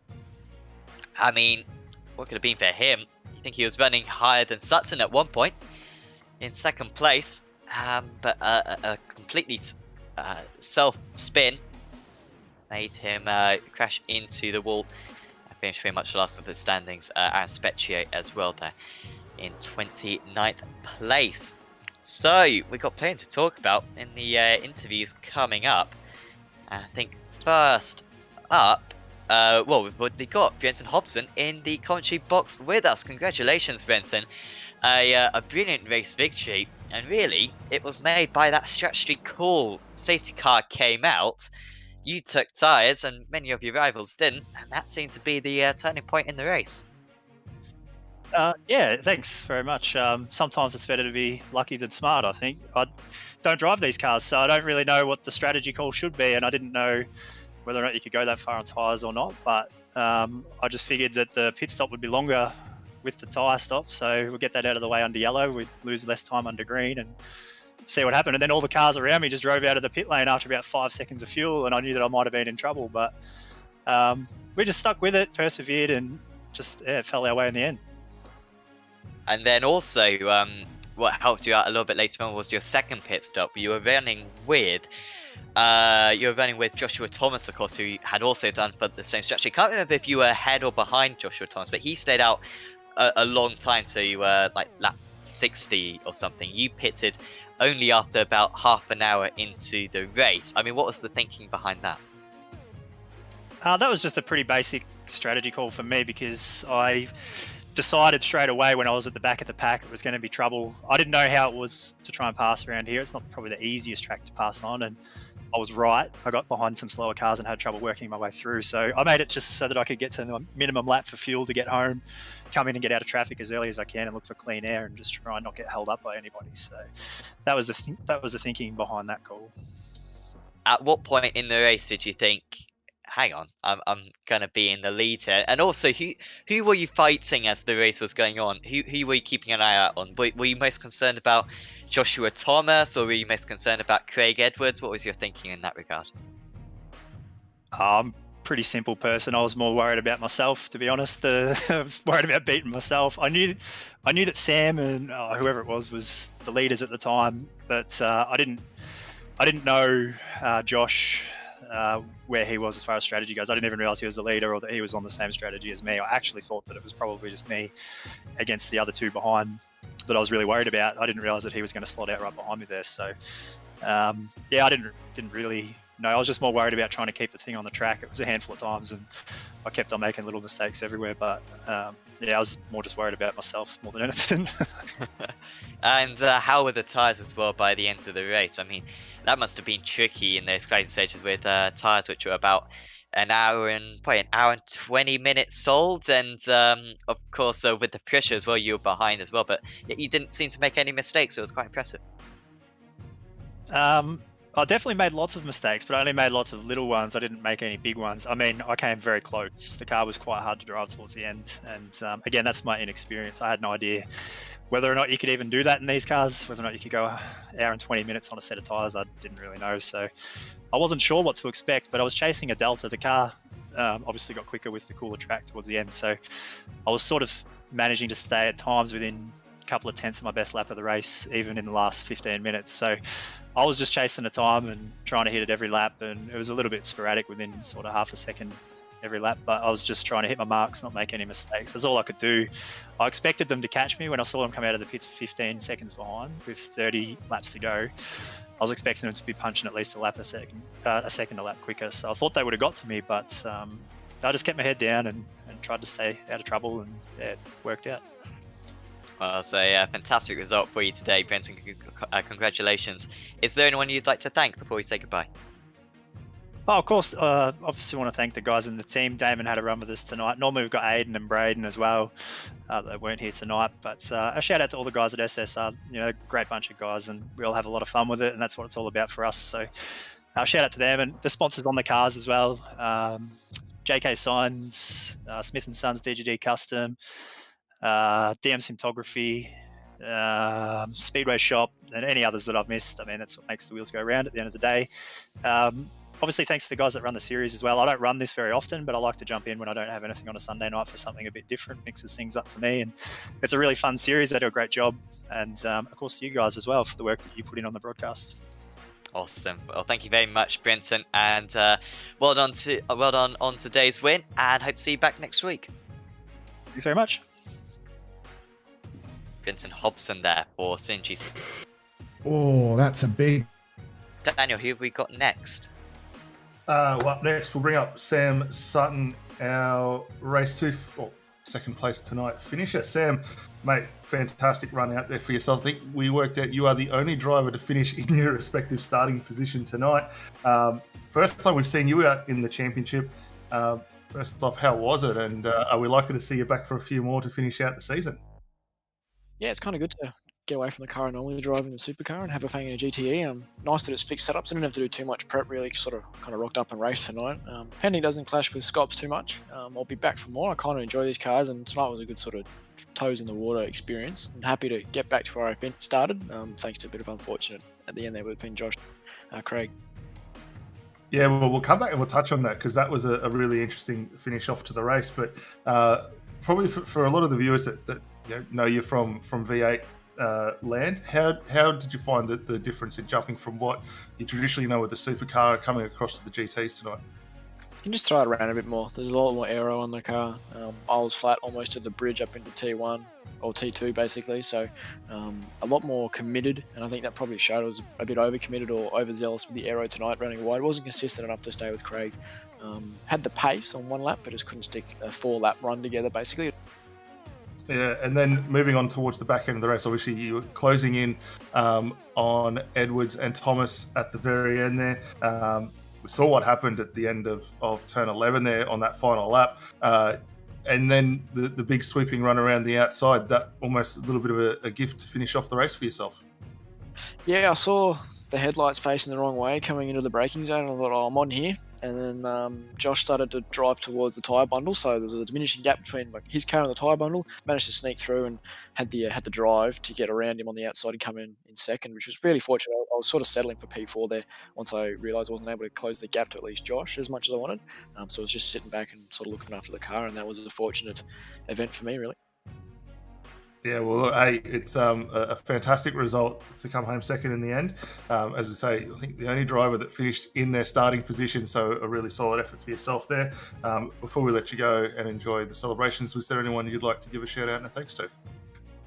I mean, what could have been for him? You think he was running higher than Sutton at one point in second place, but a completely self-spin made him crash into the wall and finish pretty much last of the standings. Aaron Specchier as well there in 29th place. So we've got plenty to talk about in the interviews coming up. I think first up, we've got Brenton Hobson in the commentary box with us. Congratulations, Brenton. A brilliant race victory, and really it was made by that strategy call. Safety car came out, you took tyres, and many of your rivals didn't, and that seemed to be the turning point in the race. Yeah, thanks very much. Sometimes it's better to be lucky than smart, I think. I don't drive these cars, so I don't really know what the strategy call should be, and I didn't know whether or not you could go that far on tyres or not, but I just figured that the pit stop would be longer with the tyre stop, so we'll get that out of the way under yellow, we'd lose less time under green and see what happened. And then all the cars around me just drove out of the pit lane after about 5 seconds of fuel, and I knew that I might have been in trouble, but we just stuck with it, persevered, and just it fell our way in the end. And then also, what helped you out a little bit later on was your second pit stop. You were running with Joshua Thomas, of course, who had also done for the same strategy. I can't remember if you were ahead or behind Joshua Thomas, but he stayed out a long time, so you were like lap 60 or something. You pitted only after about half an hour into the race. I mean, what was the thinking behind that? That was just a pretty basic strategy call for me, because I decided straight away when I was at the back of the pack it was going to be trouble. I didn't know how it was to try and pass around here. It's not probably the easiest track to pass on, and I was right. I got behind some slower cars and had trouble working my way through. So I made it just so that I could get to the minimum lap for fuel to get home, come in and get out of traffic as early as I can and look for clean air and just try and not get held up by anybody. So that was the thinking behind that call. At what point in the race did you think, hang on, I'm going to be in the lead here? And also, who were you fighting as the race was going on? Who were you keeping an eye out on? Were you most concerned about Joshua Thomas, or were you most concerned about Craig Edwards? What was your thinking in that regard? I'm a pretty simple person. I was more worried about myself, to be honest. I was worried about beating myself. I knew that Sam and whoever it was the leaders at the time, but I didn't know Josh, where he was as far as strategy goes. I didn't even realize he was the leader or that he was on the same strategy as me. I actually thought that it was probably just me against the other two behind that I was really worried about. I didn't realize that he was going to slot out right behind me there. So I didn't really know. I was just more worried about trying to keep the thing on the track. It was a handful of times and I kept on making little mistakes everywhere, but I was more just worried about myself more than anything. And how were the tyres as well by the end of the race? I mean, that must have been tricky in those closing stages with tyres which were about an hour and 20 minutes sold, and of course with the pressure as well, you were behind as well, but you didn't seem to make any mistakes, so it was quite impressive. I definitely made lots of mistakes, but I only made lots of little ones. I didn't make any big ones. I mean, I came very close. The car was quite hard to drive towards the end, and again, that's my inexperience. I had no idea whether or not you could even do that in these cars, whether or not you could go an hour and 20 minutes on a set of tyres. I didn't really know, so I wasn't sure what to expect, but I was chasing a Delta. The car Obviously got quicker with the cooler track towards the end. So I was sort of managing to stay at times within a couple of tenths of my best lap of the race, even in the last 15 minutes. So I was just chasing the time and trying to hit it every lap. And it was a little bit sporadic within sort of half a second every lap, but I was just trying to hit my marks, not make any mistakes. That's all I could do. I expected them to catch me when I saw them come out of the pits 15 seconds behind with 30 laps to go. I was expecting them to be punching at least a second a lap quicker. So I thought they would have got to me, but I just kept my head down and tried to stay out of trouble, and it worked out. Well, it's a fantastic result for you today, Brenton. Congratulations. Is there anyone you'd like to thank before we say goodbye? Oh, of course. Obviously, want to thank the guys in the team. Damon had a run with us tonight. Normally, we've got Aiden and Braden as well. They weren't here tonight, but a shout out to all the guys at SSR. Great bunch of guys, and we all have a lot of fun with it, and that's what it's all about for us. So, shout out to them and the sponsors on the cars as well. JK Signs, Smith and Sons DGD Custom, DM Symptography, Speedway Shop, and any others that I've missed. I mean, that's what makes the wheels go round at the end of the day. Obviously, thanks to the guys that run the series as well. I don't run this very often, but I like to jump in when I don't have anything on a Sunday night for something a bit different. Mixes things up for me, and it's a really fun series. They do a great job, and of course to you guys as well for the work that you put in on the broadcast. Awesome. Well, thank you very much, Brenton, and well done on today's win, and hope to see you back next week. Thanks very much. Brenton Hobson there for Synergy. Oh, that's a big. Daniel, who have we got next? Well, up next, we'll bring up Sam Sutton, our race 2, second place tonight finisher. Sam, mate, fantastic run out there for yourself. I think we worked out you are the only driver to finish in your respective starting position tonight. First time we've seen you out in the championship. First off, how was it? And are we likely to see you back for a few more to finish out the season? Yeah, it's kind of good to get away from the car I normally drive in the supercar and have a fang in a GTE. Nice that it's fixed setups. I didn't have to do too much prep, really. Sort of kind of rocked up and raced tonight. Pending doesn't clash with Scops too much. I'll be back for more. I kind of enjoy these cars, and tonight was a good sort of toes in the water experience. I'm happy to get back to where I started, thanks to a bit of unfortunate at the end there between Josh Craig. Yeah, well, we'll come back and we'll touch on that because that was a really interesting finish off to the race. But probably for a lot of the viewers that know you from V8 land, how did you find the difference in jumping from what you traditionally know with the supercar coming across to the GTs tonight? You can just throw it around a bit more. There's a lot more aero on the car. I was flat almost to the bridge up into T1 or T2 basically, so a lot more committed, and I think that probably showed I was a bit overcommitted or overzealous with the aero tonight running wide. It wasn't consistent enough to stay with Craig. Had the pace on one lap, but just couldn't stick a 4-lap run together basically. Yeah, and then moving on towards the back end of the race, obviously you were closing in on Edwards and Thomas at the very end there. We saw what happened at the end of turn 11 there on that final lap. And then the big sweeping run around the outside, that almost a little bit of a gift to finish off the race for yourself. Yeah, I saw the headlights facing the wrong way coming into the braking zone, and I thought, I'm on here. And then Josh started to drive towards the tyre bundle, so there's a diminishing gap between his car and the tyre bundle. Managed to sneak through and had the drive to get around him on the outside and come in second, which was really fortunate. I was sort of settling for P4 there once I realised I wasn't able to close the gap to at least Josh as much as I wanted. So I was just sitting back and sort of looking after the car, and that was a fortunate event for me, really. Yeah, well, hey, it's a fantastic result to come home second in the end. As we say, I think the only driver that finished in their starting position, so a really solid effort for yourself there. Before we let you go and enjoy the celebrations, was there anyone you'd like to give a shout out and a thanks to?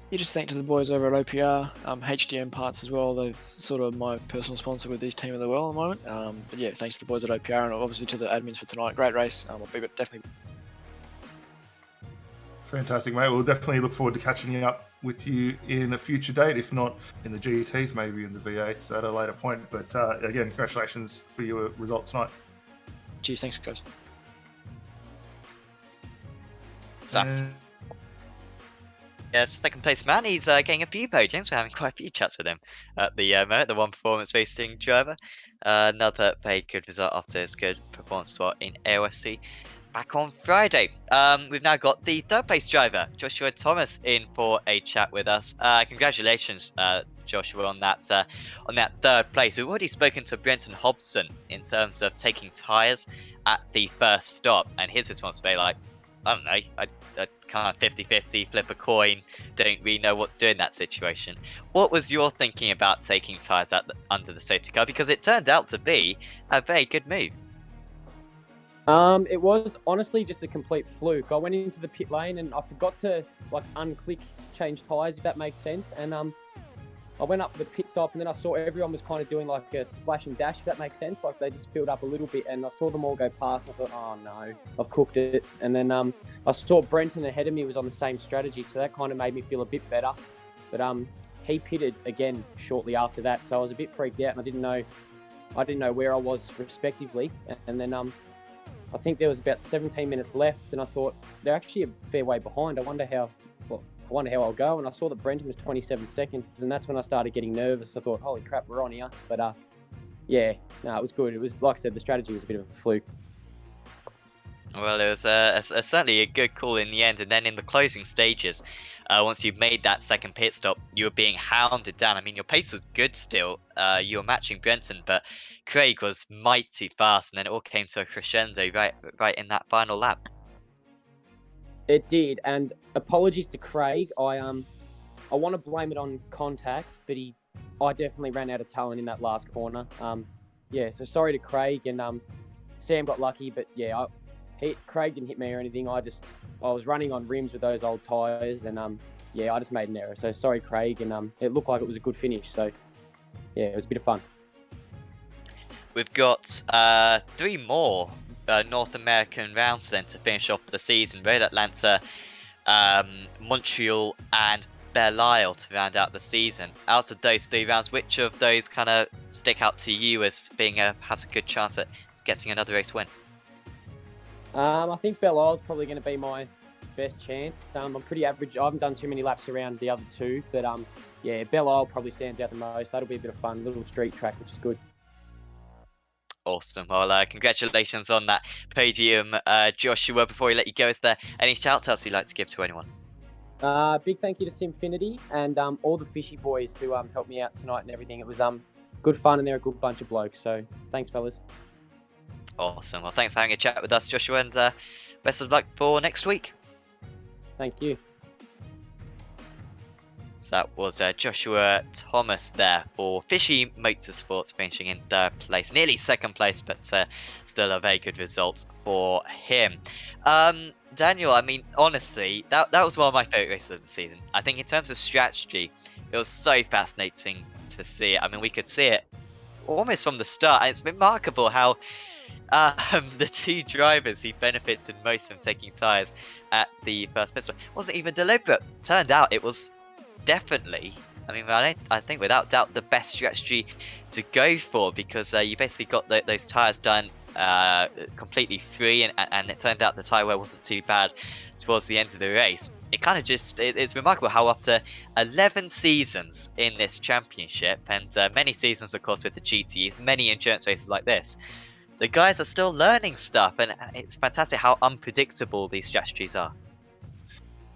Yeah, just thank to the boys over at OPR, HDM Parts as well. They're sort of my personal sponsor with this team of the world at the moment. But yeah, thanks to the boys at OPR and obviously to the admins for tonight. Great race. I'll be definitely. Fantastic, mate. We'll definitely look forward to catching up with you in a future date, if not in the GTs, maybe in the V8s at a later point. But again, congratulations for your result tonight. Cheers, thanks, guys. Sucks. Yeah, second place man. He's getting a few podiums. We're having quite a few chats with him at the moment. The one performance racing driver. Another very good result after his good performance as well in AOSC. Back on Friday. We've now got the third place driver, Joshua Thomas, in for a chat with us. Congratulations, Joshua, on that third place. We've already spoken to Brenton Hobson in terms of taking tyres at the first stop, and his response was like, I don't know, I kind of 50-50, flip a coin, don't really know what to do in that situation. What was your thinking about taking tyres under the safety car? Because it turned out to be a very good move. It was honestly just a complete fluke. I went into the pit lane and I forgot to unclick change tyres, if that makes sense. And I went up to the pit stop and then I saw everyone was kind of doing like a splash and dash, if that makes sense. Like they just filled up a little bit and I saw them all go past. And I thought, oh no, I've cooked it. And then I saw Brenton ahead of me was on the same strategy, so that kind of made me feel a bit better. But he pitted again shortly after that, so I was a bit freaked out and I didn't know where I was respectively. And then I think there was about 17 minutes left, and I thought they're actually a fair way behind. I wonder how I'll go. And I saw that Brenton was 27 seconds, and that's when I started getting nervous. I thought, holy crap, we're on here. But it was good. It was, like I said, the strategy was a bit of a fluke. Well, it was certainly a good call in the end, and then in the closing stages, once you made that second pit stop, you were being hounded down. I mean, your pace was good still. You were matching Brenton, but Craig was mighty fast, and then it all came to a crescendo right in that final lap. It did, and apologies to Craig. I want to blame it on contact, but I definitely ran out of talent in that last corner. So sorry to Craig, and Sam got lucky, but yeah, Craig didn't hit me or anything. I was running on rims with those old tyres, and I just made an error. So sorry, Craig, and it looked like it was a good finish. So yeah, it was a bit of fun. We've got 3 more North American rounds then to finish off the season. Road Atlanta, Montreal, and Belle Isle to round out the season. Out of those 3 rounds, which of those kind of stick out to you as being has a good chance at getting another race win? I think Belle Isle is probably going to be my best chance. I'm pretty average. I haven't done too many laps around the other 2, but Belle Isle probably stands out the most. That'll be a bit of fun, little street track, which is good. Awesome. Well, congratulations on that podium, Joshua. Before we let you go, is there any shout-outs you'd like to give to anyone? Big thank you to Simfinity and all the Fishy boys who helped me out tonight and everything. It was good fun, and they're a good bunch of blokes. So thanks, fellas. Awesome. Well, thanks for having a chat with us, Joshua, and best of luck for next week. Thank you. So that was Joshua Thomas there for Fishy Motorsports, finishing in 3rd place, nearly 2nd place, but still a very good result for him. Daniel, I mean, honestly, that was one of my favourite races of the season. I think in terms of strategy, it was so fascinating to see it. I mean, we could see it almost from the start, and it's remarkable how the 2 drivers who benefited most from taking tyres at the first pit stop wasn't even deliberate. Turned out it was definitely, I think without doubt, the best strategy to go for, because you basically got those tyres done completely free, and it turned out the tyre wear wasn't too bad towards the end of the race. It kind of it's remarkable how after 11 seasons in this championship, and many seasons of course with the GTEs, many endurance races like this, the guys are still learning stuff, and it's fantastic how unpredictable these strategies are.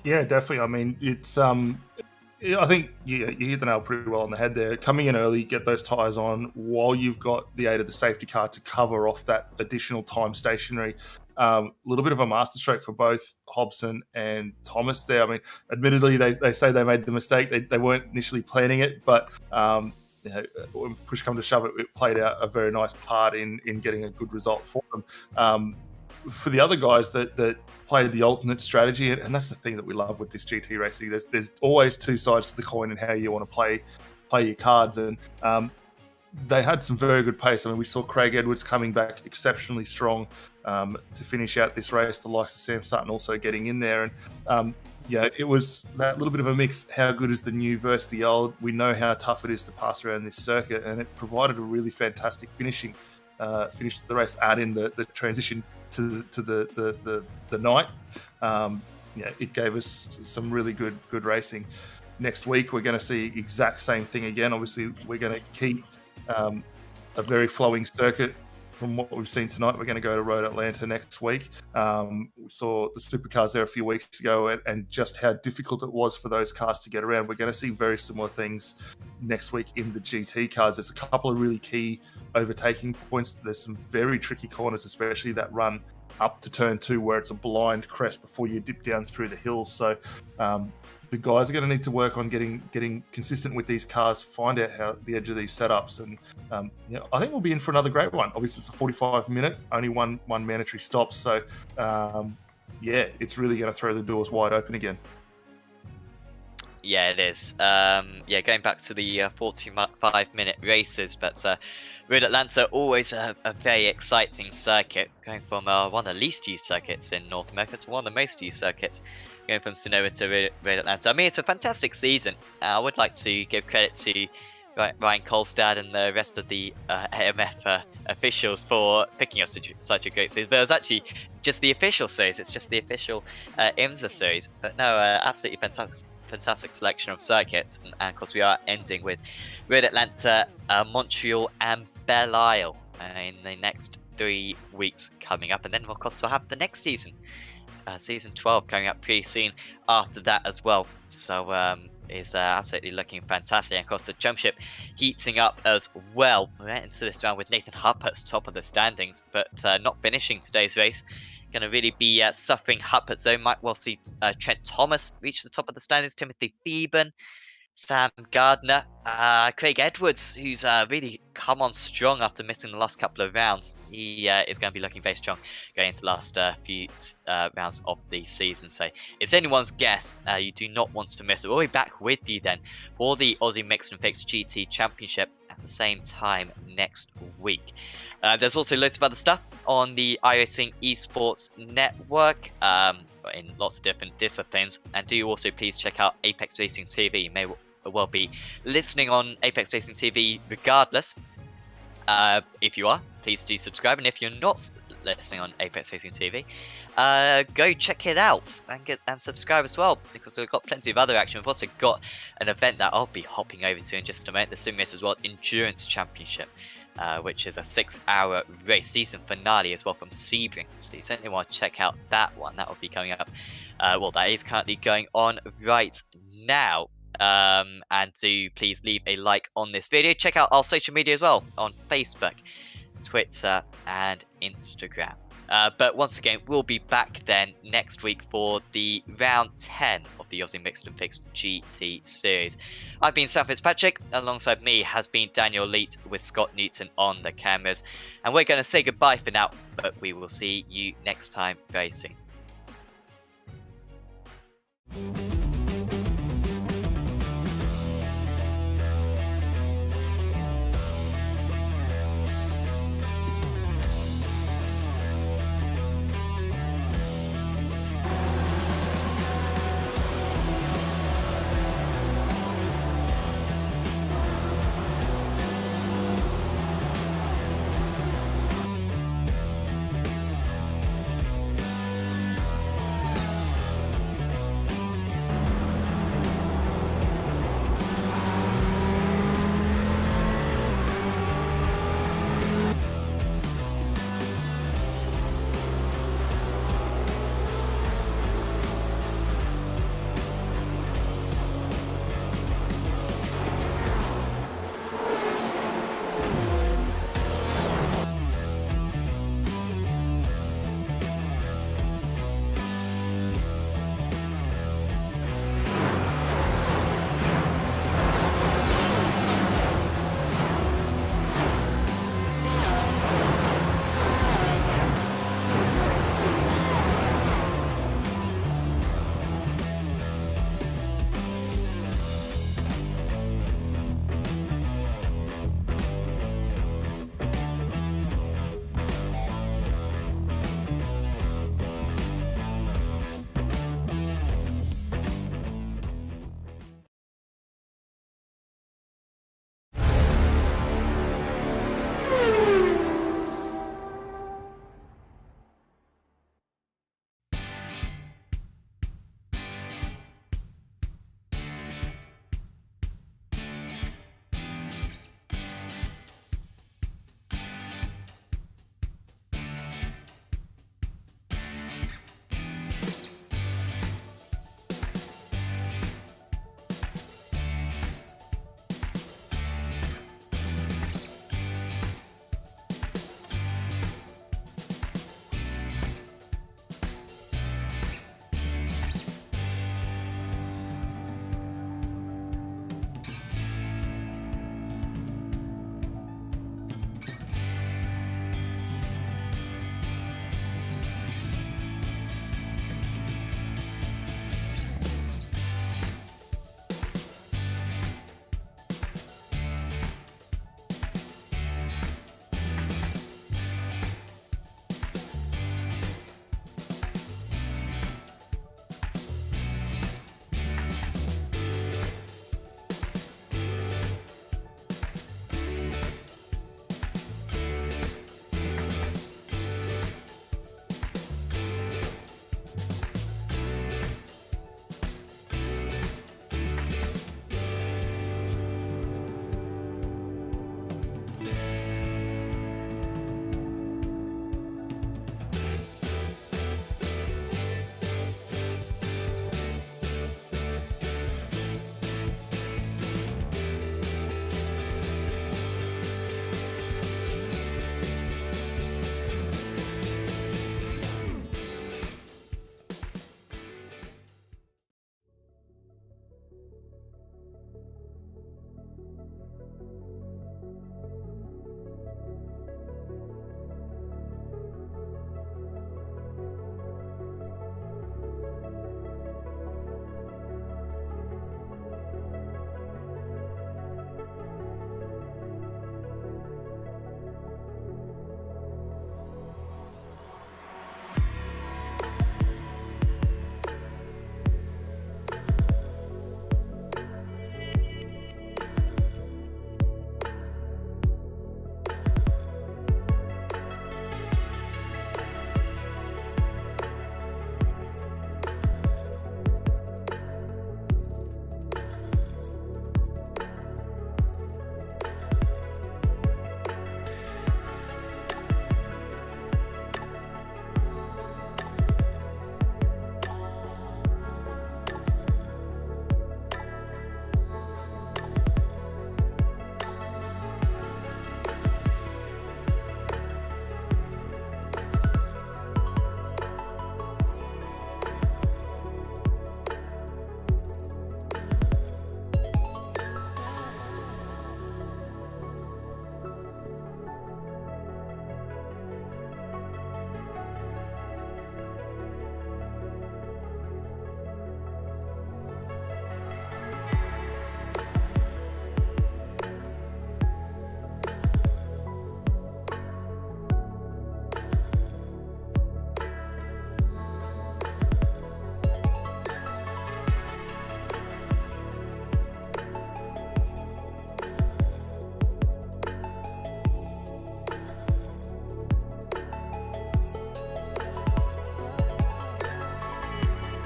Yeah, definitely. I mean, it's I think you hit the nail pretty well on the head there. Coming in early, get those tyres on while you've got the aid of the safety car to cover off that additional time stationary. A little bit of a masterstroke for both Hobson and Thomas there. I mean, admittedly, they say they made the mistake. They weren't initially planning it, but when push come to shove, it played out a very nice part in getting a good result for them. For the other guys that played the alternate strategy, and that's the thing that we love with this GT racing, there's always 2 sides to the coin and how you want to play your cards, and they had some very good pace. I mean, we saw Craig Edwards coming back exceptionally strong to finish out this race, the likes of Sam Sutton also getting in there, and it was that little bit of a mix. How good is the new versus the old? We know how tough it is to pass around this circuit, and it provided a really fantastic finish to the race. Add in the transition to the night. It gave us some really good racing. Next week we're going to see exact same thing again. Obviously we're going to keep a very flowing circuit from what we've seen tonight, we're going to go to Road Atlanta next week. We saw the supercars there a few weeks ago, and just how difficult it was for those cars to get around. We're going to see very similar things next week in the GT cars. There's a couple of really key overtaking points. There's some very tricky corners, especially that run up to turn 2 where it's a blind crest before you dip down through the hills. So the guys are going to need to work on getting consistent with these cars, find out how the edge of these setups, and I think we'll be in for another great one. Obviously, it's a 45-minute, only one mandatory stop, so it's really going to throw the doors wide open again. Yeah, it is. Going back to the 45-minute races, but Road Atlanta, always a very exciting circuit, going from one of the least used circuits in North America to one of the most used circuits, going from Sonoma to Road Atlanta. I mean, it's a fantastic season. I would like to give credit to Ryan Kolstad and the rest of the AMF officials for picking us such a great season. But it was actually just the official series. It's just the official IMSA series. But no, absolutely fantastic selection of circuits. And of course, we are ending with Road Atlanta, Montreal, and Belle Isle in the next 3 weeks coming up. And then, of course, we'll have the next season. Season 12 coming up pretty soon after that as well. So is absolutely looking fantastic. And of course, the championship heating up as well. We went into this round with Nathan Huppert's top of the standings, but not finishing today's race. Going to really be suffering Huppert's, though. Might well see Trent Thomas reach the top of the standings, Timothy Theben, Sam Gardner, Craig Edwards, who's really come on strong after missing the last couple of rounds. He is going to be looking very strong going into the last few rounds of the season. So it's anyone's guess. You do not want to miss it. We'll be back with you then for the Aussie Mixed and Fixed GT Championship at the same time next week. There's also loads of other stuff on the iRacing Esports Network in lots of different disciplines. And do also please check out Apex Racing TV. You may well be listening on Apex Racing TV regardless. If you are, please do subscribe. And if you're not listening on Apex Racing TV, go check it out and subscribe as well, because we've got plenty of other action. We've also got an event that I'll be hopping over to in just a minute, the Sim Race as well, Endurance Championship, which is a 6-hour race, season finale as well from Sebring. So you certainly want to check out that one. That will be coming up. That is currently going on right now. And do please leave a like on this video. Check out our social media as well on Facebook, Twitter, and Instagram. But once again, we'll be back then next week for the round 10 of the Aussie Mixed and Fixed GT series. I've been Sam Fitzpatrick. Alongside me has been Daniel Leet with Scott Newton on the cameras. And we're going to say goodbye for now, but we will see you next time very soon.